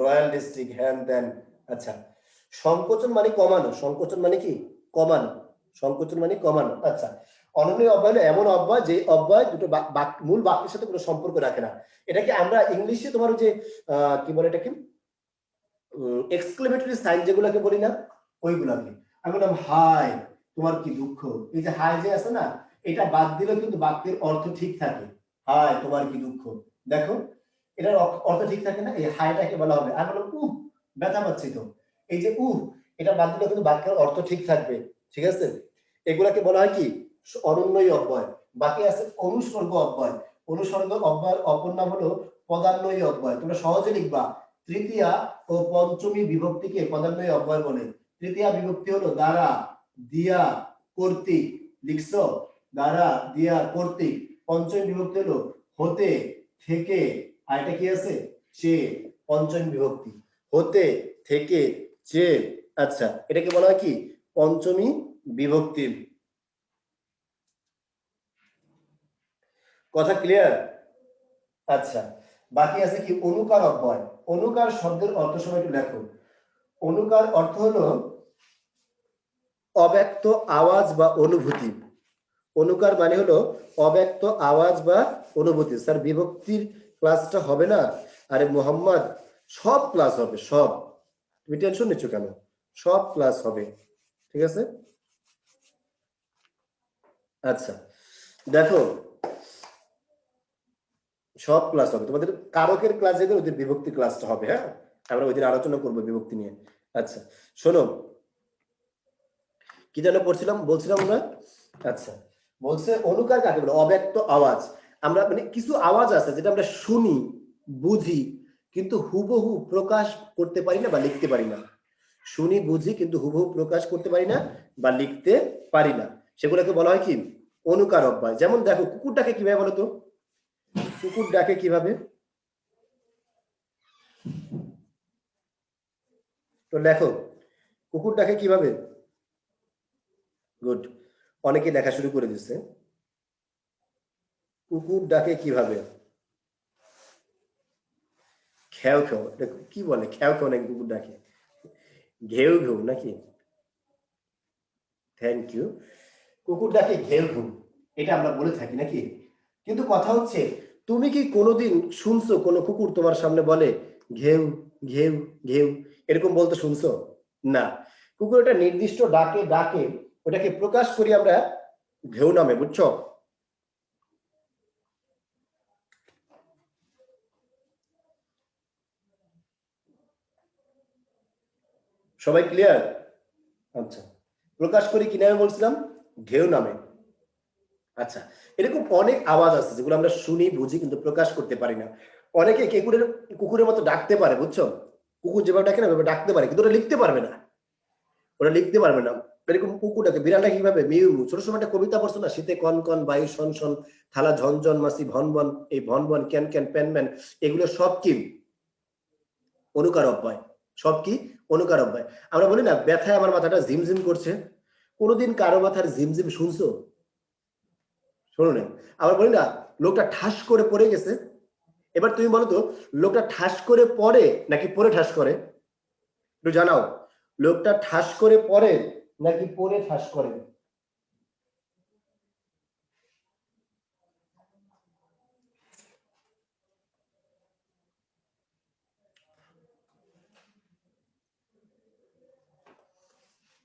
রয়্যাল ডিস্ট্রিক্ট, হ্যান ত্যান। আচ্ছা, সংকোচন মানে কমানো। আচ্ছা, অনন্যই অব্যয় হলো এমন অব্যয় যে অব্যয় দুটো মূল বাক্যের সাথে কোনো সম্পর্ক রাখে না। এটাকে আমরা ইংলিশে তোমার যে কি বলে এটাকে, এক্সক্লেমেটরি সাইন যেগুলোকে বলি না, ওইগুলাকে। আমি বললাম হাই তোমার কি দুঃখ। এই যে হাই যে আছে না, এটা বাদ দিলেও কিন্তু বাক্যের অর্থ ঠিক থাকে। হাই তোমার কি দুঃখ, দেখো এটার অর্থ ঠিক থাকে না। এই হাইটাকে বলা হবে। আমি বললাম উহ ব্যথা পাচ্ছি তো, এই যে উহ, এটা বাদ দিলেও কিন্তু বাক্যের অর্থ ঠিক থাকবে, ঠিক আছে? এগুলাকে বলা হয় কি? অনন্যই অব্যয়। বাকি আছে অনুসর্গ অব্যয়। অনুসর্গ অব্যয়ের অপর নাম হলো পদান্বয়ী অব্যয়। তোমরা সহজে লিখবা, তৃতীয়া ও পঞ্চমী বিভক্তিকে পদান্বয়ী অব্যয় বলে। তৃতীয়া বিভক্তি হলো দ্বারা, দিয়া, কর্তৃক। লিখছো? দ্বারা, দিয়া, কর্তৃক। পঞ্চমী বিভক্তি হলো হতে, থেকে, আর এটা কি আছে? চে। পঞ্চমী বিভক্তি হতে, থেকে, চে। আচ্ছা, এটাকে বলা হয় কি? পঞ্চমী বিভক্তি। কথা ক্লিয়ার? আচ্ছা, বাকি আছে কি? অনুকার অব্যয়। অনুকার শব্দের অর্থ সময় একটু দেখো। অনুকার অর্থ হলো অব্যক্ত আওয়াজ বা অনুভূতি। অনুকার মানে হলো অব্যক্ত আওয়াজ বা অনুভূতি। স্যার বিভক্তির ক্লাসটা হবে না? আরে মোহাম্মদ, সব ক্লাস হবে, সব। তুমি টেনশন নিচ্ছ কেন? সব ক্লাস হবে, ঠিক আছে? আচ্ছা দেখো, সব ক্লাস হবে, তোমাদের কারকের ক্লাস যেদিন ওদের বিভক্তি ক্লাসটা হবে। হ্যাঁ, আমরা ওই দিন আলোচনা করবো বিভক্তি নিয়ে। আচ্ছা শোনো, কি যেন বলছিলাম আমরা। আচ্ছা বলছে অনুকার কাকে বলে? অব্যক্ত আওয়াজ। আমরা মানে কিছু আওয়াজ আছে যেটা আমরা শুনি, বুঝি, কিন্তু হুবহু প্রকাশ করতে পারি না বা লিখতে পারি না। শুনি, বুঝি, কিন্তু হুবহু প্রকাশ করতে পারি না বা লিখতে পারি না, সেগুলোকে বলা হয় কি? অনুকার অব্যয়। যেমন দেখো, কুকুর ডাকে কিভাবে বলো তো? কুকুর ডাকে কিভাবে? তো লেখো, কুকুর ডাকে কিভাবে? গুড, অনেকে লেখা শুরু করে দিচ্ছে। কুকুর ডাকে কিভাবে? খেও খেও, কি বলে? খেও খেও নাকি কুকুর ডাকে? ঘেউ ঘেউ নাকি? Thank you. কুকুর ডাকে ঘেউ ঘেউ, এটা আমরা বলে থাকি নাকি? কিন্তু কথা হচ্ছে, তুমি কি কোনোদিন শুনছো কোনো কুকুর তোমার সামনে বলে ঘেউ ঘেউ ঘেউ, এরকম বলতে শুনছো? না। কুকুর একটা নির্দিষ্ট ডাকে ডাকে, ওটাকে প্রকাশ করি আমরা ঘেউ নামে, বুঝছো? সবাই ক্লিয়ার? আচ্ছা, প্রকাশ করি কি নামে বলছিলাম? ঘেউ নামে। আচ্ছা, এরকম অনেক আওয়াজ আছে যেগুলো আমরা শুনি, বুঝি, কিন্তু প্রকাশ করতে পারি না। অনেকে কুকুরের মতো ডাকতে পারে, বুঝছো? কুকুর যেভাবে ডাকে না ওইভাবে ডাকতে পারে, কিন্তু ওরা লিখতে পারবে না। ওরা লিখতে পারবে না। এরকম কুকুরটাকে, বিড়ালটা কিভাবে? Mu mu. ছোট সময় একটা কবিতা পড়ছো না? শীতে কন কন, বায়ু শন শন, থালা ঝনঝন, মাসি ভন ভন, এই ভন ভন, ক্যান ক্যান, প্যান প্যান, এগুলো সব কি? অনুকার অব্যয়। সব কি? অনুকার অব্যয়। আমরা বলি না ব্যথায় আমার মাথাটা ঝিমঝিম করছে, কোনোদিন কারো মাথার ঝিমঝিম শুনছো? শোনো না। আবার বলি না লোকটা ঠাস করে পড়ে গেছে। এবার তুমি বলো তো, লোকটা ঠাস করে পড়ে নাকি পড়ে ঠাস করে? একটু জানাও, লোকটা ঠাস করে পড়ে নাকি পড়ে ঠাস করে?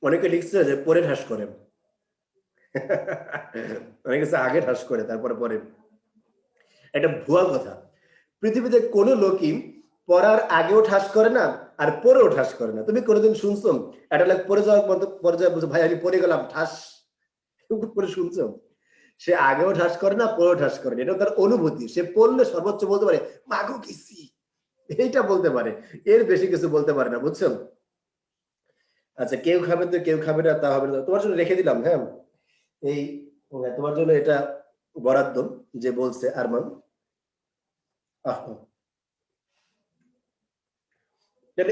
অনেকে লিখছে যে পরে ঠাস করে। অনেকে আগে ঠাস করে তারপরে পরে। এটা ভুয়া কথা। পৃথিবীতে কোনো লোকই পড়ার আগেও ঠাস করে না আর পরেও ঠাস করে না। তুমি কোনোদিন শুনছো একটা লোক পড়ে যাওয়ার পরে যায় বলছে ভাই আমি পড়ে গেলাম ঠাস করে? শুনছো? সে আগেও ঠাস করে না, পরেও ঠাস করে না। এটা তার অনুভূতি। সে পড়লে সর্বোচ্চ বলতে পারে মাগো কিসি, এইটা বলতে পারে, এর বেশি কিছু বলতে পারে না, বুঝছো? আচ্ছা, কেউ খাবে তো কেউ খাবে না তা হবে না, তোমার জন্য রেখে দিলাম। হ্যাঁ, এই তোমার জন্য এটা বরাদ্দ, যে বলছে আরমান।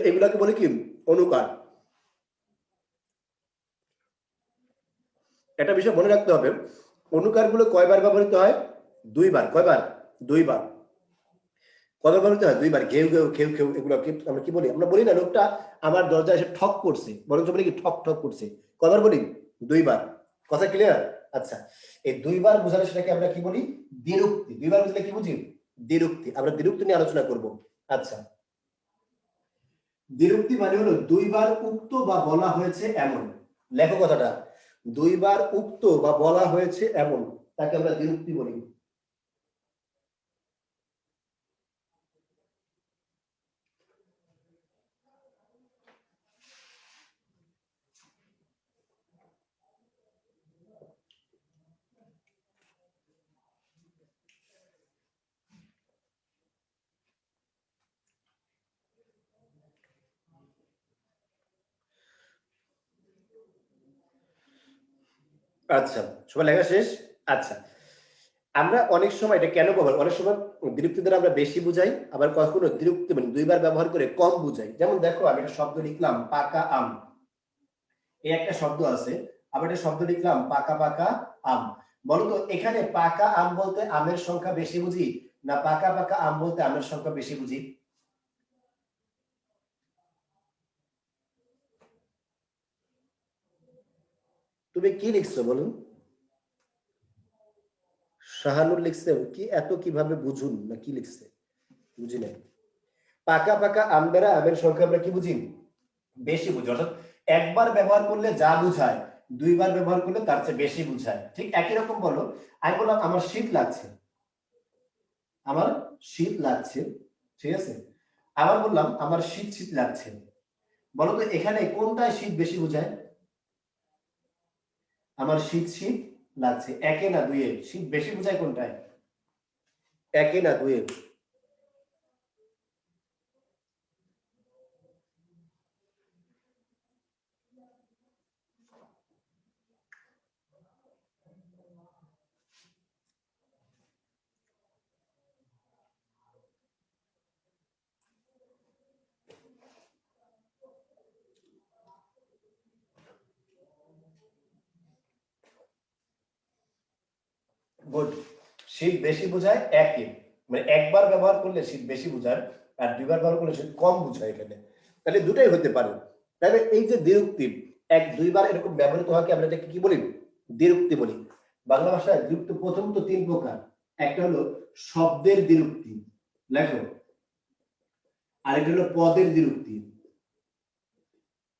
এগুলাকে বলে কি? অনুকার। একটা বিষয় মনে রাখতে হবে, অনুকার গুলো কয়বার ব্যবহৃত হয়? দুইবার। কয়বার? দুইবার। কয়বার ব্যবহৃত হয়? দুইবার। ঘেউ ঘেউ, খেউ খেউ, এগুলো আমরা কি বলি? আমরা বলি না লোকটা আমার দরজায় এসে ঠক করছে, বরঞ্চ বলি কি ঠক ঠক করছে। কয়বার বলি? দুইবার। কথা ক্লিয়ার? আচ্ছা, এই দুইবার বোঝালে সেটাকে আমরা কি বলি? দ্বিরুক্তি। দুইবার বুঝলে কি বুঝি? দ্বিরুক্তি। আমরা দ্বিরুক্তি নিয়ে আলোচনা করব। আচ্ছা, দ্বিরুক্তি মানে হলো দুইবার উক্ত বা বলা হয়েছে এমন। লেখো কথাটা, দুইবার উক্ত বা বলা হয়েছে এমন, তাকে আমরা দ্বিরুক্তি বলি। আচ্ছা, সবাই লেখা শেষ? আচ্ছা, আমরা অনেক সময় এটা কেন ব্যবহার, অনেক সময় দ্বিরুক্তি দ্বারা আমরা বেশি বুঝাই, আবার কখনো দ্বিরুক্তি মানে দুইবার ব্যবহার করে কম বুঝাই। যেমন দেখো, আমি একটা শব্দ লিখলাম পাকা আম, এই একটা শব্দ আছে। আবার একটা শব্দ লিখলাম পাকা পাকা আম। বলতো এখানে পাকা আম বলতে আমের সংখ্যা বেশি বুঝি, না পাকা পাকা আম বলতে আমের সংখ্যা বেশি বুঝি? তুমি কি লিখছো বলুন? শাহানুর লিখছে কি? এত কিভাবে বুঝুন না কি লিখছে? বুঝি নাই। পাকা পাকা আম দ্বারা আমের সংখ্যা আমরা কি বুঝি? বেশি বুঝায়, অর্থাৎ একবার ব্যবহার করলে যা বুঝায় দুইবার ব্যবহার করলে তার চেয়ে বেশি বুঝায়। ঠিক একই রকম বলো, আমি বললাম আমার শীত লাগছে, আমার শীত লাগছে, ঠিক আছে, আবার বললাম আমার শীত শীত লাগছে। বলো তো এখানে কোনটায় শীত বেশি বুঝায়? আমার শীত শীত লাগছে, একে না দুইয়ে শীত বেশি বুঝায় কোনটায়? একে না দুইয়ে? গুড। শীত বেশি বোঝায় একে, মানে একবার ব্যবহার করলে শীত বেশি বোঝায়, আর দুইবার ব্যবহার করলে শীত কম বোঝায় এখানে। তাহলে দুটাই হতে পারে। তাহলে এই যে দ্বিরুক্তি এক দুইবার এরকম ব্যবহৃত হওয়াকে আমরা এটাকে কি বলি? দ্বিরুক্তি বলি। বাংলা ভাষায় দ্বিরুক্তি প্রথমত তিন প্রকার। একটা হলো শব্দের দ্বিরুক্তি, লেখো, আরেকটা হলো পদের দ্বিরুক্তি,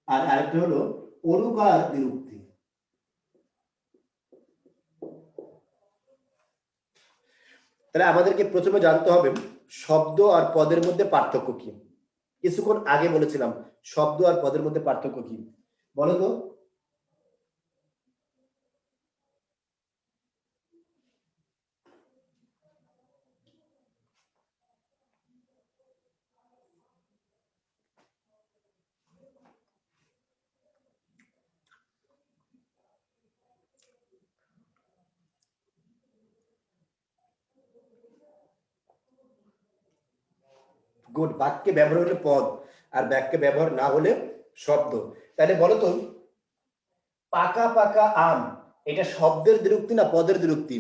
আর আরেকটা হলো অলুকার দ্বিরুক্তি। তাহলে আমাদেরকে প্রথমে জানতে হবে শব্দ আর পদের মধ্যে পার্থক্য কি। কিছুক্ষণ আগে বলেছিলাম শব্দ আর পদের মধ্যে পার্থক্য কি, বলো তো? গুড। বাক্যে ব্যবহার হলে পদ, আর বাক্যে ব্যবহার না হলে শব্দ। তাহলে বলো তো পাকা পাকা আম, এটা শব্দের দ্বিরুক্তি না পদের দ্বিরুক্তি?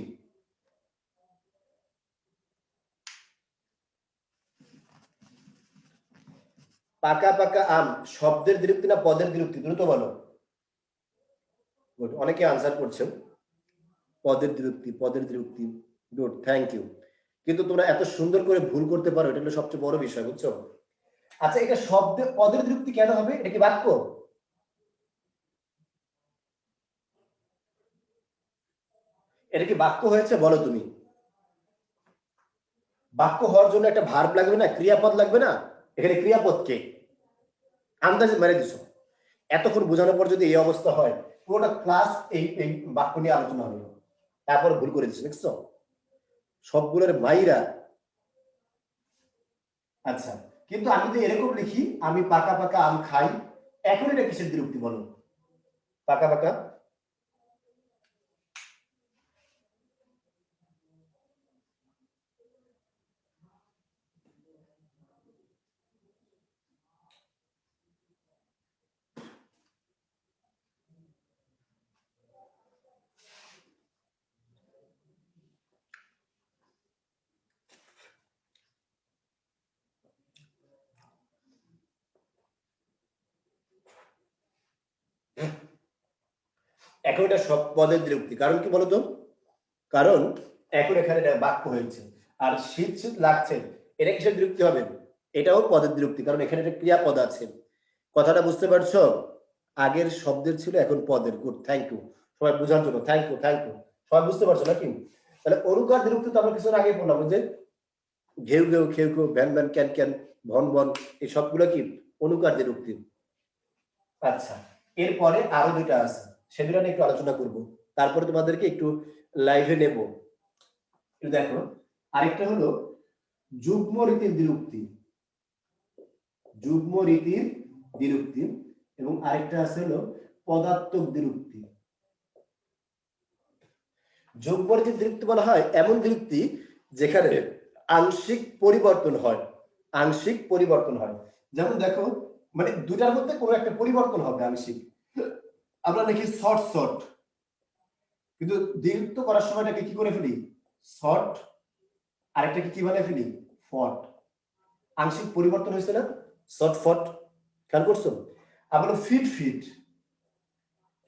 পাকা পাকা আম শব্দের দ্বিরুক্তি না পদের দ্বিরুক্তি? দ্রুত বলো। গুড, অনেকে আনসার করছেন পদের দ্বিরুক্তি, পদের দ্বিরুক্তি। Good, thank you. কিন্তু তোমরা এত সুন্দর করে ভুল করতে পারো, এটা হলো সবচেয়ে বড় বিষয়, বুঝছো? আচ্ছা, এটা শব্দে পদের দ্বিরুক্তি কেন হবে? এটা কি বাক্য? এটা কি বাক্য হয়েছে বলো তুমি? বাক্য হওয়ার জন্য একটা ভার্ব লাগবে না, ক্রিয়াপদ লাগবে না? এখানে ক্রিয়াপদ কে? আন্দাজে মেরে দিছো। এতক্ষণ বোঝানোর পর যদি এই অবস্থা হয়, পুরোটা ক্লাস এই বাক্য নিয়ে আলোচনা হলো, তারপর ভুল করে দিচ্ছ, দেখছো? সবগুলোর মাইরা। আচ্ছা, কিন্তু আমি যদি এরকম লিখি আমি পাকা পাকা আম খাই, এখন এটা কিসের বিরক্তি বলো? পাকা পাকা। এখন এটা সব পদের বিরক্তি, কারণ কি বলতো? কারণ এখন এখানে বাক্য হয়েছে। আর শীত শীত লাগছে, এটা কিসের বিরক্তি হবে? এটাও পদের বিরক্তি, কারণ এখানে একটা ক্রিয়াপদ আছে। কথাটা বুঝতে পারছো? আগের শব্দের ছিল, এখন পদের। গুড, থ্যাংক ইউ সবাই বোঝার জন্য, থ্যাংক ইউ থ্যাংক ইউ। সবাই বুঝতে পারছো নাকি? তাহলে অনুকার বিরক্তি তো আমরা কিছুদিন আগে বললাম যে ঘেউ ঘেউ, খেউ খেউ, ভ্যান ভ্যান, ক্যান ক্যান, ভন ভন, এই সবগুলো কি অনুকার বিরক্তি। আচ্ছা, এরপরে আরো দুইটা আছে, সেগুলো নিয়ে একটু আলোচনা করব, তারপরে তোমাদেরকে একটু লাইভে নেব। দেখো, আরেকটা হলো যুগ্ম রীতির বিরক্তি, যুগ্ম রীতির বিরক্তি, এবং আরেকটা আছে হলো পদার্থক বিরক্তি। যুগ্ম রীতির বিরক্তি বলা হয় এমন বিরক্তি যেখানে আংশিক পরিবর্তন হয়, আংশিক পরিবর্তন হয়। যেমন দেখো, মানে দুটার মধ্যে কোনো একটা পরিবর্তন হবে আংশিক। আমরা দেখি শর্ট শর্ট, কিন্তু দীর্ঘ করার সময় এটাকে কি করে ফেলি? শর্ট, আরেকটাকে কি বানায় ফেলি? ফট। আংশিক পরিবর্তন হয়েছে না? শর্ট ফট, খেয়াল করছো? আবার ফিট ফিট,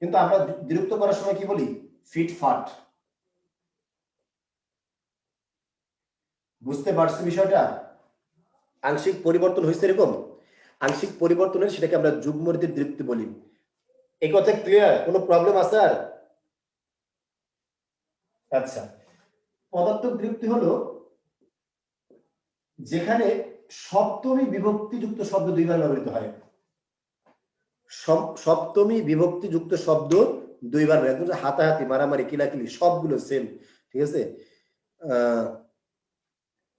কিন্তু আমরা বিরক্ত করার সময় কি বলি? ফিট ফাট। বুঝতে পারছো বিষয়টা? আংশিক পরিবর্তন হয়েছে এরকম। আংশিক পরিবর্তনের সেটাকে আমরা যুগ্ম রীতির দ্বিরুক্তি বলি। এই কথা ক্লিয়ার? কোনো প্রবলেম আছে আর? আচ্ছা, পদার্থক দ্বিরুক্তি হলো যেখানে সপ্তমী বিভক্তিযুক্ত শব্দ দুইবার ব্যবহৃত হয়। সপ্তমী বিভক্তিযুক্ত শব্দ দুইবার ব্যবহৃত, হাতাহাতি, মারামারি, কিলাকিলি সবগুলো সেম। ঠিক আছে,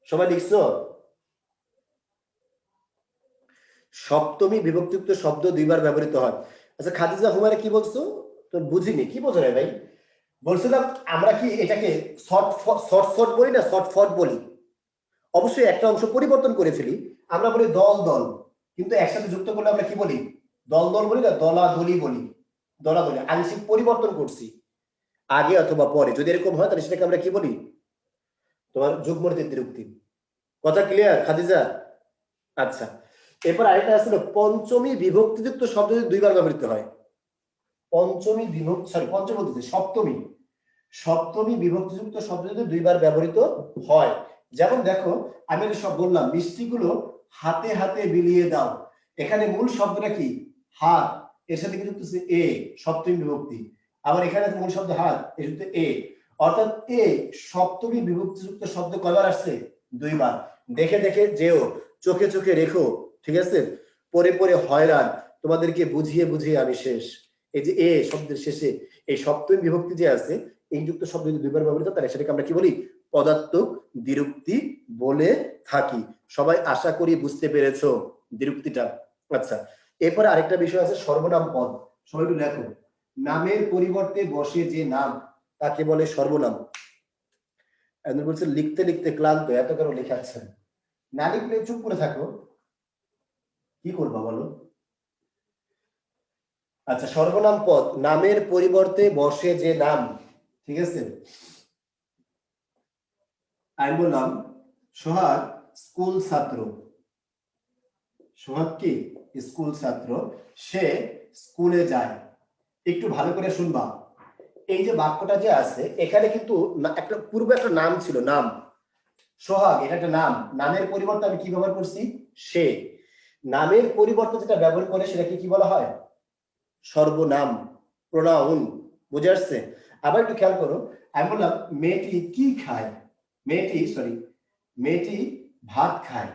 সবাই লিখছো? সপ্তমী বিভক্তিযুক্ত শব্দ দুইবার ব্যবহৃত হয়। আচ্ছা খাদিজা হুমায়রা কি বলছো? তো বুঝিনি, কি বোঝো রে ভাই? বলছিলাম আমরা কি এটাকে শর্ট বলি না শর্ট ফট বলি? অবশ্যই একটা অংশ পরিবর্তন করে ফেলি, আমরা বলি দল দল, কিন্তু একসাথে যুক্ত করলে আমরা কি বলি? দল দল বলি না, দলাদলি বলি। দলাদলি আংশিক পরিবর্তন করছি আগে অথবা পরে, যদি এরকম হয় তাহলে সেটাকে আমরা কি বলি? তোমার যুগ্ম রীতির দ্বিরুক্তি। কথা ক্লিয়ার খাদিজা? আচ্ছা, এরপর আরেকটা আসলে পঞ্চমী বিভক্তিযুক্ত শব্দ যদি দুইবার ব্যবহৃত হয়। পঞ্চমী বিভক্তি, সরি পঞ্চম বলতেছি, সপ্তমী বিভক্তিযুক্ত শব্দ যদি দুইবার ব্যবহৃত হয়, যেমন দেখো আমি সব বললাম মিষ্টিগুলো হাতে হাতে বিলিয়ে দাও, এখানে মূল শব্দটা কি? হাত, এর সাথে কি যুক্ত আছে? এ, সপ্তমী বিভক্তি। আবার এখানে মূল শব্দ হাত, এর সাথে এ, অর্থাৎ এ সপ্তমী বিভক্তিযুক্ত শব্দ কয়বার আসছে? দুইবার। দেখে দেখে যেও, চোখে চোখে রেখো, ঠিক আছে? পরে পরে হয়রান, তোমাদেরকে বুঝিয়ে বুঝিয়ে আমি শেষ। এই যে এ শব্দের শেষে এই সপ্তমী বিভক্তি যে আছে, এই যুক্ত শব্দ যদি দুইবার ব্যবহৃত তাহলে সেটাকে আমরা কি বলি? পদার্থক দ্বিরুক্তি বলে থাকি। সবাই আশা করি বুঝতে পেরেছো দ্বিরুক্তিটা। আচ্ছা, এরপরে আরেকটা বিষয় আছে সর্বনাম পদ। সবাই একটু লেখো, নামের পরিবর্তে বসে যে নাম তাকে বলে সর্বনাম। একজন বলছে লিখতে লিখতে ক্লান্ত, এত কেন লেখাচ্ছেন? না লিখলে চুপ করে থাকো, কি করবা বলো? আচ্ছা, সর্বনাম পদ, নামের পরিবর্তে বসে যে নাম, ঠিক আছে? আমি বললাম সোহাগ স্কুল ছাত্র। সোহাগ কি স্কুল ছাত্র, সে স্কুলে যায়। একটু ভালো করে শুনবা, এই যে বাক্যটা যে আছে এখানে কিন্তু একটা পূর্বে একটা নাম ছিল, নাম সোহাগ, এটা একটা নাম। নামের পরিবর্তে আমি কি ব্যবহার করছি? সে। নামের পরিবর্তে যেটা ব্যবহার করে সেটাকে কি বলা হয়? সর্বনাম, প্রোনাউন। বুঝে আসছে? আবার একটু খেয়াল করো, আমি বললাম মেয়েটি কি খায়, মেয়েটি ভাত খায়।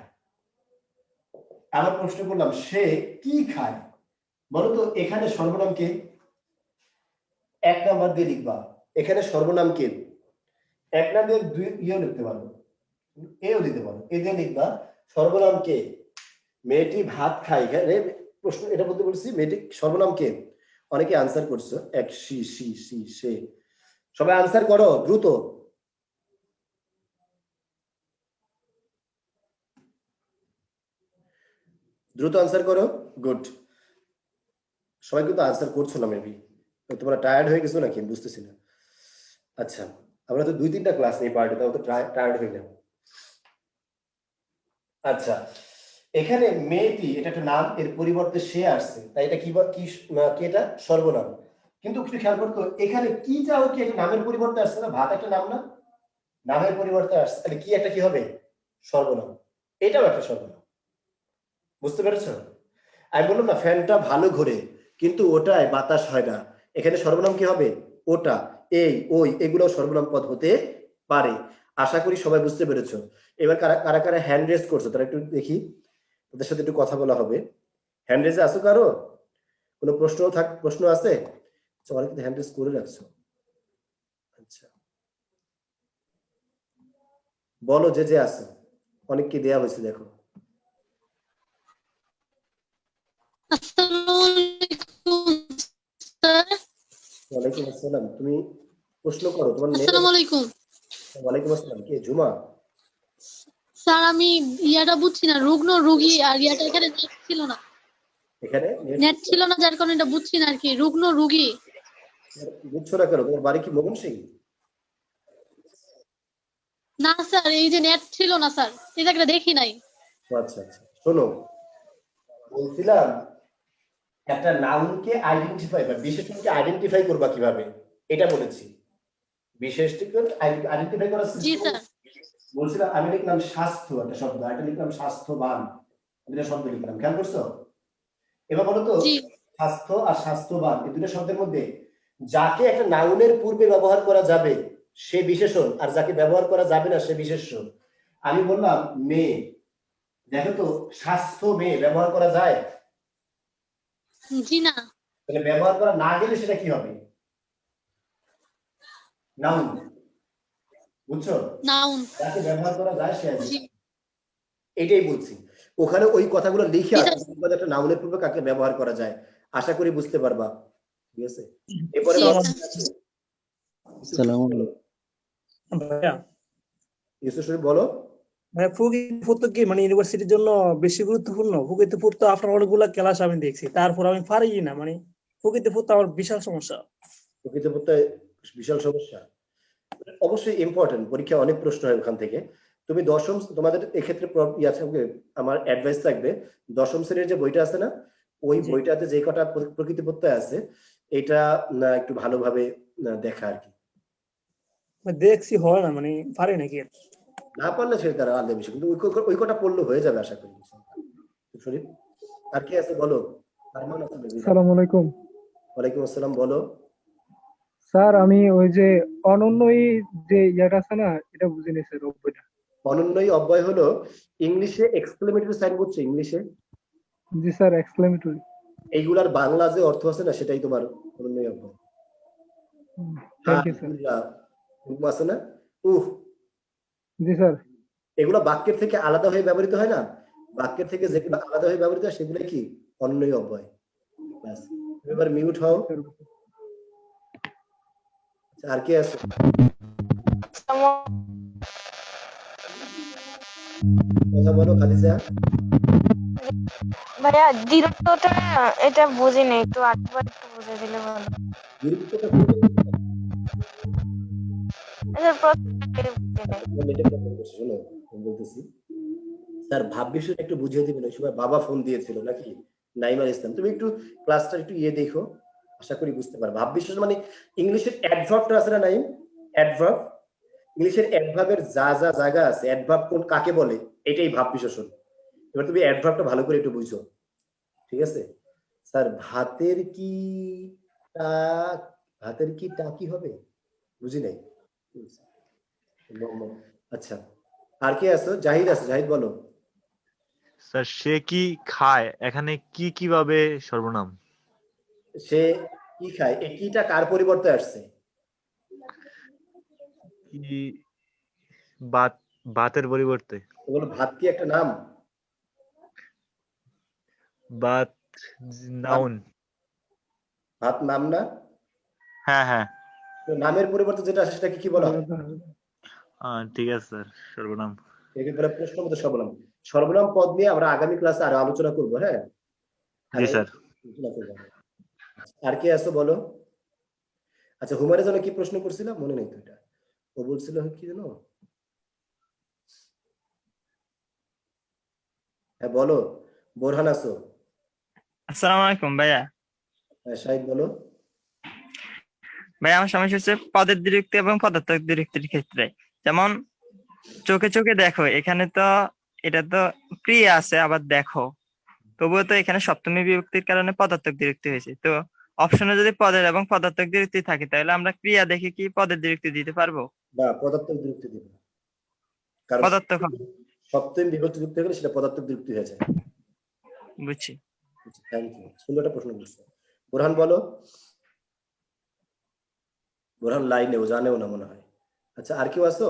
আবার প্রশ্ন করলাম সে কি খায়, বলতো এখানে সর্বনাম কে? 1 নাম্বার দিয়ে লিখবা, এখানে সর্বনাম কে? 1 নাম্বার দুই ইয়েও লিখতে পারো, এও দিতে পারো, এ দিয়ে লিখবা সর্বনাম কে? মেয়েটি ভাত খায়, এখানে প্রশ্ন এটা বলতে বলছি মেয়েটি সর্বনাম কে? অনেকে আনসার করছো, এক সি সি সি সে। সবাই আনসার করো দ্রুত। দ্রুত আনসার করো, গুড। সবাই কিন্তু আনসার করছো না, মেবি তোমরা টায়ার্ড হয়ে গেছো নাকি, বুঝতেছি না। আচ্ছা, আমরা তো 2-3টা ক্লাস নেই পার্টে, তাও তো টায়ার্ড হয়ে গেলাম। আচ্ছা, এখানে মেয়েটি এটা একটা নাম, এর পরিবর্তে সে আসছে, তাই এটা কি কি এটা সর্বনাম। কিন্তু একটু খেয়াল করতো এখানে কি যাও কি এটা নামের পরিবর্তে আসছে না? ভাত একটা নাম না, নামের পরিবর্তে আসছে, তাহলে কি একটা কি হবে? সর্বনাম। এটাও একটা সর্বনাম। বুঝতে পেরেছো? আমি বললাম না ফ্যানটা ভালো ঘোরে কিন্তু ওটায় বাতাস হয় না, এখানে সর্বনাম কি হবে? ওটা, এই, ওই, এগুলো সর্বনাম পদ হতে পারে। আশা করি সবাই বুঝতে পেরেছো। এবার কারা কারা কারা হ্যান্ড রেজ করছো তারা একটু দেখি, তাদের সাথে একটু কথা বলা হবে। হ্যান্ড রেজে আসো কারো? কোনো প্রশ্ন আছে? অনেক হ্যান্ড রেজ করে রাখছো। আচ্ছা, বলো যে যে আছে, অনেককে দেয়া হয়েছে দেখো। ওয়ালাইকুম আসসালাম, তুমি প্রশ্ন করো তোমার নেই? আসসালামু আলাইকুম। ওয়ালাইকুম আসসালাম, কে জুমা? স্যার আমি ইয়াটা বুঝছি না, রুগ্ন রোগী আর ইয়াটা এখানে নেট ছিল না, এখানে নেট ছিল না যার কারণে এটা বুঝছি না আর কি। রুগ্ন রোগী বুঝছো না কেন? তোমার বাড়ি কি মোহন সিং? না স্যার, এই যে নেট ছিল না স্যার, এই জায়গাটা দেখি নাই। আচ্ছা আচ্ছা, শোনো বলছিলাম একটা নাউনকে আইডেন্টিফাই বা বিশেষণকে আইডেন্টিফাই করবা কিভাবে এটা বলেছি। বিশেষটিকে আইডেন্টিফাই করার জি স্যার। বলছিলাম আমি লিখলাম স্বাস্থ্য একটা শব্দ, এটা লিখলাম স্বাস্থ্যবান, দুটো শব্দ লিখলাম, খেয়াল করছো? এবার বলো তো, জি স্বাস্থ্য আর স্বাস্থ্যবান এই দুটো শব্দের মধ্যে যাকে একটা নাউনের পূর্বে ব্যবহার করা যাবে সে বিশেষণ, আর যাকে ব্যবহার করা যাবে না সে বিশেষ্য। আমি বললাম মেয়ে, দেখো তো স্বাস্থ্য মেয়ে ব্যবহার করা যায়? জি না তাহলে ব্যবহার করা না গেলে সেটা কি হবে? নাউন, বুঝছো? নাউন যাকে ব্যবহার করা যায় সে জি adjective। এটাই বলছি, ওখানে ওই কথাগুলো লিখে জি আসবে একটা নাউনের পূর্বে কাকে ব্যবহার করা যায়, আশা করি বুঝতে পারবা। ঠিক আছে, এরপরে জি সালাম আসসালামু আলাইকুম। ভাইয়া। ইউসুফ শরীফ বলো। ভাইয়া প্রকৃতিপত্র কি মানে ইউনিভার্সিটির জন্য বেশি গুরুত্বপূর্ণ? প্রকৃতিপত্র আপনার অনেকগুলা ক্লাস আমি দেখছি, তারপর আমি পারি না, মানে প্রকৃতিপত্র আমার বিশাল সমস্যা। প্রকৃতপক্ষে বিশাল সমস্যা, অবশ্যই ইম্পর্টেন্ট, পরীক্ষায় অনেক প্রশ্ন হয় ওখান থেকে। তুমি দশম, তোমাদের এক্ষেত্রে আমার অ্যাডভাইস থাকবে, দশম শ্রেণীর যে বইটা আছে না, ওই জি। বইটাতে যে কটা প্রকৃতি প্রত্যয় আছে এটা একটু ভালোভাবে দেখা আর কি। দেখছি হয় না, মানে পারি নাকি। না পারলে সেটা তারা আলাদা বিষয়, কিন্তু ওই কটা পড়লে হয়ে যাবে আশা করি। শরীফ, আর কি আছে বলো? আরমান আছে maybe। আসসালামু আলাইকুম ওয়ালাইকুম আসসালাম, বলো। স্যার। আমি ওই যে অনন্যই যে ইয়াটা আছে না, এটা বুঝিনি স্যার অব্যয়টা। অনন্যই অব্যয় হলো ইংলিশে এক্সক্লেমেটরি সাইন, বুঝছো ইংলিশে? জি স্যার, এক্সক্লেমেটরি। এইগুলার বাংলা যে অর্থ আছে না সেটাই তোমার অনন্যই অব্যয়। Thank you sir. আছে না, উহ, জি স্যার। এগুলো বাক্যের থেকে আলাদা হয়ে ব্যবহৃত হয় না, বাক্যের থেকে যেগুলো আলাদা হয়ে ব্যবহৃত হয় সেগুলো কি অন্যই অব্যয়। ব্যাস, তুমি এবার মিউট হও। আচ্ছা, আর কি আছে? কথা বলো খাদিজা। ভাইয়া দীর্ঘটা এটা বুঝিনি, একটু আরেকবার একটু বুঝে দিলে ভালো। বিরক্তিটা কোথায়? আচ্ছা প্রথমে বুঝিনি। নেটে প্রবলেম করছে, শোনো আমি বলতেছি। স্যার ভাব বিষয়টা একটু বুঝিয়ে দিবেন, ওই সময় বাবা ফোন দিয়েছিল নাকি, নাইমার ইসলাম, তুমি একটু ক্লাসটা একটু দেখো, আশা করি বুঝতে পারবে। ভাব বিশেষ মানে ইংলিশের অ্যাডভার্বটা আছে না নাইম, অ্যাডভার্ব, ইংলিশের অ্যাডভার্বের যা যা জায়গা আছে, অ্যাডভার্ব কোন কাকে বলে, এটাই ভাব বিশেষণ। এবার তুমি অ্যাডভার্বটা ভালো করে একটু বুঝো, ঠিক আছে? স্যার ভাতের কি টা, ভাতের কি টা কি হবে, বুঝি নাই। আচ্ছা, আর কে আছো? জাহিদ আছে, জাহিদ বলো। স্যার সে কি খায়, এখানে কি কিভাবে সর্বনাম? সে কি খায়, এই কিটা কার পরিবর্তে আসছে? কি ভাত, ভাতের পরিবর্তে বলো, ভাত কি একটা নাম? ভাত নাউন। ভাত নাম না? হ্যাঁ হ্যাঁ, তো নামের পরিবর্তে যেটা আসে সেটা কি বলা হয়? ঠিক আছে স্যার, সর্বনাম। একে বলে প্রশ্নবোধক সর্বনাম। সর্বনাম পদ নিয়ে আমরা আগামী ক্লাসে আরো আলোচনা করবো, হ্যাঁ? জি স্যার। আলোচনা করবো। আর কে আছো বলো। আচ্ছা, হুমারের জন্য কি প্রশ্ন করছিলাম মনে নেই তো, এটা ও বলছিল কি জানো? হ্যাঁ বলো, বোরহান আছো? আসসালামু আলাইকুম ভাইয়া। হ্যাঁ শাহিদ বলো। ভাইয়া আমার সমস্যা হচ্ছে পদের দ্বিরুক্তি এবং পদার্থক দ্বিরুক্তির ক্ষেত্রে। যেমন চোখে চোখে দেখো, এখানে তো এটা তো ক্রিয়া আছে, আবার দেখো, তবুও তো এখানে সপ্তমী বিভক্তির কারণে পদার্থক দ্বিরুক্তি হয়েছে। তো অপশনে যদি পদের এবং পদার্থক দ্বিরুক্তি থাকে তাহলে আমরা ক্রিয়া দেখে কি পদের দ্বিরুক্তি দিতে পারবো? না, পদার্থক বিরক্তি দিবে, কারণ পদার্থক হবে। সপ্তম বিভক্তি যুক্ত হয়ে গেলে সেটা পদার্থক বিরক্তি হয়ে যায়। বুঝছি। থ্যাংক ইউ, সুন্দর একটা প্রশ্ন করছো। বোরহান বলো। বোরহান লাইনেও জানেও না মনে হয়। আচ্ছা, আর কেউ আছো?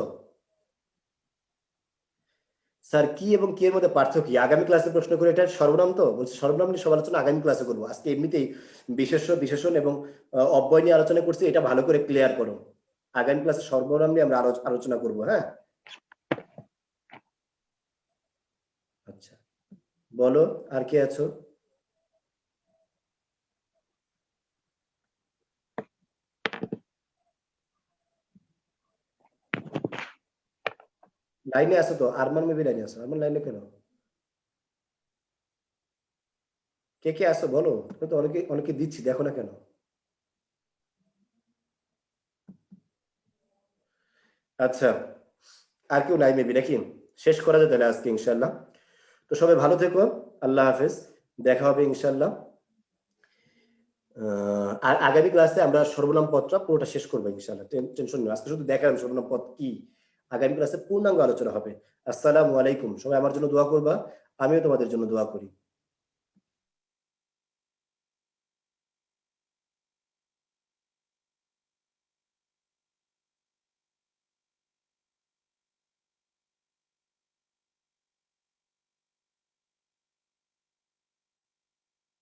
স্যার কি এবং কি এর মধ্যে পার্থক্য কি? আগামী ক্লাসে প্রশ্ন করে, এটা সর্বনাম তো বলছি, সর্বনাম নিয়ে সব আলোচনা আগামী ক্লাসে করবো। আজকে এমনিতেই বিশেষ্য বিশেষণ এবং অব্যয় নিয়ে আলোচনা করছি, এটা ভালো করে ক্লিয়ার করো। আগামী ক্লাসে সর্বনাম নিয়ে আমরা আলোচনা করবো, হ্যাঁ? আচ্ছা বলো, আর কে আছো? লাইনে আছো তো? আরমান মেবি লাইনে আছো। আরমান লাইনে কেন? কে কে আছো বলো, তুমি তো অনেকে অনেকে দিচ্ছি, দেখো না কেন? আচ্ছা, আর কেউ নাই মেবি নাকি? শেষ করা যায় তাহলে আজকে ইনশাল্লাহ। তো সবাই ভালো থেকো। আল্লাহ হাফেজ, দেখা হবে ইনশাল্লাহ। আর আগামী ক্লাসে আমরা সর্বনাম পদটা পুরোটা শেষ করবো ইনশাল্লাহ, টেনশন নেই। আজকে শুধু দেখালাম সর্বনাম পদ কি, আগামী ক্লাসে পূর্ণাঙ্গ আলোচনা হবে। আসসালামু আলাইকুম, সবাই আমার জন্য দোয়া করবা, আমিও তোমাদের জন্য দোয়া করি।